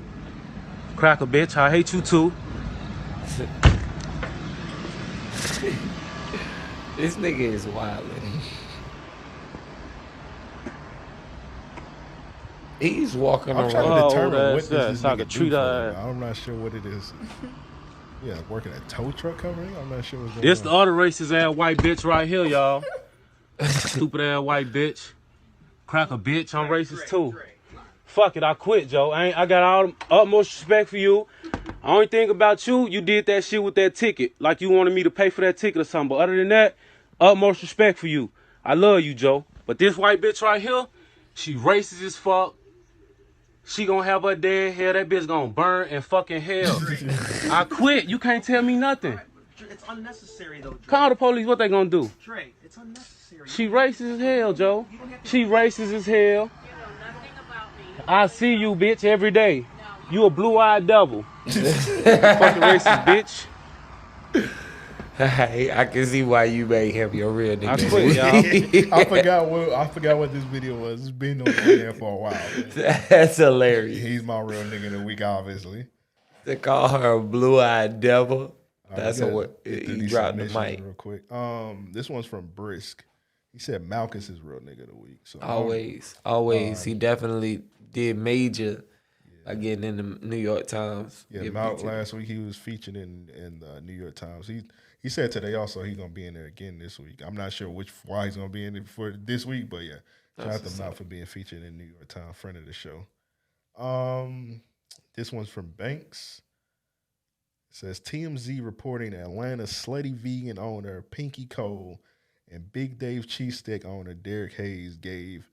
Cracker bitch, I hate you too. This nigga is wild. He's walking I'm around. trying to determine what this is. Treat I'm not sure what it is. Yeah, working at tow truck company. I'm not sure what's going This on. the other racist ass white bitch right here, y'all. Stupid ass white bitch. Cracker bitch, I'm racist too. Fuck it, I quit, Joe. I got all the utmost respect for you. Only thing about you, you did that shit with that ticket. Like you wanted me to pay for that ticket or something. But other than that, utmost respect for you. I love you, Joe. But this white bitch right here, she racist as fuck. She gonna have her dead hair. That bitch gonna burn in fucking hell. I quit. You can't tell me nothing. It's unnecessary though. Dre. Call the police. What they gonna do? Dre, it's unnecessary. She racist as hell, Joe. She racist as hell. I see you, bitch, every day. You a blue-eyed devil. Fucking racist, bitch. I can see why you made him your real nigga. I quit, y'all. I forgot what this video was. It's been on there for a while. Man. That's hilarious. He's my real nigga of the week, obviously. They call her a blue-eyed devil. That's right, what he dropped the mic. real quick. This one's from Brisk. He said Malchus is real nigga of the week. So Always. He definitely did major again in the New York Times. Yeah, Malk last week he was featured in the New York Times. He said today also he's gonna be in there again this week. I'm not sure why he's gonna be in it for this week, but yeah, shout out to Malk for being featured in New York Times, friend of the show. This one's from Banks. It says TMZ reporting Atlanta slutty vegan owner Pinky Cole and Big Dave Cheesesteak owner Derek Hayes gave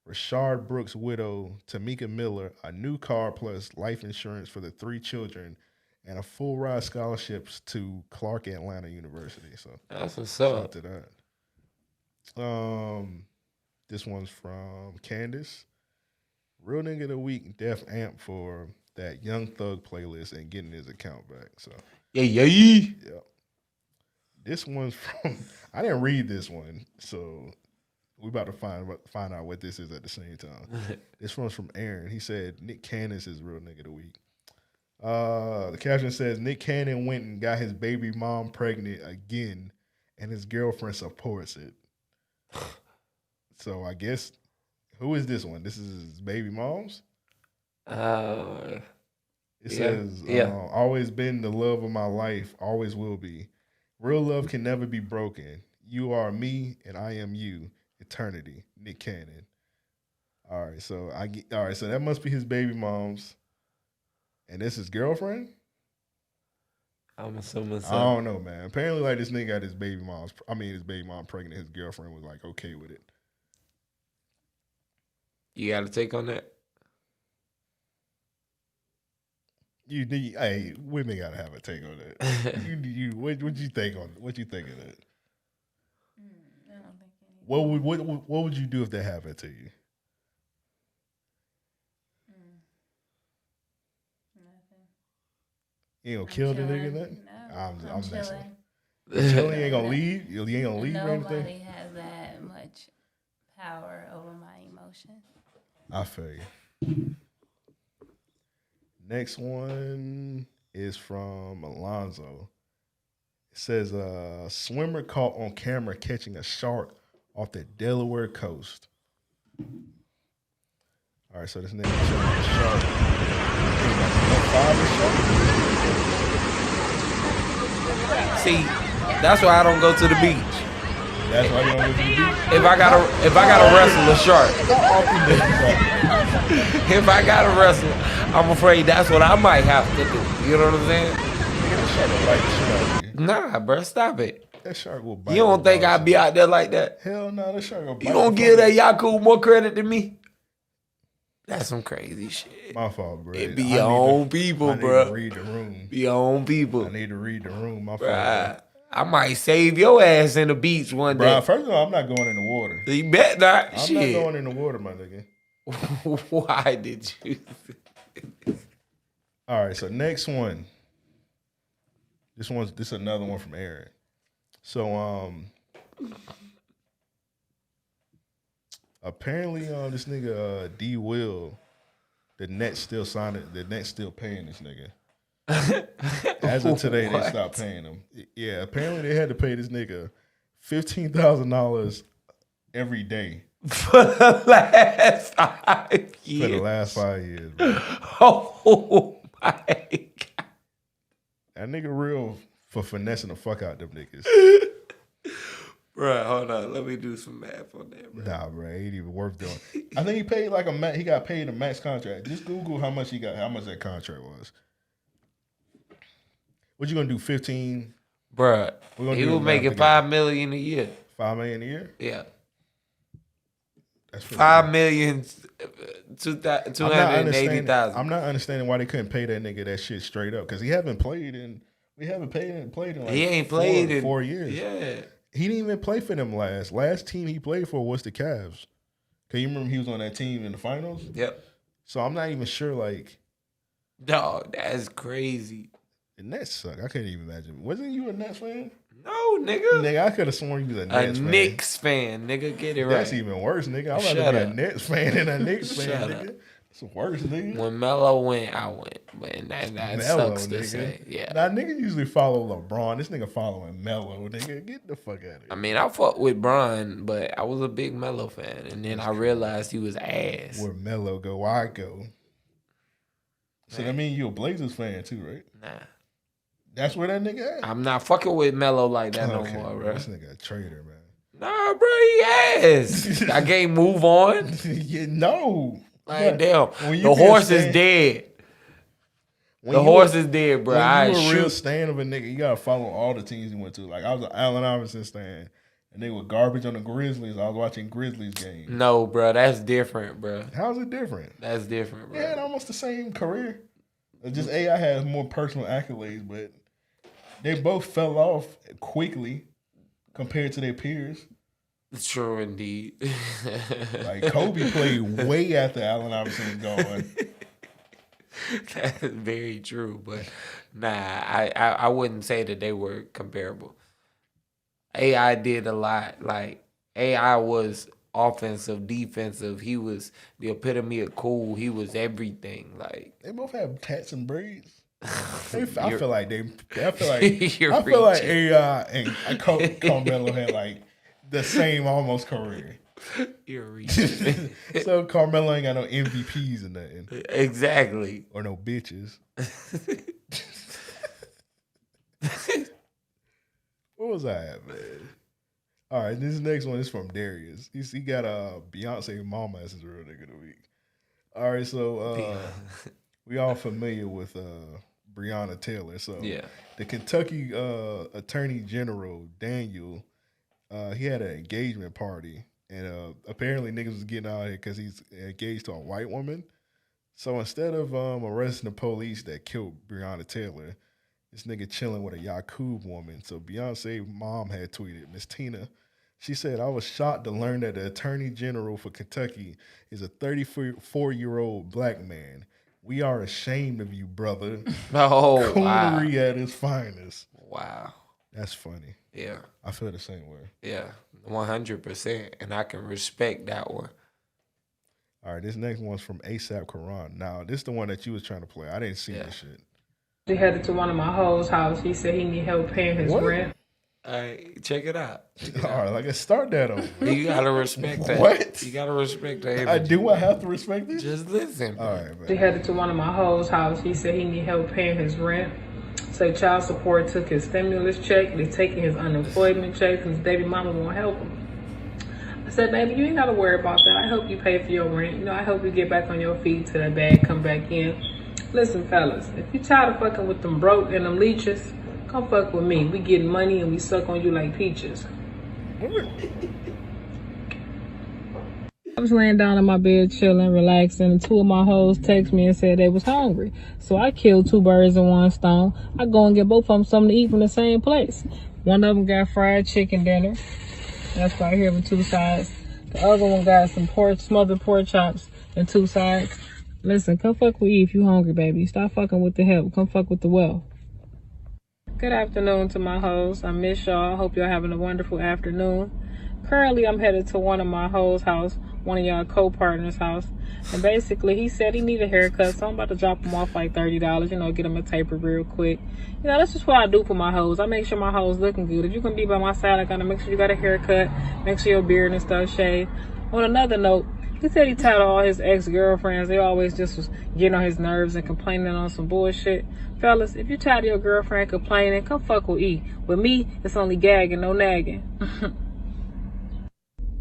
Rashard Brooks' widow Tamika Miller a new car plus life insurance for the 3 children and a full ride scholarships to Clark Atlanta University. So that's what's shout up. out to that. This one's from Candace. Real nigga of the week, Def Amp for that Young Thug playlist and getting his account back. So yeah. This one's from I didn't read this one, so we about to find out what this is at the same time. This one's from Aaron. He said Nick Cannon is real nigga of the week. The caption says Nick Cannon went and got his baby mom pregnant again, and his girlfriend supports it. So I guess who is this one? This is his baby mom's. It says, always been the love of my life, always will be. Real love can never be broken. You are me, and I am you. Eternity. Nick Cannon. All right, so so that must be his baby mom's, and this is girlfriend. I'm assuming so. I don't know, man. Apparently, like this nigga got his baby mom pregnant. His girlfriend was like okay with it. You got a take on that? Hey, women gotta have a take on that. What you think on? What you think of that? I don't think anything. What would you do if that happened to you? Nothing. You ain't gonna kill the nigga? Chilling. That? No, I'm chilling. messing. Chilling ain't gonna leave. You ain't gonna leave or anything. Nobody has that much power over my emotions. I feel you. Next one is from Alonzo. It says, swimmer caught on camera catching a shark off the Delaware coast. All right, so this nigga catching a shark. See, that's why I don't go to the beach. That's why you don't go to the beach? If I gotta wrestle a shark. If I gotta wrestle, I'm afraid that's what I might have to do. You know what I'm saying? That shark will bite the shit out of you. Nah, bro, stop it. That shark will bite. You don't think I'd be out there like that? Hell no, that shark will bite. You gonna give that Yaku more credit than me? That's some crazy shit. My fault, bro. It be your own people, bro. I need to read the room. Be your own people. I need to read the room. My fault. Bruh, I might save your ass in the beach one day. Bro, first of all, I'm not going in the water. You bet not. I'm not going in the water, my nigga. Why did you? All right, so next one. This is another one from Aaron. So apparently this nigga D Will, the Nets still paying this nigga. As of today, they stopped paying him. Yeah, apparently they had to pay this nigga $15,000 every day. For the last 5 years. For the last 5 years, bro. Oh my God. That nigga real for finessing the fuck out them niggas. Bro, hold on. Let me do some math on that, bro. Nah, bro, it ain't even worth doing. I think he paid he got paid a max contract. Just Google how much that contract was. What you gonna do? 15? Bruh, he was making $5 million a year. $5 million a year? Yeah. That's $5 million, 280,000. I'm not understanding why they couldn't pay that nigga that shit straight up because we haven't played in like he ain't played in 4 years. Yeah. He didn't even play for them last. Last team he played for was the Cavs. Cause you remember he was on that team in the finals? Yep. So I'm not even sure like. Dog, that's crazy. The Nets suck. I can't even imagine. Wasn't you a Nets fan? No, nigga. Nigga, I could have sworn you was a Nets fan. A Knicks fan, nigga. Get it right. That's even worse, nigga. I'd rather be a Nets fan than a Knicks fan, nigga. It's worse, nigga. When Melo went, I went. But that Melo, sucks to nigga. say. Yeah. Nah, niggas usually follow LeBron. This nigga following Melo, nigga. Get the fuck out of here. I mean, I fought with Bron, but I was a big Melo fan. And then I realized he was ass. Where Melo go, I go. So that means you a Blazers fan too, right? Nah. That's where that nigga at? I'm not fucking with Melo like that no more, bro. This nigga a traitor, man. Nah, bro, he ass. I can't move on. No. Like, damn. The horse is dead. The horse is dead, bro. When you a real stan of a nigga, you gotta follow all the teams he went to. Like, I was an Allen Iverson stan, and they were garbage on the Grizzlies. I was watching Grizzlies games. No, bro, that's different, bro. How's it different? That's different, bro. They had almost the same career. It's just AI has more personal accolades, but they both fell off quickly compared to their peers. True indeed. Like Kobe played way after Allen Iverson was gone. That's very true, but nah, I wouldn't say that they were comparable. AI did a lot. Like AI was offensive, defensive. He was the epitome of cool. He was everything. Like they both have tats and braids. I feel like You're I feel like reaching. AI and Carmelo had like the same almost career. You're reaching. So Carmelo ain't got no MVPs or nothing. Exactly. Or no bitches. What was I at, man? All right, this next one is from Darius. He got a Beyonce mama as his real nigga of the week. All right, so we all familiar with Breonna Taylor. So Yeah. the Kentucky Attorney General Daniel, he had an engagement party, and apparently niggas was getting out here because he's engaged to a white woman. So instead of arresting the police that killed Breonna Taylor, this nigga chilling with a Yakub woman. So Beyonce mom had tweeted, Miss Tina, she said, I was shocked to learn that the Attorney General for Kentucky is a 34-year-old black man. We are ashamed of you, brother. Oh, wow. Coonery at its finest. Wow. That's funny. Yeah. I feel the same way. Yeah. 100%. And I can respect that one. All right, this next one's from ASAP Quran. Now, this is the one that you was trying to play. I didn't see this shit. He headed to one of my hoes' house. He said he need help paying his rent. All right, check it out. All right, like start that over. You gotta respect that. What? You gotta respect that. I do. I have to respect this. Just listen. All right, man. He headed to one of my hoes' house. He said he need help paying his rent. Say child support took his stimulus check. They taking his unemployment check, and his baby mama won't help him. I said, baby, you ain't gotta worry about that. I help you pay for your rent. You know, I help you get back on your feet till that bag come back in. Listen, fellas, if you tired of fucking with them broke and them leeches, come fuck with me. We getting money and we suck on you like peaches. I was laying down in my bed chilling, relaxing, and two of my hoes text me and said they was hungry. So I killed two birds in one stone. I go and get both of them something to eat from the same place. One of them got fried chicken dinner. That's right here with two sides. The other one got some smothered pork chops and two sides. Listen, come fuck with E if you hungry, baby. Stop fucking with the help. Come fuck with the wealth. Good afternoon to my hoes. I miss y'all. Hope y'all having a wonderful afternoon. Currently, I'm headed to one of my hoes' house, one of y'all co-partners' house. And basically, he said he need a haircut, so I'm about to drop him off like $30, you know, get him a taper real quick. You know, that's just what I do for my hoes. I make sure my hoes looking good. If you're going to be by my side, I got to make sure you got a haircut, make sure your beard and stuff shaved. On another note, he said he tired of all his ex-girlfriends. They always just was getting on his nerves and complaining on some bullshit. Fellas, if you tired of your girlfriend complaining, come fuck with E. With me, it's only gagging, no nagging.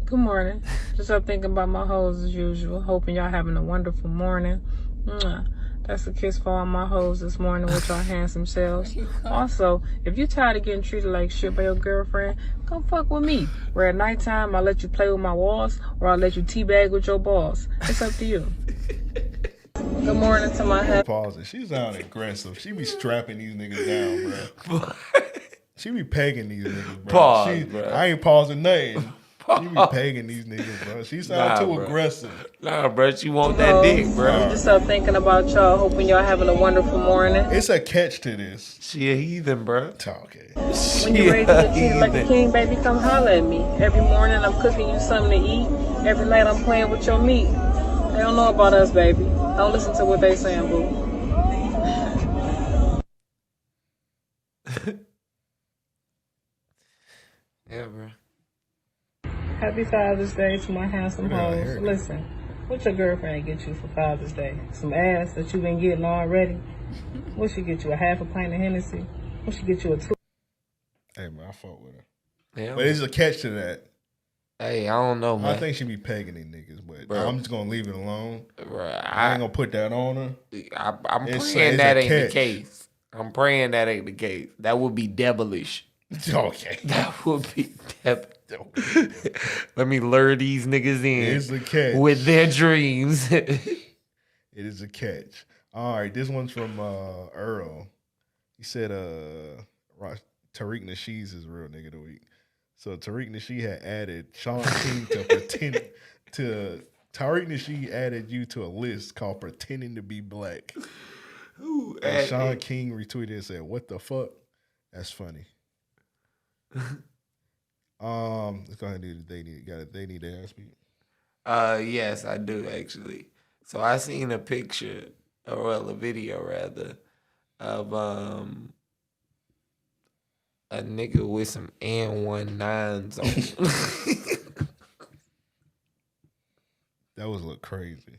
Good morning. Just up thinking about my hoes as usual. Hoping y'all having a wonderful morning. Mwah. That's a kiss for all my hoes this morning with y'all handsome selves. Also, if you tired of getting treated like shit by your girlfriend, come fuck with me. Where at nighttime, I'll let you play with my walls or I'll let you teabag with your balls. It's up to you. Good morning to my head. Pause it. She sound aggressive. She be strapping these niggas down, bro. She be pegging these niggas, bro. Pause, bro. I ain't pausing nothing. She be pegging these niggas, bro. She sound too aggressive. Nah, bro. She want that dick, bro. I'm just up thinking about y'all. Hoping y'all having a wonderful morning. It's a catch to this. She a heathen, bro. Okay. When you're ready to get treated like a king, baby, come holler at me. Every morning I'm cooking you something to eat. Every night I'm playing with your meat. They don't know about us, baby. Don't listen to what they saying, boo. Yeah, bro. Happy Father's Day to my handsome hoes. Listen, what your girlfriend get you for Father's Day? Some ass that you been getting already? What she get you, a half a pint of Hennessy? What she get you, a two? Hey, man, I fuck with her. Yeah, but there's a catch to that. Hey, I don't know, man. I think she be pegging these niggas, but bro, I'm just going to leave it alone. Bro, I ain't going to put that on her. I'm praying that ain't the case. I'm praying that ain't the case. That would be devilish. Okay. That would be devilish. Let me lure these niggas in It's a catch. with their dreams. It is a catch. All right, this one's from Earl. He said Tariq Nasheed's his real nigga of the week. So Tariq Nasheed had added Sean King to pretend to Tariq Nasheed added you to a list called Pretending to Be Black. And Sean King retweeted and said, "What the fuck? That's funny." Let's go ahead and do the they need to ask me. Yes, I do actually. So I seen a picture, or a video rather, of a nigga with some N19s on. That was look crazy.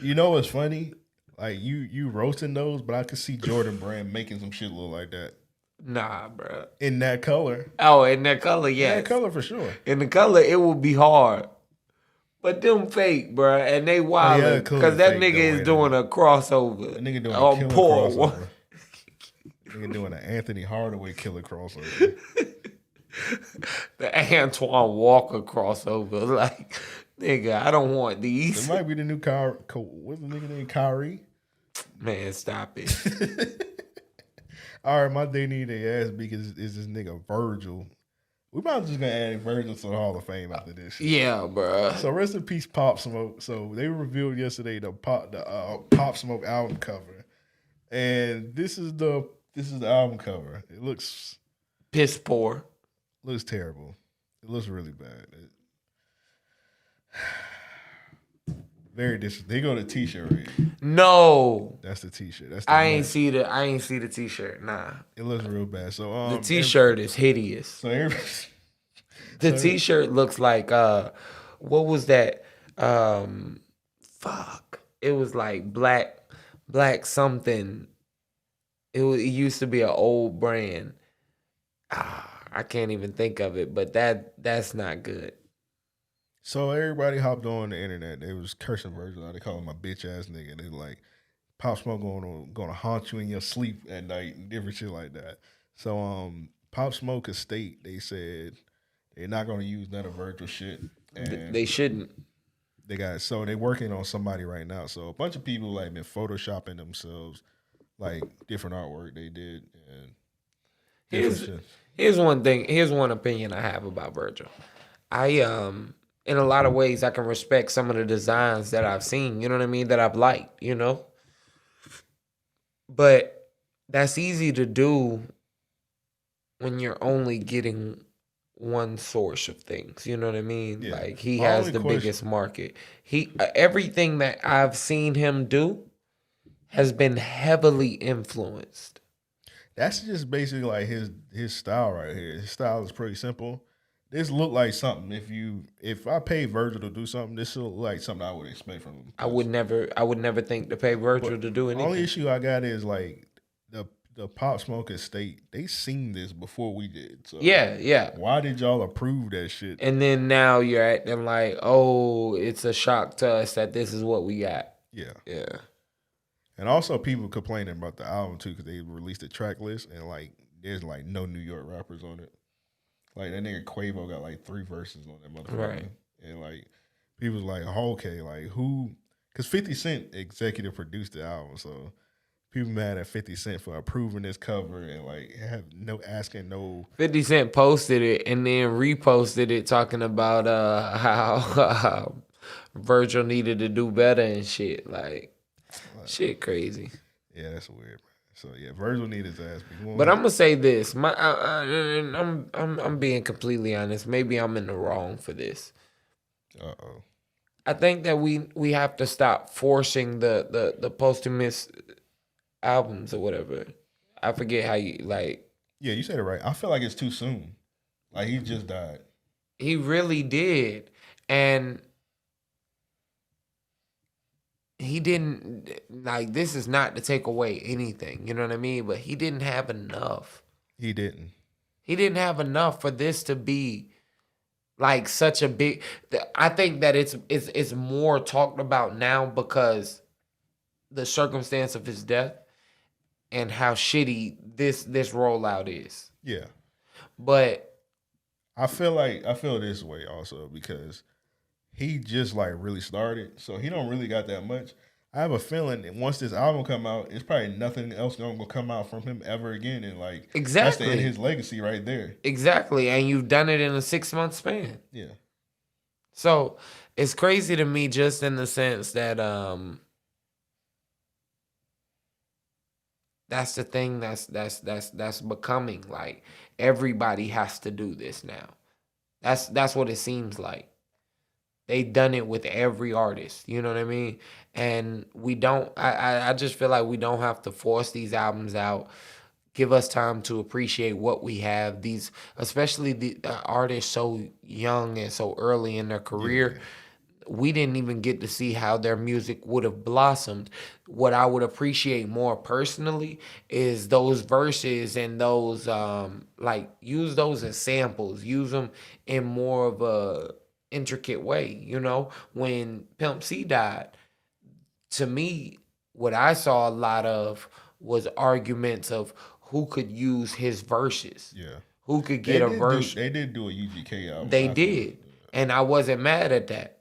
You know what's funny? Like you roasting those, but I could see Jordan Brand making some shit look like that. Nah, bro. In that color. Oh, in that color, In yes. that color for sure. In the color, it will be hard. But them fake, bro, and they wild because that nigga is doing a crossover. That nigga doing a killer Paul. crossover. Nigga doing an Anthony Hardaway killer crossover. The Antoine Walker crossover. Like, nigga, I don't want these. It might be the new Kyrie. What's the nigga name? Kyrie? Man, stop it. All right, my day need their ass because is this nigga Virgil. We might just gonna add Virgil to the Hall of Fame after this shit. Yeah, bro. So rest in peace, Pop Smoke. So they revealed yesterday the Pop Smoke album cover, and this is the album cover. It looks piss poor. Looks terrible. It looks really bad. Very disrespectful. They go to T-shirt. Right? No, that's the T-shirt. That's I ain't see the T-shirt. Nah, it looks real bad. So the T-shirt is hideous. So the T-shirt looks like what was that? Fuck, it was like black something. It used to be an old brand. I can't even think of it, but that's not good. So everybody hopped on the internet. They was cursing Virgil. They call him a bitch ass nigga. They like Pop Smoke gonna haunt you in your sleep at night and different shit like that. So Pop Smoke estate, they said they're not gonna use none of Virgil shit. And they shouldn't. They're working on somebody right now. So a bunch of people like been photoshopping themselves, like different artwork they did and Here's one thing. Here's one opinion I have about Virgil. In a lot of ways, I can respect some of the designs that I've seen. You know what I mean? That I've liked. You know. But that's easy to do when you're only getting one source of things. You know what I mean? Yeah. Like he has the biggest market. Everything that I've seen him do has been heavily influenced. That's just basically like his style right here. His style is pretty simple. This look like something. If I paid Virgil to do something, this look like something I would expect from him. I would never think to pay Virgil to do anything. The only issue I got is like the Pop Smoke estate. They seen this before we did. So yeah. Why did y'all approve that shit? And then now you're acting like, oh, it's a shock to us that this is what we got. Yeah. And also people complaining about the album too because they released the track list and like there's like no New York rappers on it. Like that nigga Quavo got like 3 verses on that motherfucker. Right. And like people was like, oh, okay, like who? Because 50 Cent executive produced the album, so people mad at 50 Cent for approving this cover and like have asking no. 50 Cent posted it and then reposted it talking about how Virgil needed to do better and shit. Like shit crazy. Yeah, that's weird, bro. So yeah, Virgil needed his ass. But I'm gonna say this. I'm being completely honest. Maybe I'm in the wrong for this. I think that we have to stop forcing the posthumous albums or whatever. I forget how you like. Yeah, you said it right. I feel like it's too soon. Like he just died. He really did, and he didn't, like, this is not to take away anything, you know what I mean? But he didn't have enough. He didn't. He didn't have enough for this to be like such a big. I think that it's more talked about now because the circumstance of his death and how shitty this rollout is. Yeah. But I feel this way also because he just like really started, so he don't really got that much. I have a feeling that once this album come out, it's probably nothing else gonna come out from him ever again, and like exactly that's the end of his legacy right there. Exactly, and you've done it in a 6-month span. Yeah. So it's crazy to me, just in the sense that that's the thing that's becoming like everybody has to do this now. That's what it seems like. They done it with every artist. You know what I mean? And we don't. I just feel like we don't have to force these albums out. Give us time to appreciate what we have. These, especially the artists so young and so early in their career. Yeah. We didn't even get to see how their music would have blossomed. What I would appreciate more personally is those verses and those like use those as samples. Use them in more of a intricate way. You know, when Pimp C died, to me, what I saw a lot of was arguments of who could use his verses. Yeah. Who could get a verse. They did do a UGK album. They did. And I wasn't mad at that.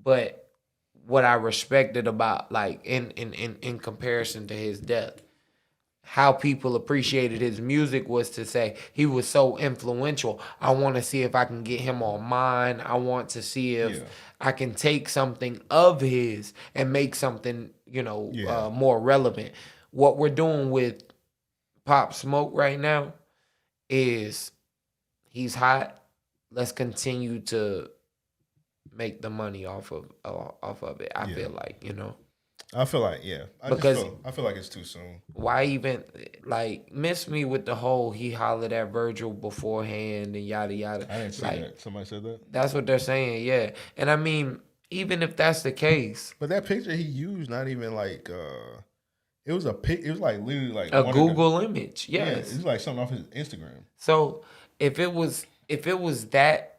But what I respected about, like, in comparison to his death, how people appreciated his music was to say he was so influential. I want to see if I can get him on mine. I want to see if I can take something of his and make something, more relevant. What we're doing with Pop Smoke right now is he's hot. Let's continue to make the money off of it. I feel like, I feel like, I feel like it's too soon. Why even, like, miss me with the whole he hollered at Virgil beforehand and yada yada. I didn't see that. Somebody said that? That's what they're saying, yeah. And I mean, even if that's the case. But that picture he used, not even like, it was like literally like a Google image, yes. Yeah, it was like something off his Instagram. So if it was that,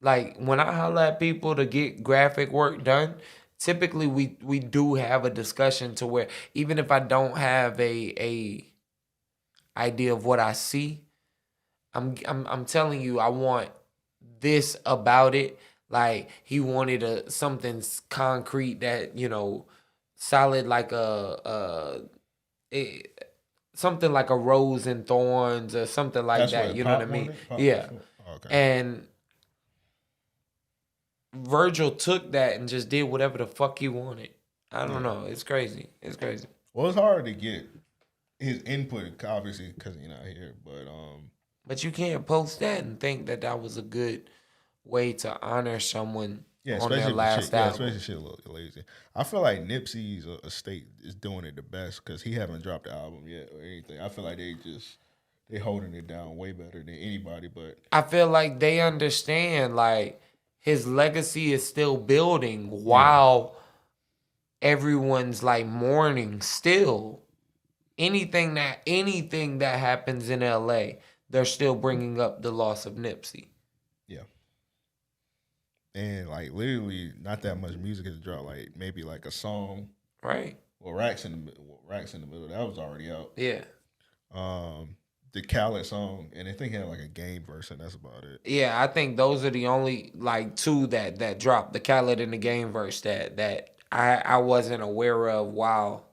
like, when I holler at people to get graphic work done, typically we do have a discussion to where even if I don't have a idea of what I see, I'm telling you I want this about it. Like, he wanted something concrete that, solid, like something like a rose and thorns or something like that. You know what I mean? Yeah. Okay. And Virgil took that and just did whatever the fuck he wanted. I don't know. It's crazy. It's crazy. Well, it's hard to get his input, obviously, because you're not here. But you can't post that and think that was a good way to honor someone on their last album. Especially shit a little lazy. I feel like Nipsey's estate is doing it the best because he haven't dropped the album yet or anything. I feel like they holding it down way better than anybody. But I feel like they understand, like, his legacy is still building while everyone's like mourning still. Anything that happens in LA, they're still bringing up the loss of Nipsey. Yeah. And like literally not that much music has dropped, like maybe like a song. Right. Well, Racks in the middle, that was already out. Yeah. The Khaled song, and I think he had like a game verse, and that's about it. Yeah, I think those are the only like two that dropped, the Khaled and the game verse that I wasn't aware of while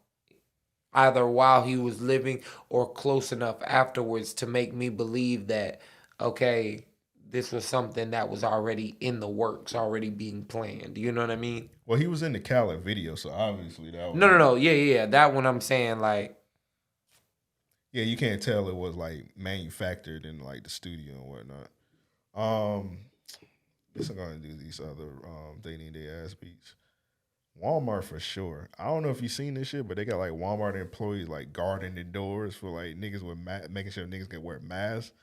he was living or close enough afterwards to make me believe that, okay, this was something that was already in the works, already being planned. You know what I mean? Well, he was in the Khaled video, so obviously that was... No. Yeah. That one I'm saying, like... Yeah, you can't tell it was like manufactured in like the studio and whatnot. Guess I'm gonna do these other they need their ass beats. Walmart for sure. I don't know if you seen this shit, but they got like Walmart employees like guarding the doors for like niggas with making sure niggas can wear masks.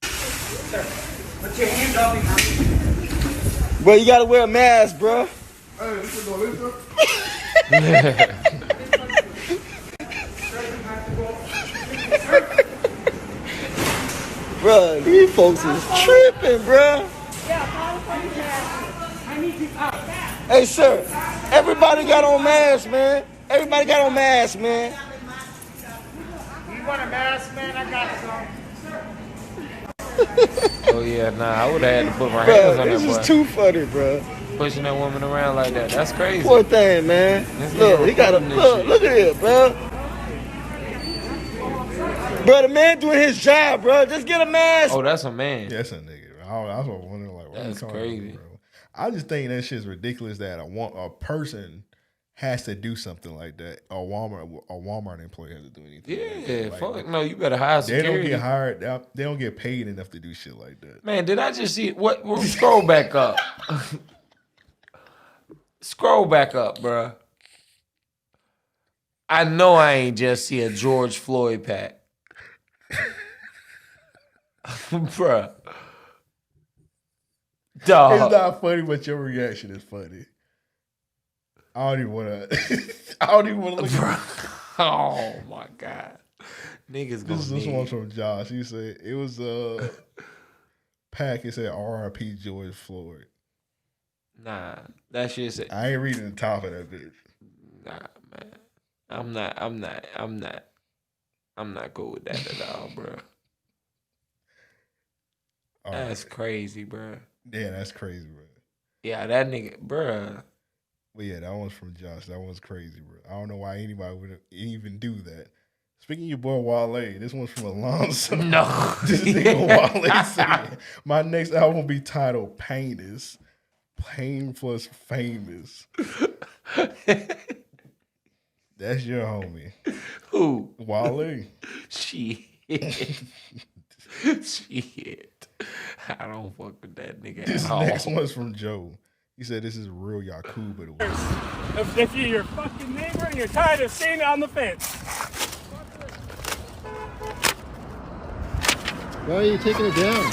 Put your hand up behind. Bro, you gotta wear a mask, bro. Hey, this is Bro, these folks is tripping, bro. Hey, sir, everybody got on masks, man. Everybody got on masks, man. You want a mask, man? I got some. Oh yeah, nah, I would have had to put my hands on that boy. This is too funny, bro. Pushing that woman around like that, that's crazy. Poor thing, man. Look, he got a look at it, bro. Bro, the man doing his job, bro. Just get a mask. Oh, that's a man. Yeah, that's a nigga. I was wondering like, what that's crazy. About, bro? I just think that shit's ridiculous that a person has to do something like that. A Walmart employee has to do anything. Yeah, like fuck no, you better hire They security. don't get hired. They don't get paid enough to do shit like that. Man, did I just see what? Scroll back up. Scroll back up, bruh. I know I ain't just see a George Floyd pack. Bruh. Dog. It's not funny, but your reaction is funny. I don't even want to. I don't even want to look at it. Oh my God. Niggas gonna This one from Josh. He said it was pack. It said R.I.P. George Floyd. Nah, that shit said. I ain't reading the top of that bitch. Nah, man. I'm not cool with that at all, bro. That's crazy, bro. Yeah, that's crazy, bro. Yeah, that nigga, bro. But yeah, that one's from Josh. That one's crazy, bro. I don't know why anybody would even do that. Speaking of your boy Wale, this one's from Alonzo. No. This nigga Wale said, my next album will be titled Pain is. Pain plus famous. That's your homie. Who? Wale. Shit. Shit. I don't fuck with that nigga This at all. next one's from Joe. He said this is real Yakuba. If you're your fucking neighbor and you're tired of seeing it on the fence. Why are you taking it down?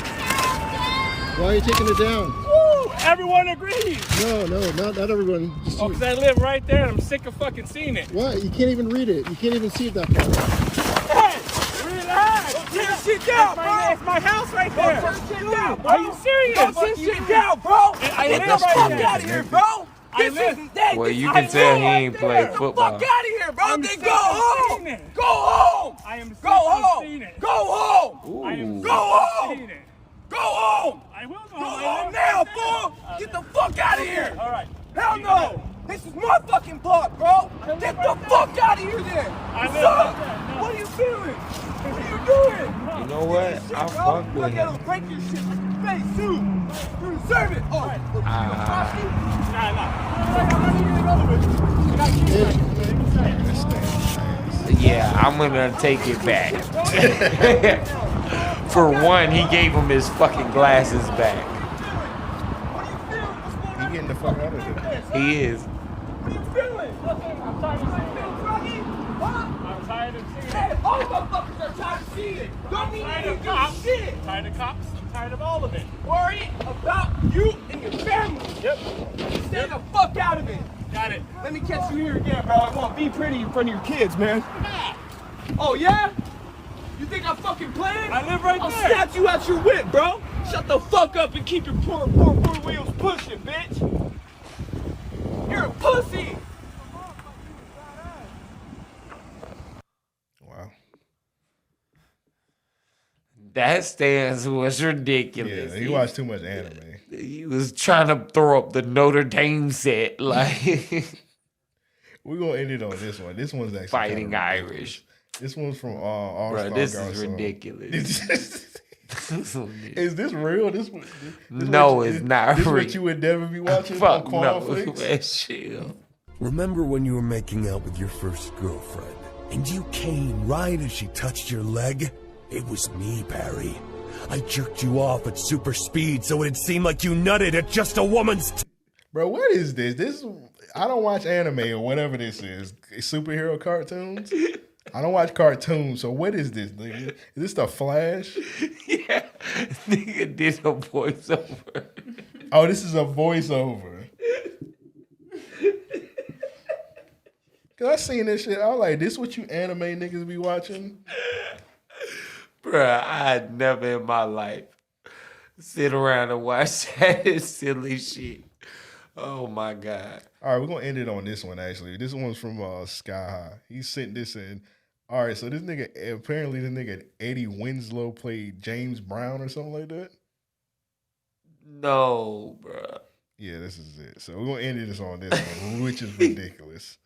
Why are you taking it down? Woo! Everyone agrees. No, not everyone. Just Oh, because I live right there and I'm sick of fucking seeing it. Why? You can't even read it. You can't even see it that far. Hey! Relax! Turn shit down, bro! It's my house right there! Turn shit down, bro! Are you serious? Turn shit down, bro! Get the fuck out of here, bro! Well, you can tell he ain't played football. Fuck out of here, bro! Then go home! Go home! I am go home! Go home! I am go home! Go home! I will go home now, fool! Get the fuck out of here! All right. Hell no! This is my fucking block, bro! Get the fuck out of here then! What's up? What are you feeling? What are you doing? You know what? I fuck with Look at him. him break your shit like your face, too! You deserve it! Oh, Yeah, I'm gonna take it back. For one, he gave him his fucking glasses back. He getting the fuck out of here. He is. What are you feeling? Nothing. I'm tired of seeing it. Huh? I'm tired of seeing it. All motherfuckers are tired of seeing it. Don't mean you do shit. Tired of cops. I'm tired of all of it. Worry about you and your family. Yep. Stay the fuck out of it. Got it. Let me catch you here again, bro. I won't be pretty in front of your kids, man. Oh, yeah? You think I'm fucking playing? I live right there. I'll snatch you out your whip, bro. Shut the fuck up and keep your poor wheels pushing, bitch. You're a pussy. Wow. That stance was ridiculous. Yeah, he watched too much anime. He was trying to throw up the Notre Dame set. Like, We're gonna end it on this one. This one's actually Fighting kinda Irish. ridiculous. This one's from All bro, Star this Garçon. is ridiculous. Is this real? This No, it's not This real. what you would never be watching Fuck on no. Cornflakes? Man, chill. Remember when you were making out with your first girlfriend, and you came right as she touched your leg? It was me, Barry. I jerked you off at super speed so it'd seem like you nutted at just a woman's Bro, what is this? I don't watch anime or whatever this is. Superhero cartoons? I don't watch cartoons, so what is this, nigga? Is this the Flash? Yeah. Nigga did a voiceover. Oh, this is a voiceover. Cause I seen this shit. I was like, this what you anime niggas be watching? Bruh, I had never in my life sit around and watch that silly shit. Oh my God. All right, we're gonna end it on this one actually. This one's from Sky High. He sent this in. All right, so this nigga Eddie Winslow played James Brown or something like that. No, bruh. Yeah, this is it. So we're gonna end this on this one, which is ridiculous.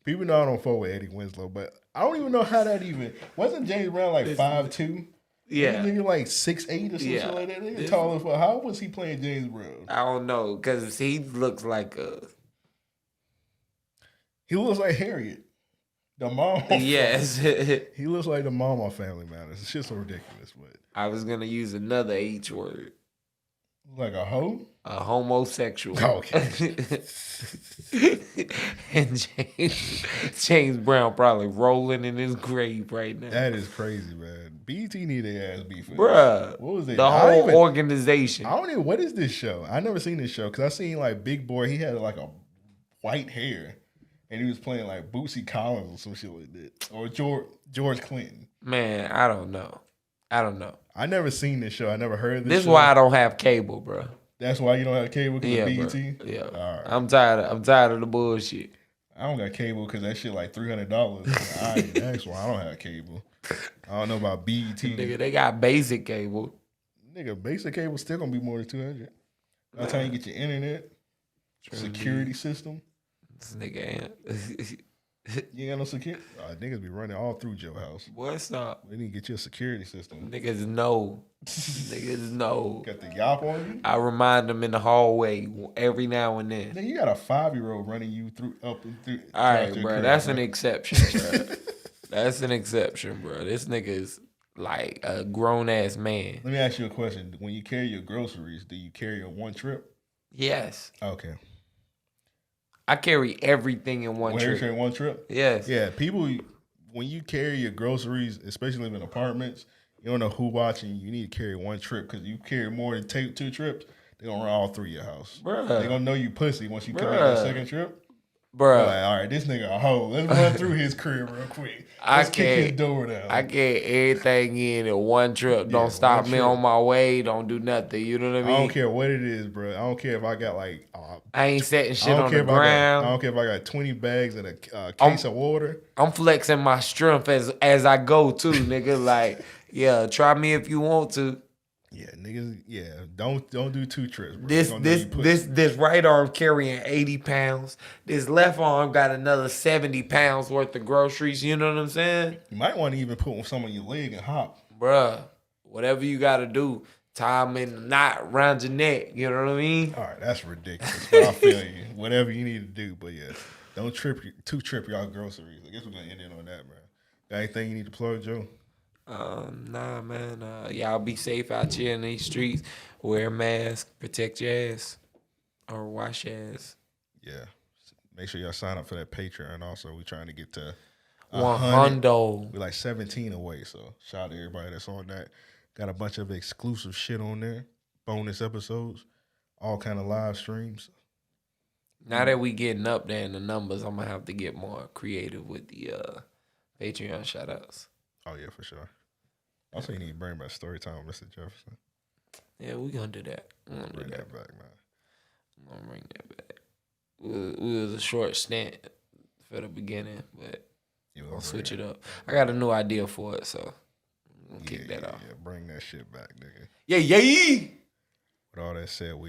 People know I don't fuck with Eddie Winslow, but I don't even know how that even wasn't James Brown like 5'2"? Yeah. Nigga like 6'8" or something like that. Nigga tall as fuck. How was he playing James Brown? I don't know, because he looks like a... He looks like Harriet, the mom. Yes. He looks like the mom on Family Matters. It's just so ridiculous, but I was gonna use another H word. like a hoe. A homosexual. Okay. And James Brown probably rolling in his grave right now. That is crazy, man. BT need their ass beef. Bruh. What was it? The whole organization. I don't even. What is this show? I never seen this show because I seen like Big Boy. He had like a white hair, and he was playing like Bootsy Collins or some shit like that, or George Clinton. Man, I don't know. I never seen this show. I never heard This show. is why I don't have cable, bro. That's why you don't have cable because of BET? Bro. Yeah. All right. I'm tired of the bullshit. I don't got cable because that shit like $300. That's why I don't have cable. I don't know about BET. Nigga, they got basic cable. Nigga, basic cable still gonna be more than $200. By the time you get your internet, security system. This nigga ain't. You ain't got no security. Niggas be running all through your house. What's up? They need to get you a security system. Niggas know. Niggas know. Got the yop on you? I remind them in the hallway every now and then. Nigga, you got a 5-year-old running you up and through. All right, bro. That's an exception, bro. That's an exception, bro. This nigga is like a grown ass man. Let me ask you a question. When you carry your groceries, do you carry a one trip? Yes. Okay. I carry everything in one trip. You carry one trip? Yes. Yeah, people, when you carry your groceries, especially live in apartments, you don't know who watching. You need to carry one trip because you carry more than 2 trips, they gonna run all through your house. Bruh. They gonna know you pussy once you come out that second trip. Bruh. Like, all right, this nigga a hoe. Let's run through his crib real quick. Let's kick his door down. I get everything in one trip. Don't stop me on my way. Don't do nothing. You know what I mean? I don't care what it is, bro. I don't care if I got like. I ain't setting shit on the ground. I don't care if I got 20 bags and a case of water. I'm flexing my strength as I go too, nigga. Like, yeah, try me if you want to. Yeah, niggas. Yeah, don't do 2 trips, bro. This right arm carrying 80 pounds. This left arm got another 70 pounds worth of groceries. You know what I'm saying? You might want to even put some on your leg and hop, bruh. Whatever you got to do. Tie them in the knot around your neck. You know what I mean? All right, that's ridiculous. But I feel you. Whatever you need to do, but yeah, don't trip y'all groceries. I guess we're gonna end it on that, man. Got anything you need to plug, Joe? Nah, man. Y'all be safe out here in these streets. Wear a mask. Protect your ass. Or wash your ass. Yeah. Make sure y'all sign up for that Patreon. Also, we trying to get to 100. We're like 17 away. So shout out to everybody that's on that. Got a bunch of exclusive shit on there. Bonus episodes. All kind of live streams. Now that we getting up there in the numbers, I'm going to have to get more creative with the Patreon shout-outs. Oh, yeah, for sure. Also, you need to bring back story time with Mr. Jefferson. Yeah, we going to do that. Bring that back, man. I'm going to bring that back. We was a short stint for the beginning, but we're going to switch it up. I got a new idea for it, so we'll kick that off. Yeah, bring that shit back, nigga. Yeah. With all that said, we